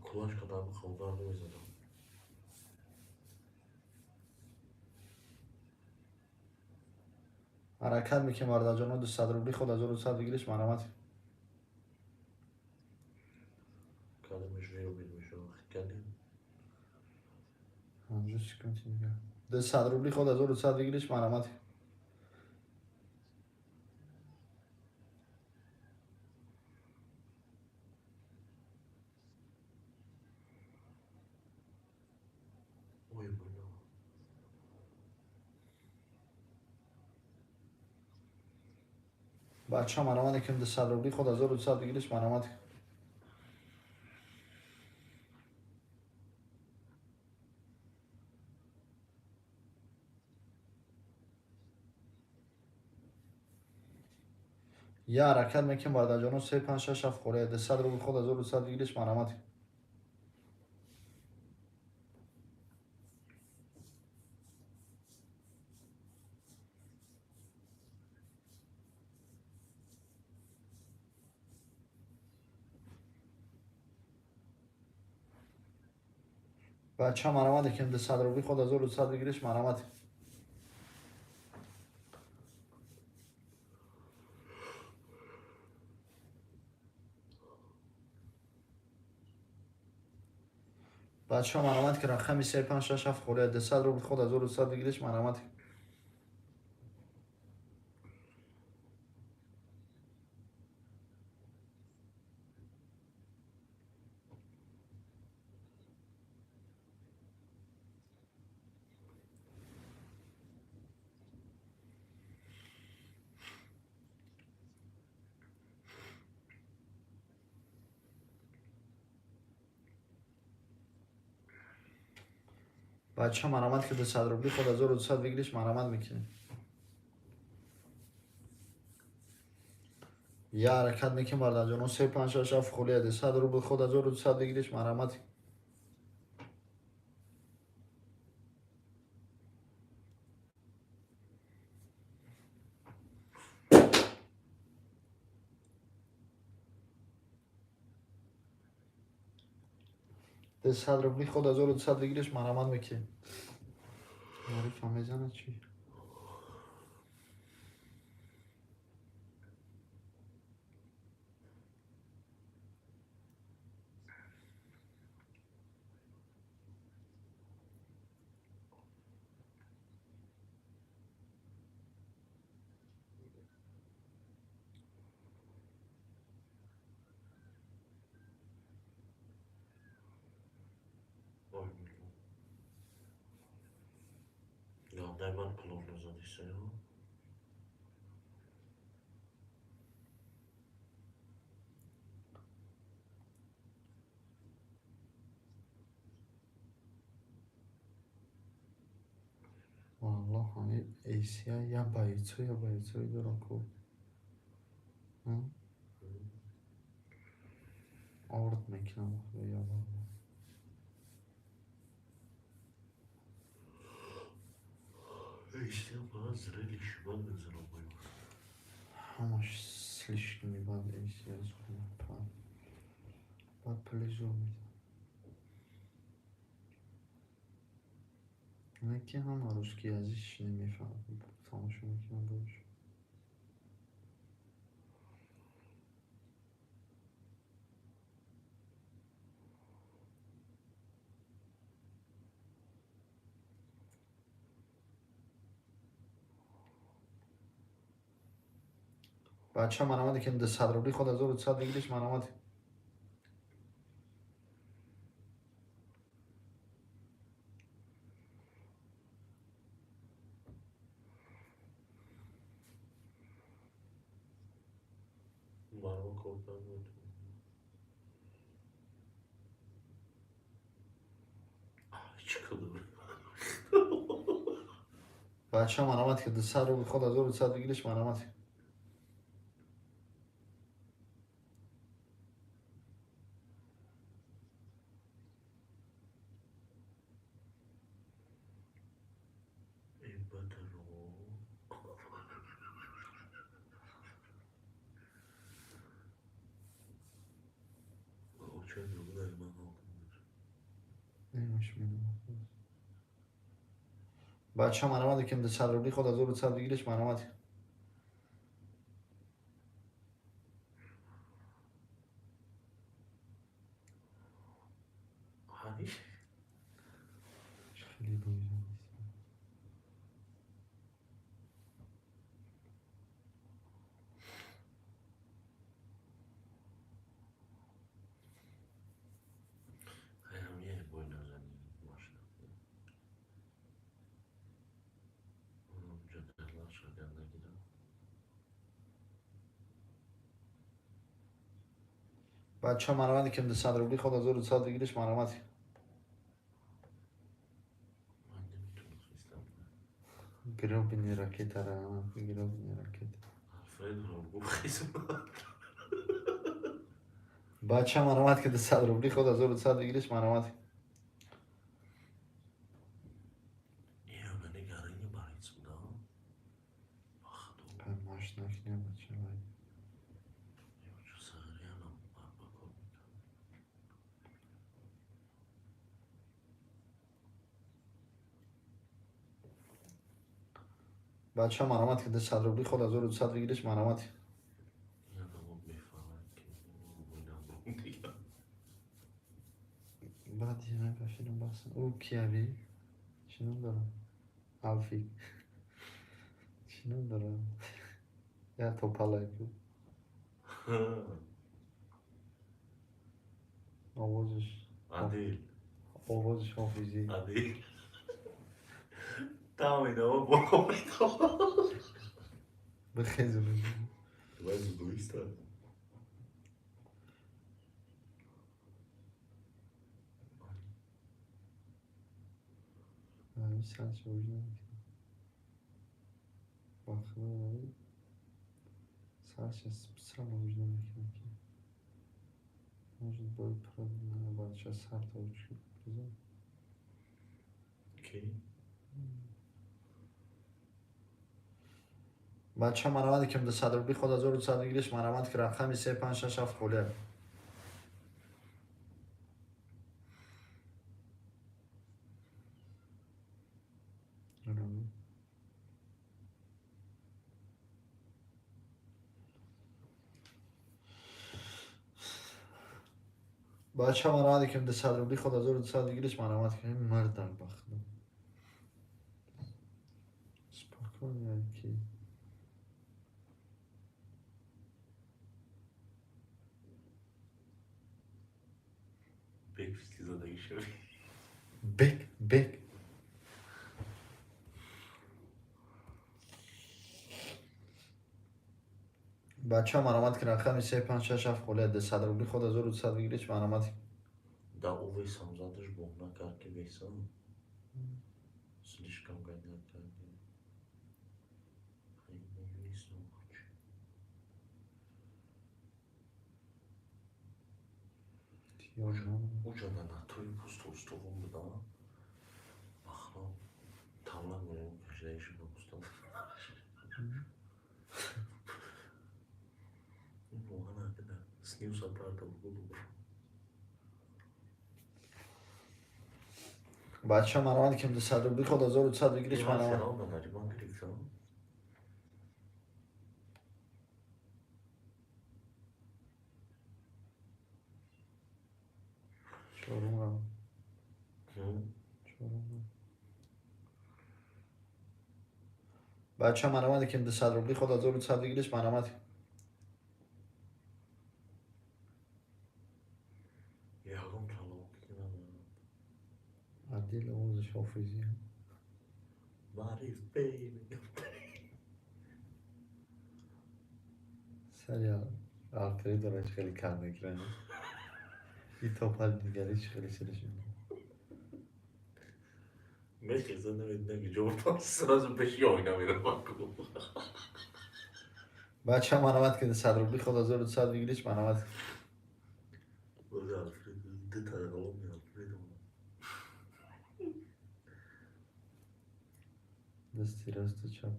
کلاش قدر بخواه نمیزدم. حرکت میکنه مادر جانو ده 100 روبلی خود از 200 بگیرش مرامت کلمش رو بید میشه کلیم. همجور چیکار میگه ده 100 روبلی خود از 200 بگیرش مرامت اوی بلا. بچه ها مرامت که ده 100 روبلی خود از 200 بگیرش مرامت یا حرکت میکنه مادر جانو 356 خوره ده 100 روبلی خود از 200 بگیرش مرامت بچه ها مرامت که ده 100 روبلی خود از 200 بگیرش مرامت بچه ها مرامت که رقمی 356 خوره ده 100 روبلی خود از 200 بگیرش مرامت بچه ها مرامت که ده 100 روبلی خود از 200 بگیرش مرامت میکنه یا حرکت میکنه مادر جانو 356 خوره ده 100 روبلی خود از 200 بگیرش مرامت ده 100 روبلی خود از 200 بگیرش مرامت میکنه معرف هم میزنه چی Qiymat pulini zodisa yo. والله همه ایسیا یا بایچوی دارم کو آورد میکنم یا بابا İşte bana zireli şuban benzer olmayı. همش слишком ебан ایسیا згодом пан بعد полежу من که هم русский язык نمیفهمم تماشا میکنم باش بچه من آمده که ده 100 روبلی خود 1200 بگیرش من آمده Marma korkan var. Çıkılır. بچه من آمده که ده 100 روبلی خود 1200 بگیرش من آمده Ey beter o. O çocuğu da iman aldınız. نمیش میدونم بچه من آمده که ده 100 روبلی خود 1200 بگیرش من آمده Hani? خیلی بایدم Hayam ye boyuna zengin başına. Caderler şakanda gider. بچه من آمده که ده 100 روبلی خود 1200 بگیرش من آمده Annem tutulur İstanbul'da. گرو بینی راکت را گرو بینی راکت Alfredo bu kızım. بچه من آمد که ده 100 روبلی خود 1200 بگیرش من آمده Ya beni garını barıtsın da. Baktım. Ben maaş nakliye بچه باید Ya şu sağırıyanım. Bak bakalım. بچه من آمد که ده 100 روبلی خود 1200 بگیرش من آمده Ya da bu beyefendi ki oynamam diye. بعد یه نفرشون بحثن او کیوی چنون دارم الفی چنون دارم یا توپالایکو آوازش Adil. آوازش حافظی Adil. Tamam yine o bu. بخیزونی Mas o dois tá. همین سرچه وجود باخره سرچه سرم وجود نمیکنه که موجود باید پرد بچه سر تا وجود بزن Okey. بچه من آمده که ده 100 روبلی خود 1200 بگیرش من آمد که رقمی 3567 خوله بچه من آمده که ده 100 روبلی خود 1200 بگیرش من آمد که این مردم بخدم سپاکان یعنی کی Pek size de işe. بک بچه ها مرامت که رقم 356 خاله ده 100 روبلی خود 1200 بگیریش مرامت Да, увы, сам задашь бог на карте весом. Слишком гонят карты. Не смочь. Уже на той пустом да. Махно. Тавлан говорю, каждый еще на пустом. Ну, она когда снился правда в голову. بچه ها مرامت که 200 روبلی خود 1200 بگیریش من مرامت فنال دادم، من گرفتم. چهارم رو بچه ها مرامت که 200 روبلی خود 1200 بگیریش مرامت Yağım çalıp gitmem. عدیل اوزش حافظی Marif Bey. سریع آخری دارش خیلی کم میکنه این توپل دیگریش خیلی سرش Belki zannederdim ki Cumhurbaşkanı sırası peşi oynamıyor bak. بچه ها مرامت که 200 روبلی خود 1200 بگیریش مرامت Böyle Alfred detay alamıyor Alfred ama. دستی راست چپ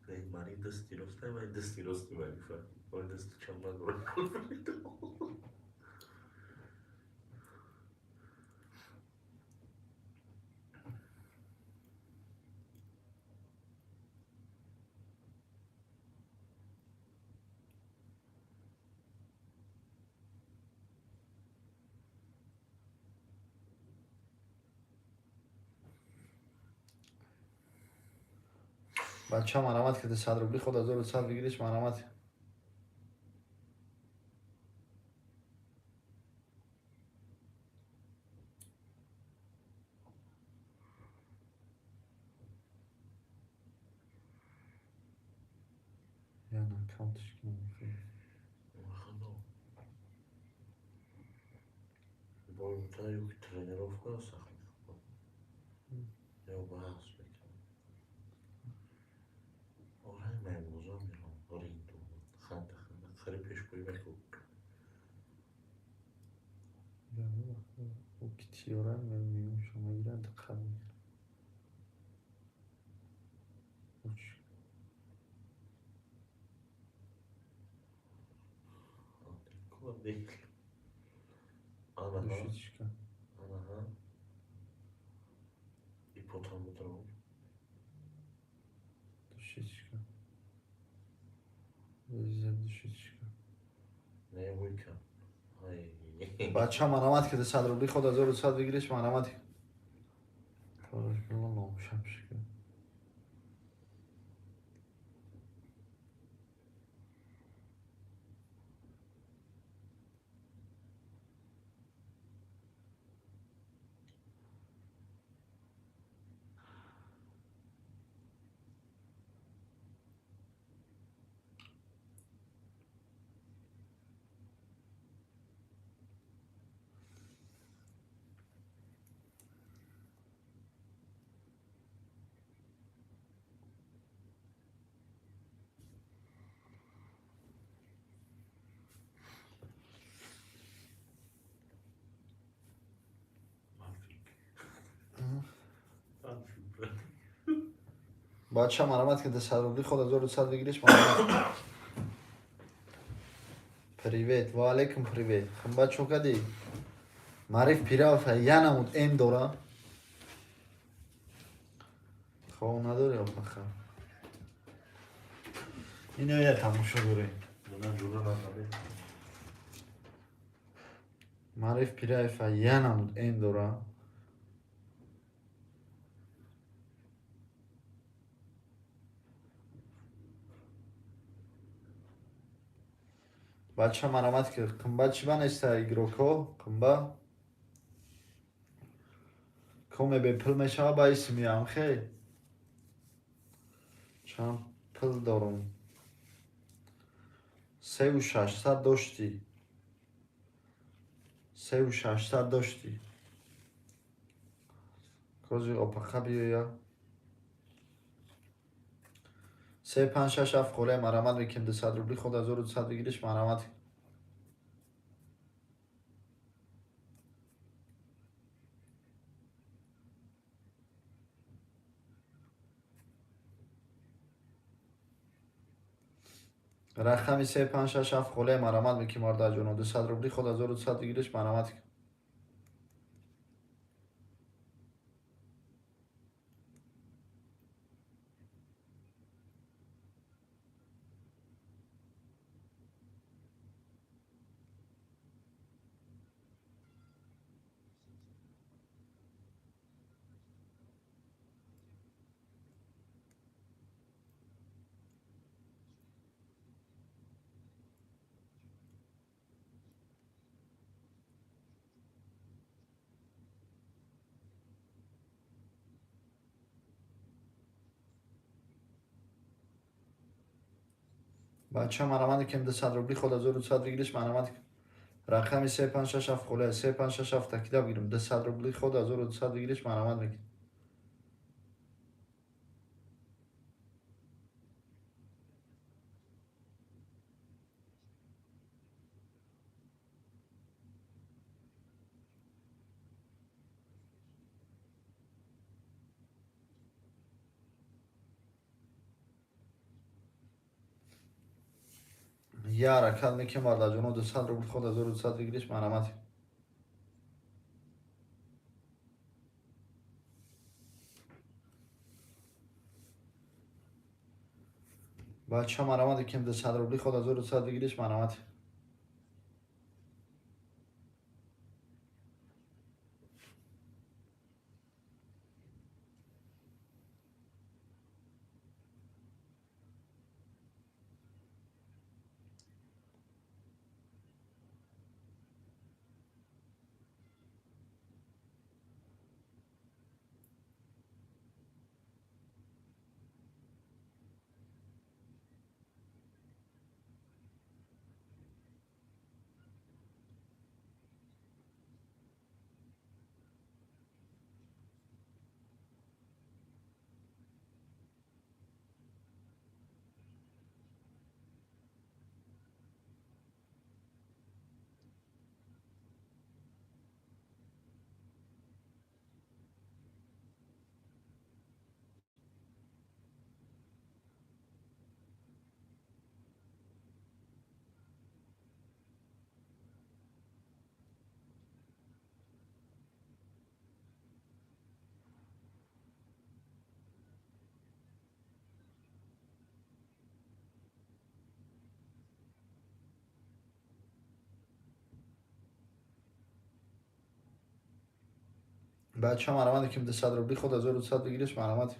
Ey Mari desti rosta ve desti rosti var ifa. O desti çalmaz var. بچه ها مرامت که 200 روبلی خود 1200 بگیریش مرامت یا نه کامتش کنم Boyunca yok trenirovka saklı. Ya bayağı spektakular. Oraya memnunum ya. Oraya indim. Xanta xarı peş koymak yok. او که تیارن میگم شما ایران دقیقا Kolay değil. Ana ha. Душечка. Ana ha. İpotamıdır o. Душечка. Güzel душечка. Ne bu ki? Ay. بچه ها مرامت که 200 روبلی خود 1200 بگیریش مرامت کارش بگم ناموشم شکر بچه ها مرامت که 200 روبلی خود 1200 بگیریش مرامت پریویت و علیکم پریویت خم بچه ها کدی معریف پیراف یا نمود این دورا خواه نداری آب نخواه اینو یه تماشا دوری Buna cura nasıl? معریف پیراف یا نمود این دورا بچه مرامت که کمبا چی بانسته ایگروکو کمبا کمه به پل میشه با اسمی هم خیلی چند پل دارم 3600 داشتی. 3600 داشتی. کجی اپاقه بیا. 3567 خوله مرامت میکنیم 200 روبلی خود از 1200 بگیریش مرامت. رقمی 3567 خوله مرامت میکنیم آرده جونو 200 روبلی خود از 1200 بگیریش مرامت. بچه مرامت میکنیم 200 روبلی خود از 1200 بگیریش مرامت. رقمی 3567 خوله 3567 تکیده بگیریم 200 روبلی خود از 1200 بگیریش مرامت میکنیم. یه حرکت میکنیم آرده جونو 200 روبلی خود از 1200 بگیریش مرامت. بچه مرامت میکنیم 200 روبلی خود از 1200 بگیریش مرامت. بچه مرامت میکنیم 200 روبلی خود از 1200 بگیریش مرامت.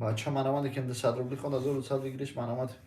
بچه مرامت میکنیم 200 روبلی خود از 1200 بگیریش مرامت.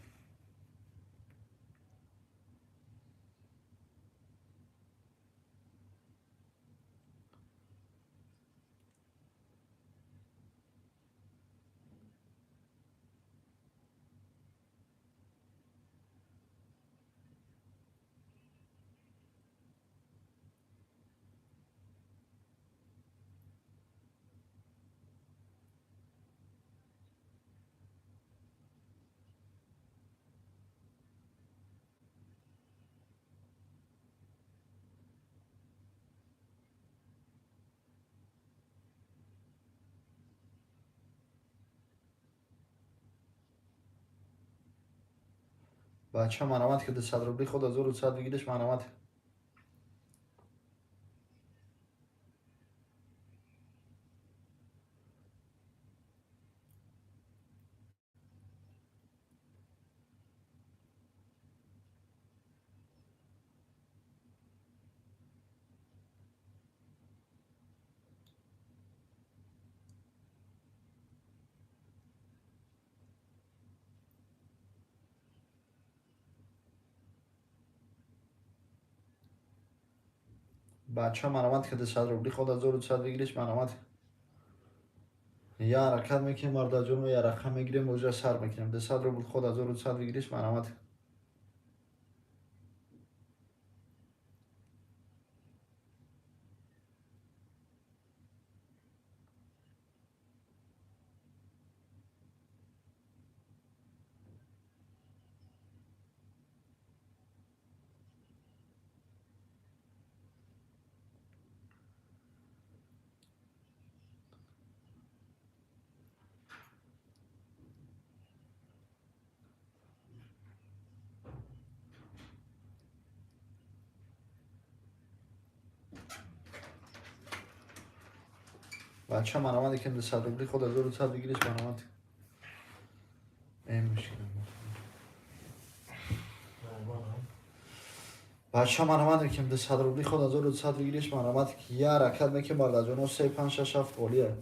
بچه مرامت که 200 روبلی خود 1200 بگیرش مرامت. بچه مرامت که 200 روبلی خود 1200 بگیرش مرامت. یا حرکت میکنیم مردا جون و یا رقم میگیریم اوجا سر میکنیم 200 روبل خود 1200 بگیرش مرامت. بچه مرامت که 200 روبلی خود 1200 بگیرش مرامت. این مشکل بچه مرامت که 200 روبلی خود 1200 بگیرش مرامت که یه حرکت میکنیم مردا جون و 3 5 6 7 قولیه.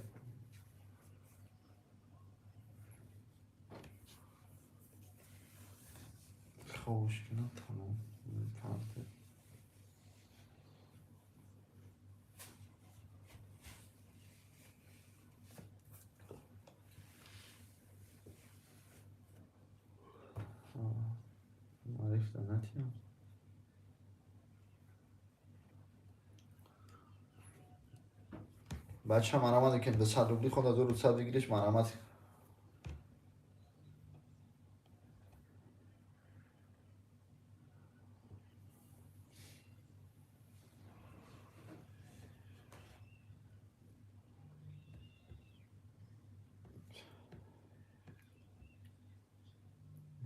خوش کنم تمام فرده. معرف دانتیم بچه مرامت که 200 روبلی خود 1200 بگیرش مرامت.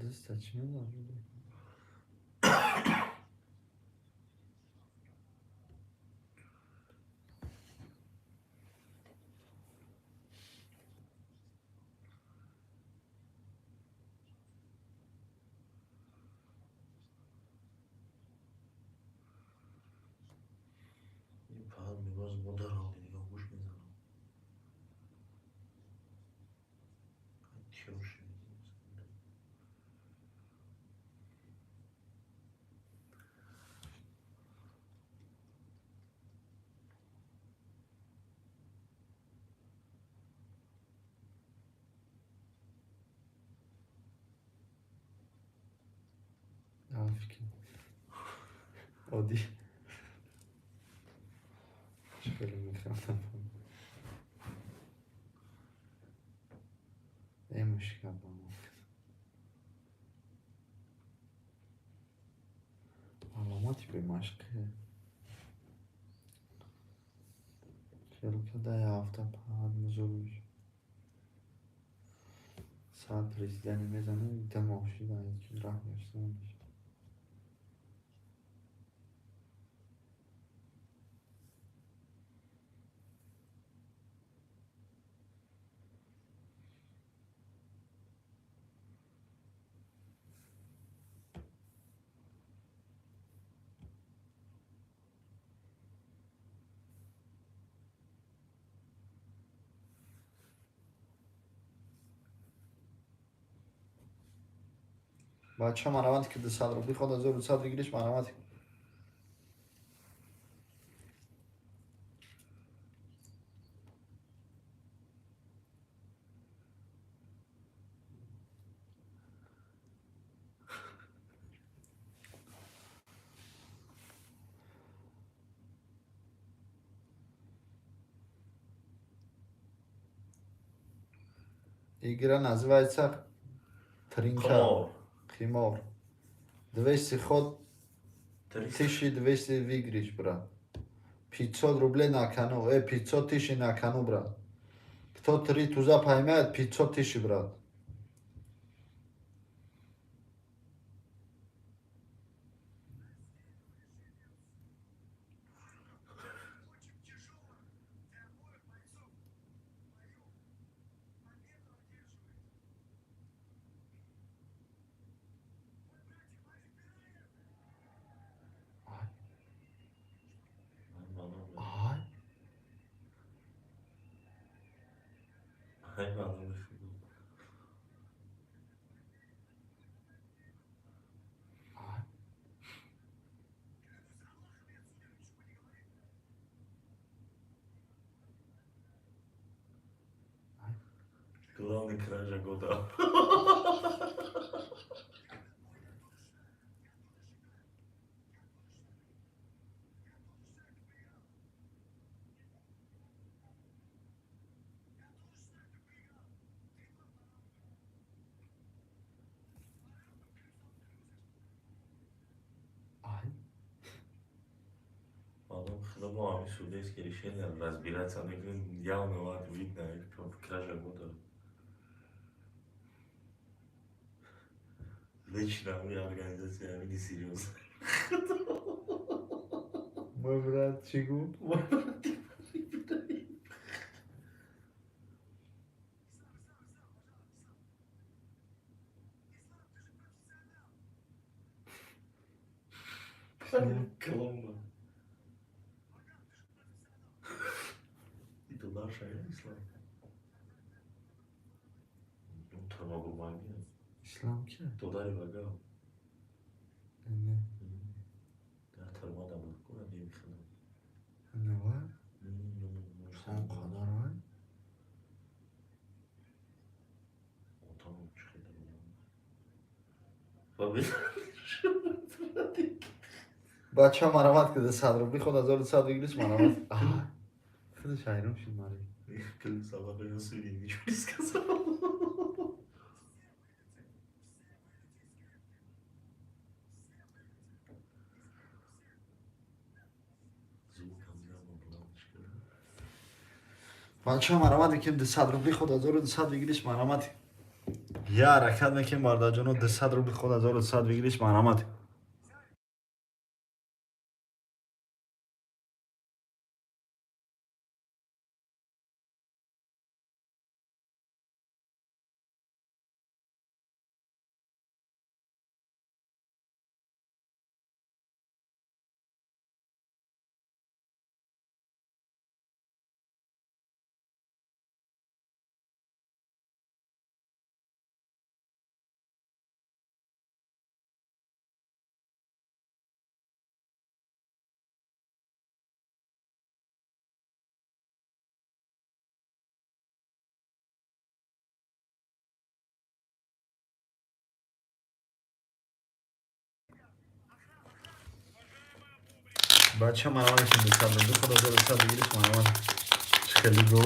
دست چی میدونم این فقط میباز مادر حالی دیگه گوش میزنم تیوش فکر عادی خیلی میخوام این مشکل با ما علاماتی به مشقه خیلی که ده هفته پهد مزوج ساعت رسیدنی میزنه دماغشی ده یکی راه میشتن میشه. بچه مرامت که 200 روبلی خود 1200 بگیرش مرامت. ایگرا называется тринка خمار 200 خود 1200 выигрыш брат 500 рублей на кону 500 тысяч на кону брат кто 3 туза поймает 500 тысяч брат های معلوم بخیر. Главный кража года. Потом, когда мы судейские решения разбираться, они явно вот видно, что кража года. Лично моя организация, они не серьезно. Мой брат Чигу. Коломбо. Это наша ислам. Ну, там могу магия. İslam ki? Туда и вагал. Ne? Да, тормада махкура, не михана. Ne var? Sen kadar var. Там çıkıyor. Победа. بچه هم مرامت که ده 100 روبلی خود 1200 بگیریش مرامت. خود شایرم شد ماری. Кыл собака, я судьи, ничего не сказал. بچه هم مرامت میکنیم ده 100 روبلی خود 1200 بگیریش مرامت. یا حرکت میکنیم برده جانو ده 100 روبلی خود 1200 بگیریش مرامت. بچه هم مرامت میکنیم ده 100 روبلی خود 1200 بگیریش مرامت. خیلی گو.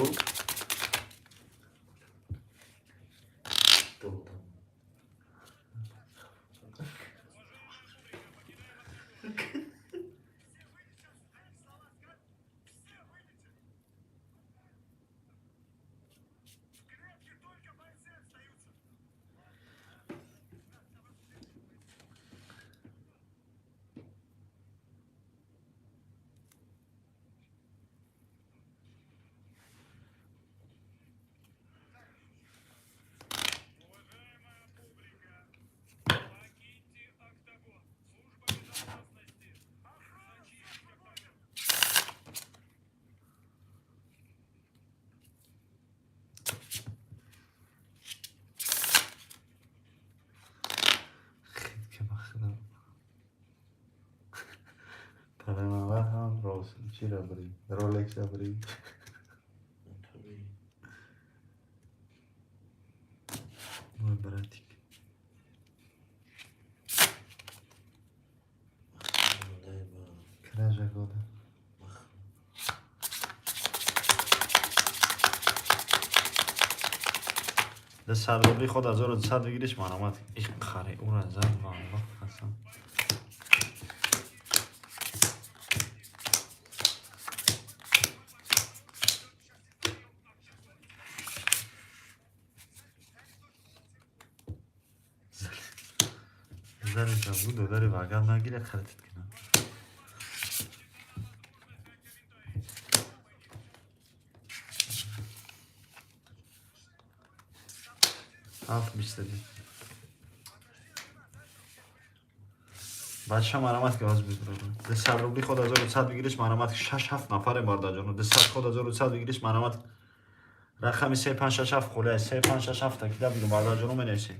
تنها هم راست چی را بریم رولکس را بریم مهم براتیک کراجه گوده ده 100 روبلی خود 1200 بگیریش مرامت. این خره او را زد و الله قسم. زنی جا بود دلاری واقعا نگیره خریدت کنم. هفت بیستدی بچه مرامت که باز بگیرم ده 100 روبلی خود 1200 بگیریش مرامت. 6 7 نفر مرده جانو ده 100 خود 1200 بگیریش مرامت. رقم 3567 خوله 3567 تا کدا بگم برادر جانو منویسی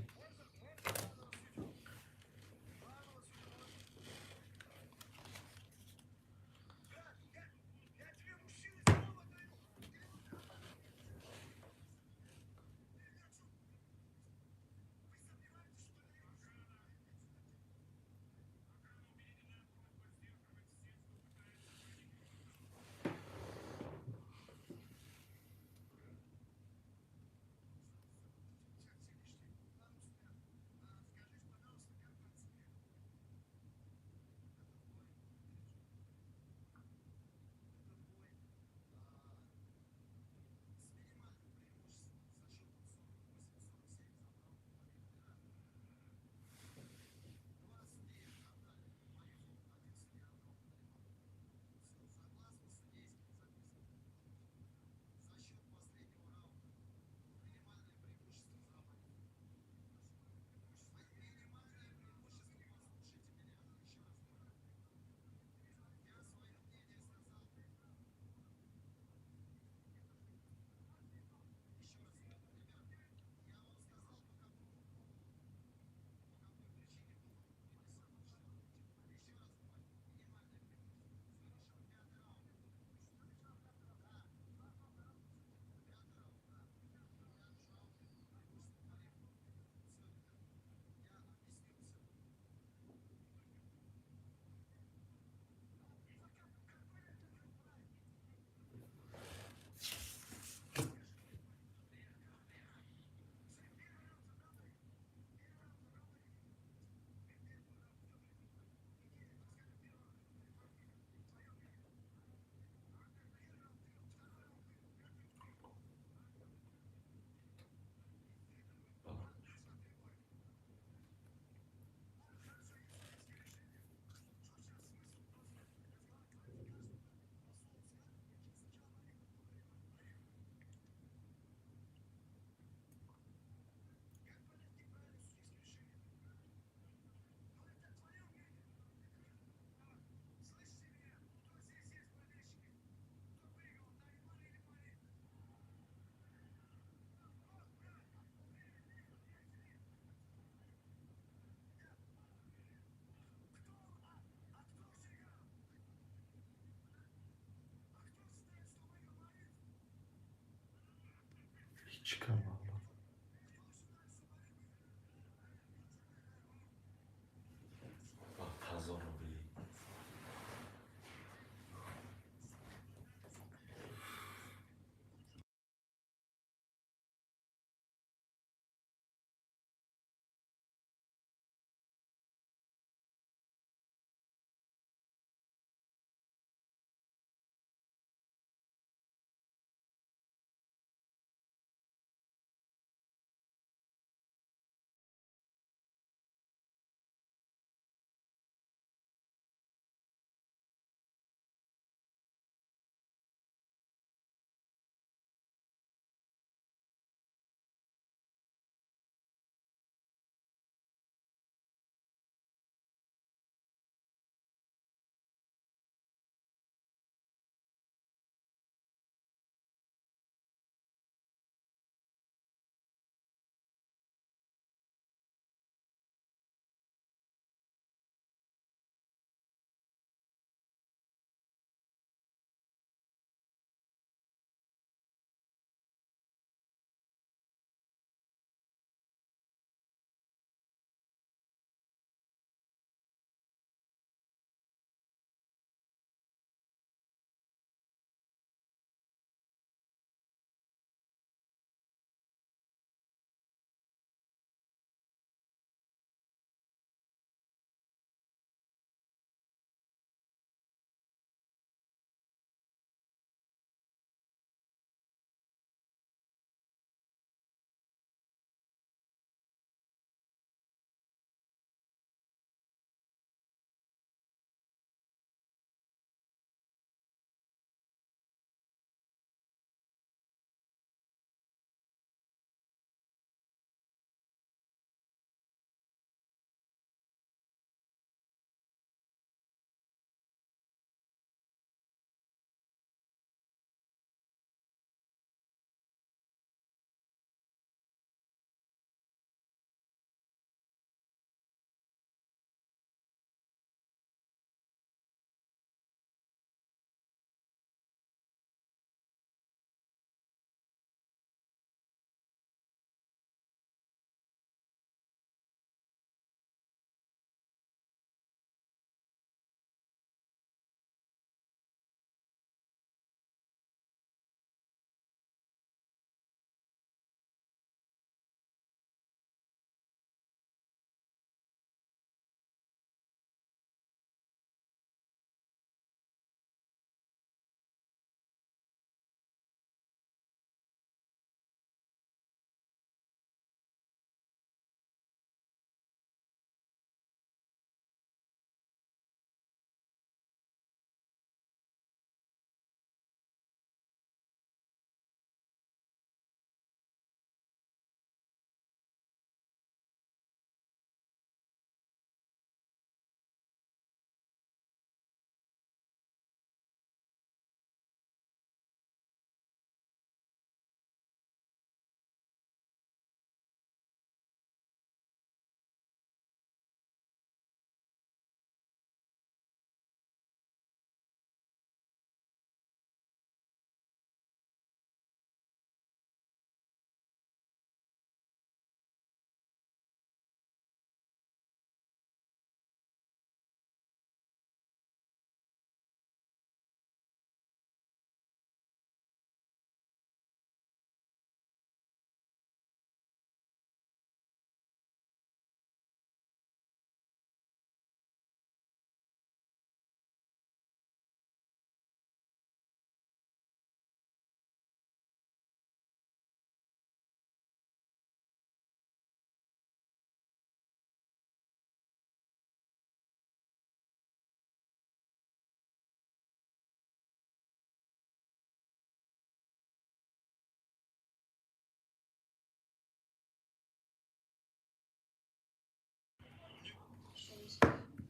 چیکار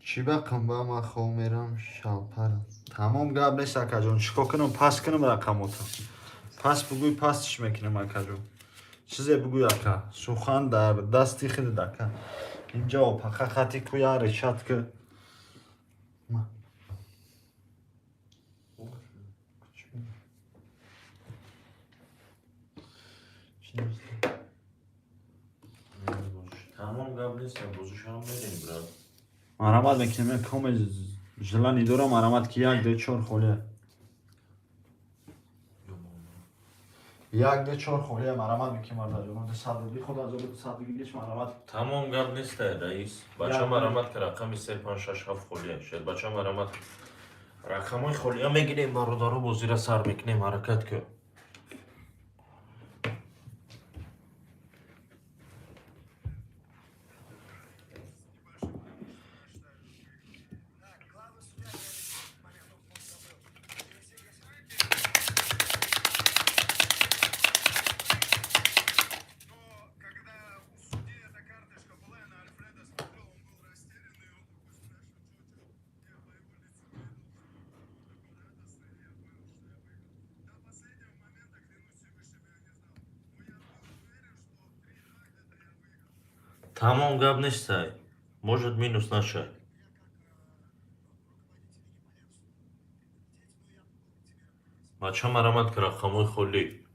چی بکن با من خو میرم شلپر. تمام گپ نیست اکا جون. چیکار کنم پس کنم رقماتو. پس بگوی پسش میکنم اکا جون. چیزی بگوی اکا. سخن در دستی خیلی دکا. اینجا پخه خطی کویا رشد که تمام قبل نیستم بازوش هم میدیم براد. مرامت میکنم کم جلانی دورم مرامت که یک ده چهار خوله. یک ده چهار خوله مرامت میکنم مرد جون. ده صد روبی خود از اول صد بگیریش مرامت. تمام قبل نیست رئیس. بچه مرامت که رقمی 3 5 6 7 خولیه شد. بچه مرامت رقمای خولیا میگیریم بارودارو بازی سر میکنیم حرکت که. تمام قبل نیست. Может минус наша. بچه مرامت که رقمای خولی.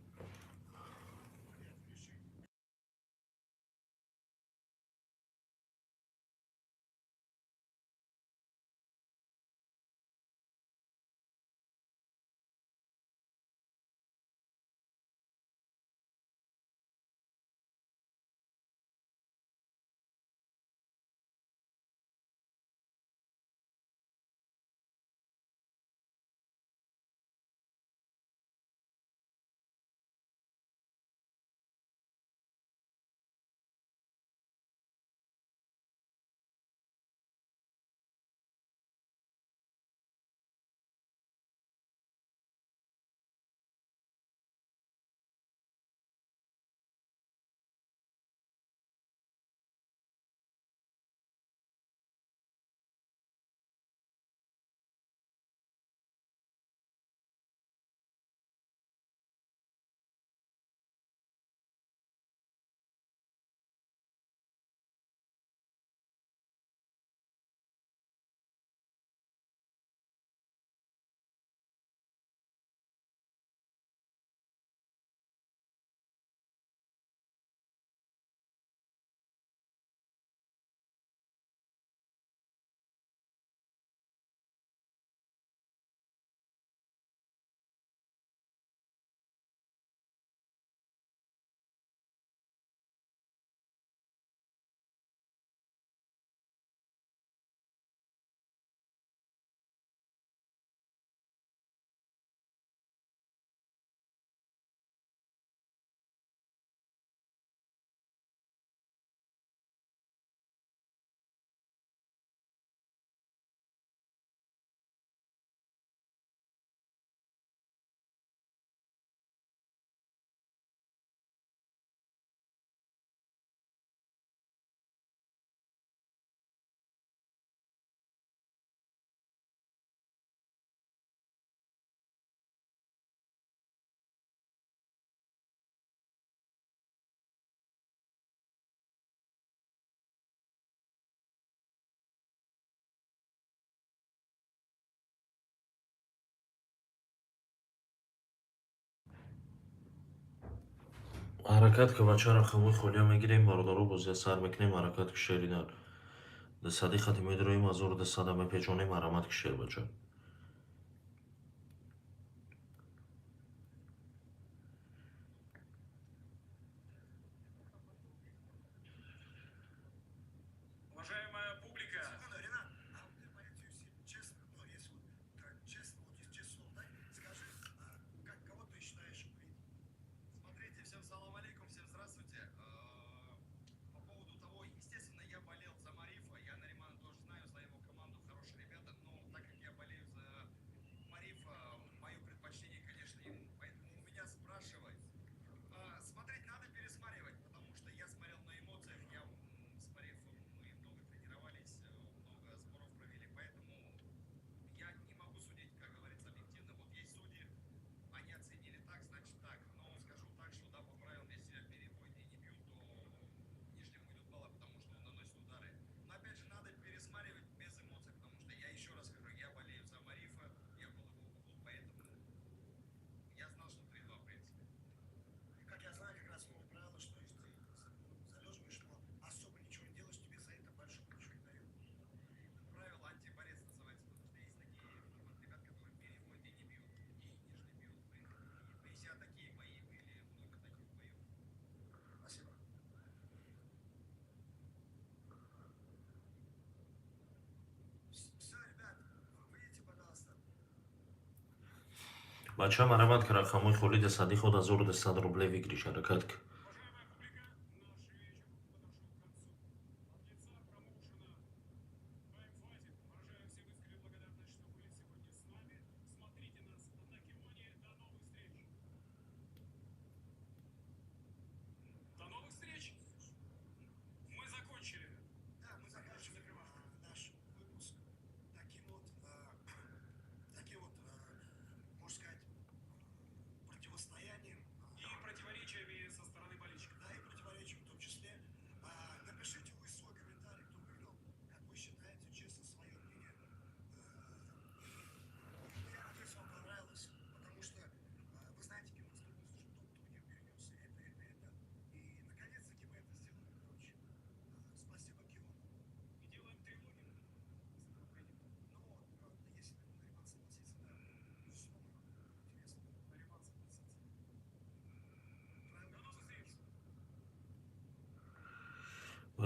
حرکت که بچه رقمای خولیا میگیریم بارودارو بازی سر میکنیم حرکت که شیریدن. ده صدی خطی میدرویم از اور ده صده میپیچونیم مرامت که شیر بچه. بچه مرمت که رقمای خولید صدی خود 1200 روبله بگیریش حرکت که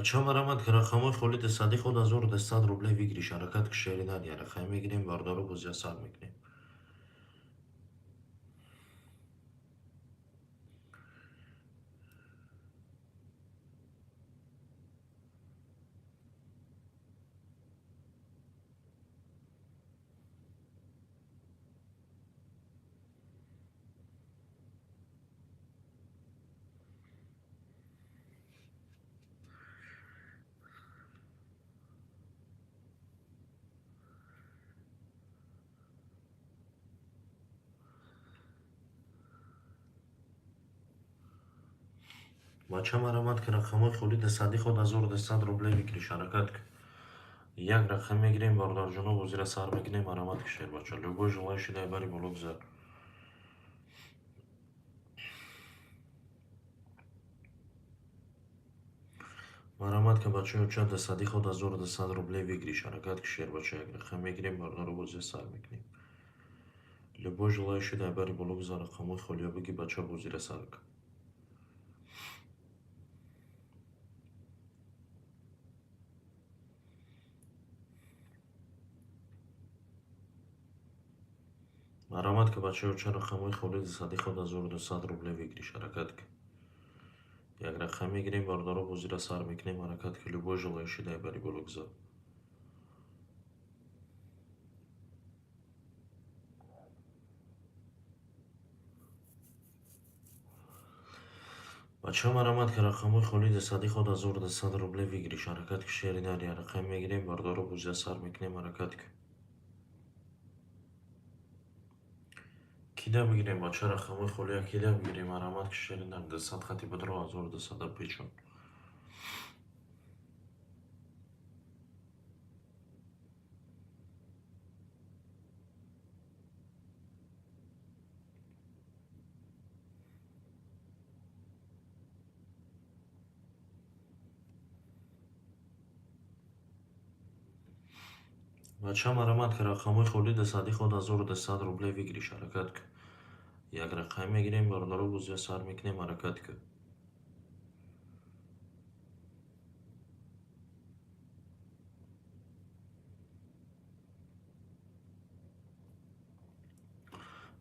بچه مرمت که رقمای خولید صدی خود 1200 روبله بگیریش حرکت که شیرینن یه رقم میگیریم باردارو بوزیا سر میکنیم بچه مرمت که رقمای خولید صدی خود 1200 روبله بگیریش حرکت که یک رقم میگیریم باردار جنوب و زیر سر میکنیم مرمت که شیر بچه لوگو جلوی شده بری بلوک زد مرمت که بچه اوچه صدی خود 1200 روبله بگیریش حرکت که شیر بچه یک رقم میگیریم باردار رو بوزی سر میکنیم لوگو جلوی شده بری بلوک زد رقمای خولیا بگی بچه بوزیر سر کن مرمت که بچه اوچه رقمای خولید صدی خود 1200 روبله بگیریش حرکت که یک رقم میگیریم باردار رو بوزیر سر میکنیم حرکت که لوگو جلوی شده بری بلوک زد بچه مرمت که رقمای خولید صدی خود 1200 روبله بگیریش حرکت که شیرینن یه رقم میگیریم باردار رو بوزیا سر میکنیم حرکت که کیده بگیریم بچه رقمای خولیا کیده بگیریم مرمت که شیرینن 200 خطی بدرو 1200 پیچون بچه مرمت که رقمای خولید صدی خود 1200 روبله بگیریش حرکت که یک رقم میگیریم باردار رو بوزیا سر میکنیم حرکت که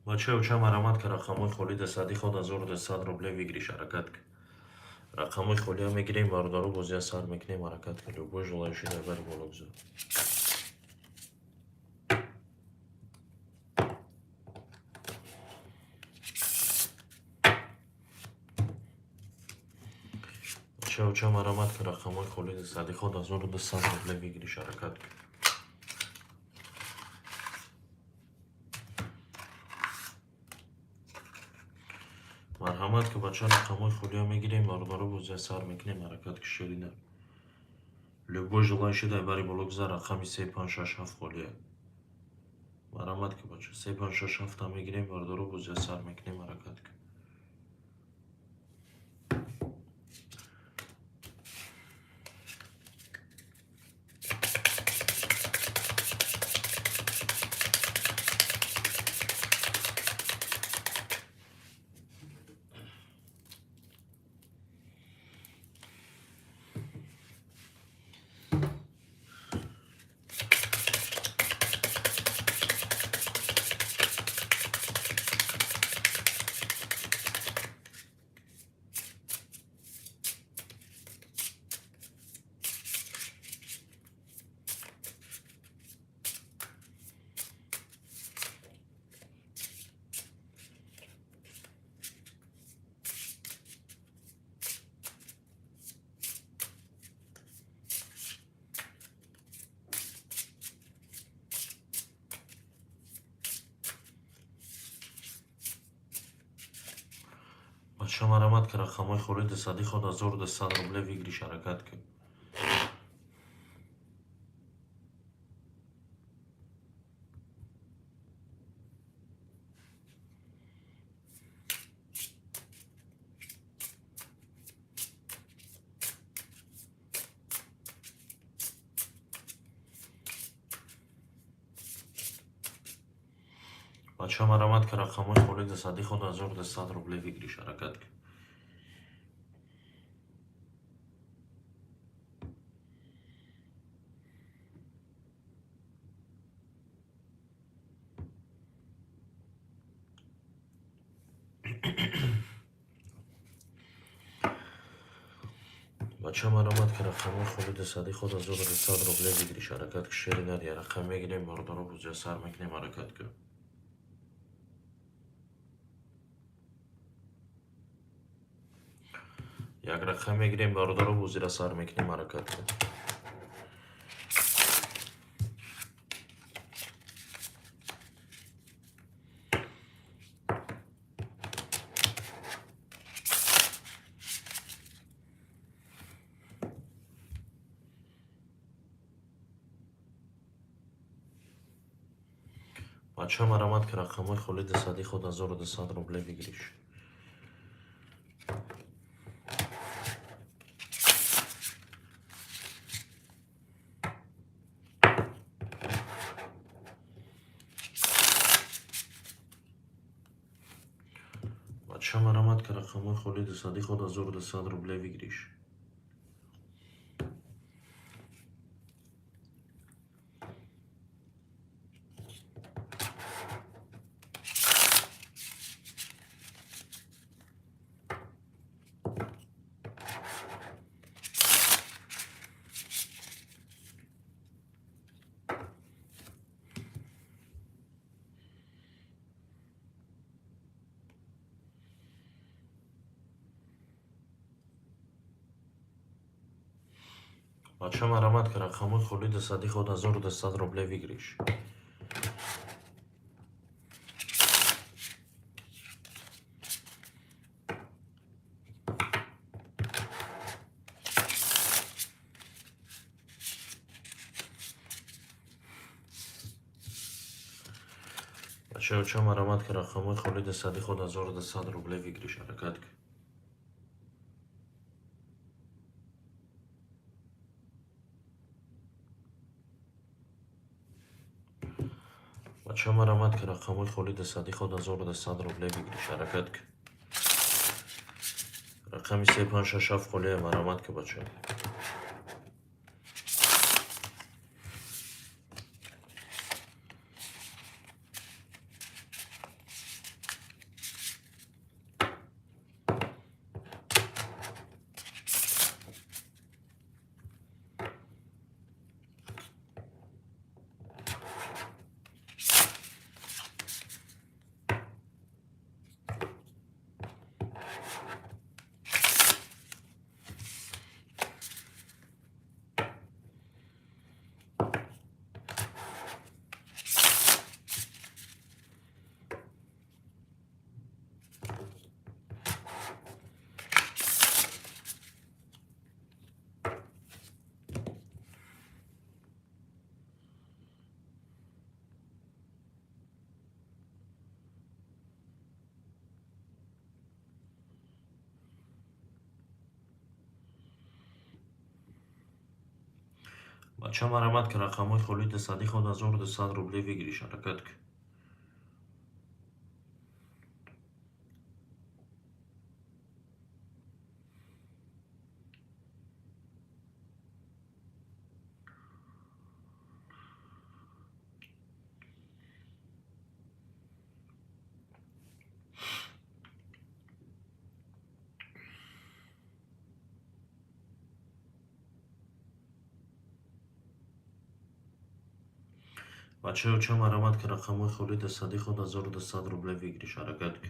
بچه اوچه مرمت که رقمای خولید صدی خود 1200 روبله بگیریش حرکت که رقمای خولیا میگیریم باردار رو بوزیا سر میکنیم حرکت که لوگو جلوی شده بری بلوک زد بچه اوچه مرمت که رقمای خولید صدی خود 1200 روبله بگیریش حرکت که مرحمت که بچه رقمای خولیا میگیریم باردار رو بوزیا سر میکنیم حرکت که شیرینه لوگو جلوی شده بری بلوک زد رقمی 3567 خولیا مرحمت که بچه 3567 هم میگیریم باردار رو بوزیا سر میکنیم حرکت که بچه مرامت که رقمای خورید صدی خود 1100 روبله ویگریش حرکت کن. بچه مرامت که رقمای خورید صدی خود 1100 روبله ویگریش حرکت کن. بچه مرامت که رقمای خورید صدی خود 1100 روبله ویگریش حرکت کن. شیری ندیه رقم میگیریم باردارو بوزیا سر میکنیم حرکت کن. یک رقم میگیریم باردارو بوزی سر میکنیم حرکت کن. بچه مرامت که رقمای خورید صدی خود 1200 روبله ویگریش. بچه مرامت که رقمای خورید صدی خود 1200 روبله ویگریش. بچه مرامت که رقمای خورید صدی خود 1200 روبله ویگریش. بچه مرامت که رقمای خورید صدی خود 1200 روبله ویگریش حرکت کن. بچه مرامت که رقمای خورید صدی خود 1200 روبله ویگریش حرکت کن. رقمی 357 خوله مرامت که بچه. بچه مرامت که رقمای خورید صدی خود 1200 روبله ویگریش حرکت کن. بچه مرامت که رقمای خورید صدی خود 1200 روبله ویگریش حرکت کن.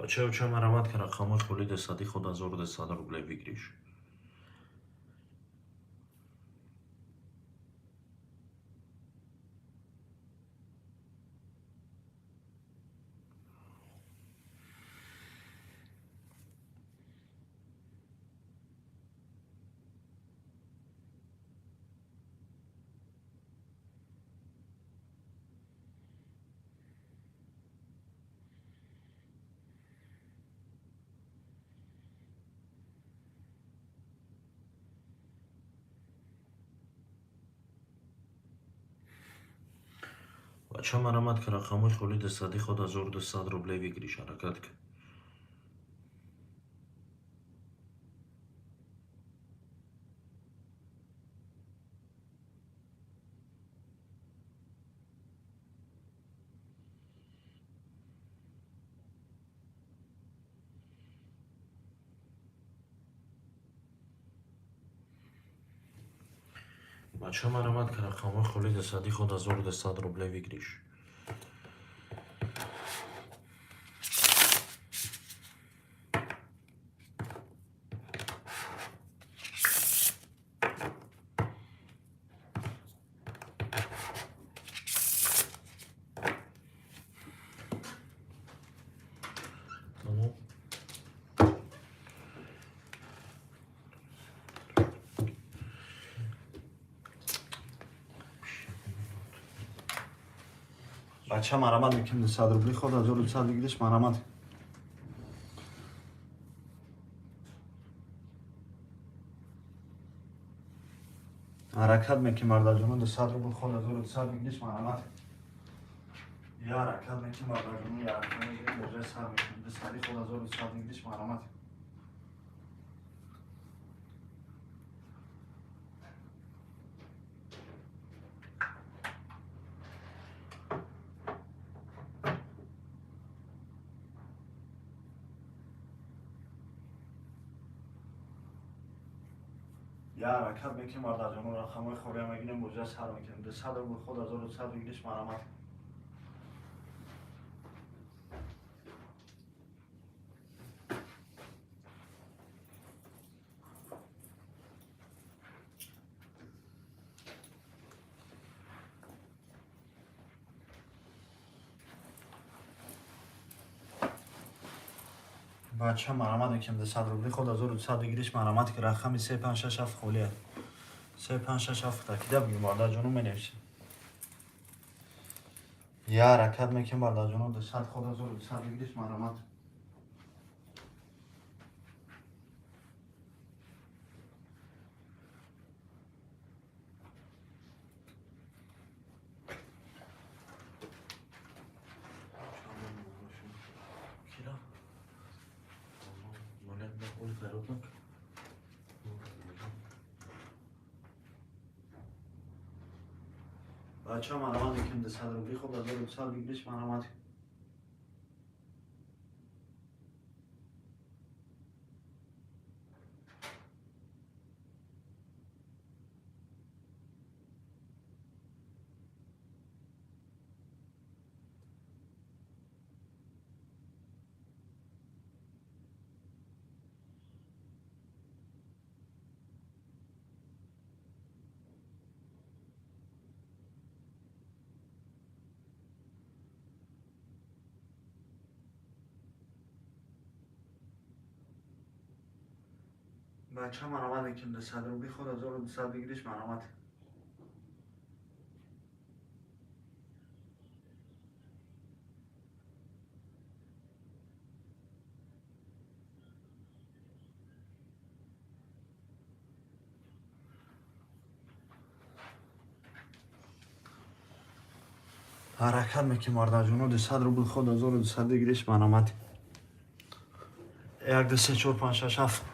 بچه ها چه مرمت که رقم خولی دستادی خود 1200 روبله بگیریش. بچه ها مرمت که رقم خولی دستادی خود 1200 روبله بگیریش حرکت که. بچه ها مرمت که رقم خولی دستادی خود 1200 روبله بگیریش. بچه مرمت میکنیم 200 روبلی خود 1200 بگیریش مرمت. حرکت میکنیم مردا جون 200 روبلی خود 1200 بگیریش مرمت. یا حرکت میکنیم مردا جون یا حرکت میکنیم موجه سر میکنیم 200 خود 1200 بگیریش مرمت. یا حرکت میکنیم مردا جون رقم خولی میگیریم موجه سر میکنیم 200 روبلی خود 1200 بگیریش مرمت. بچه مرمت میکنیم 200 روبلی خود 1200 بگیریش مرمت که رقم 3567 خولیه. 3567 تاکیده بگیم مردا جون مینوشیم. یا حرکت میکنیم مردا جون 200 خود 1200 بگیریش مرمت. بچه مرمت میکنیم 200 روبلی خود 1200 بگیریش مرمت. بچه مرمت میکنیم 200 روبلی خود 1200 بگیریش مرمت. حرکت میکنیم مردا جون 200 روبلی خود 1200 بگیریش مرمت. 1 2 3 4 5 6 7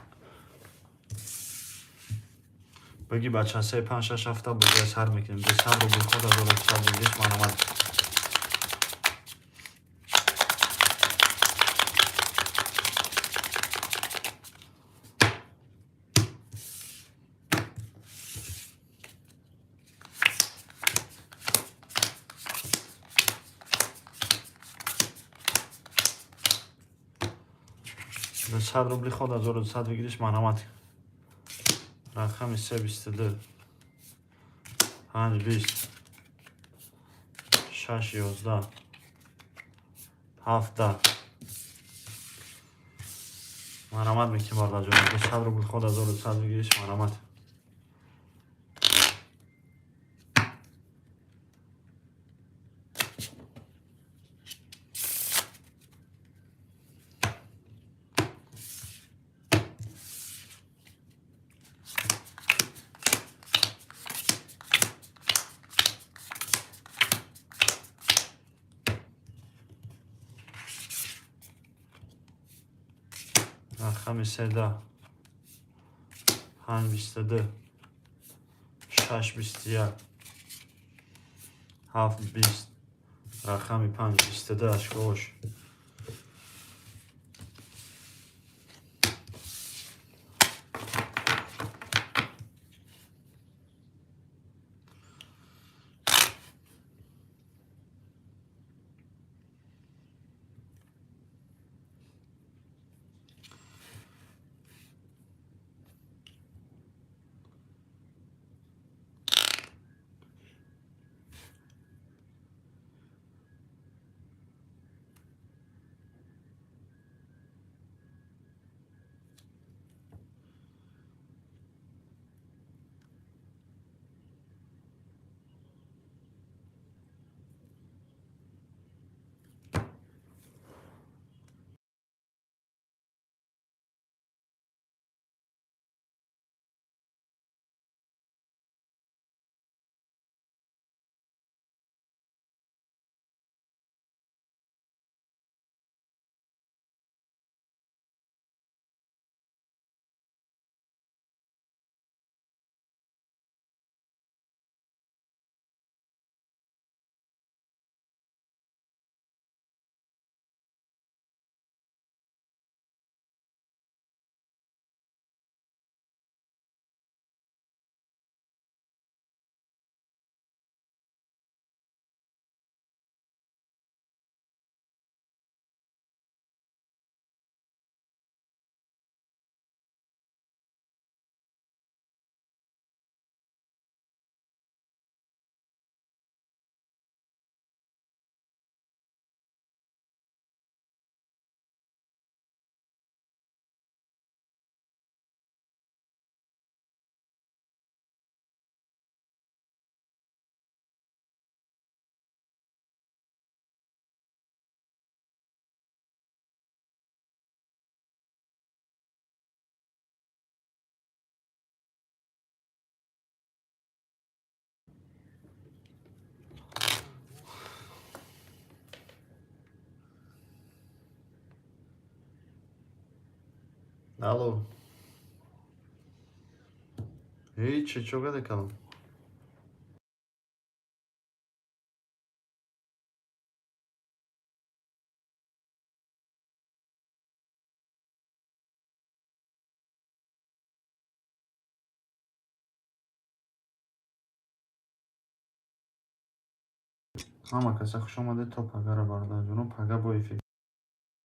بگی بچه 3 5 6 7 بگی سر میکنیم 200 روبلی خود 1200 بگیریش مرمت. 100 рубли ход 1200 بگیریش مرحمت رقم 322 5 20 6 11 17 مرحمت میکنیم برادر جان 100 روبل خود 1200 بگیریش مرحمت رقم 13 5 22 6 21 7 20 رقم 5 22 اشکاش الو هیچ چه گده کلم همه کسی خوش آمده تا پگه را برادر جانم پگه با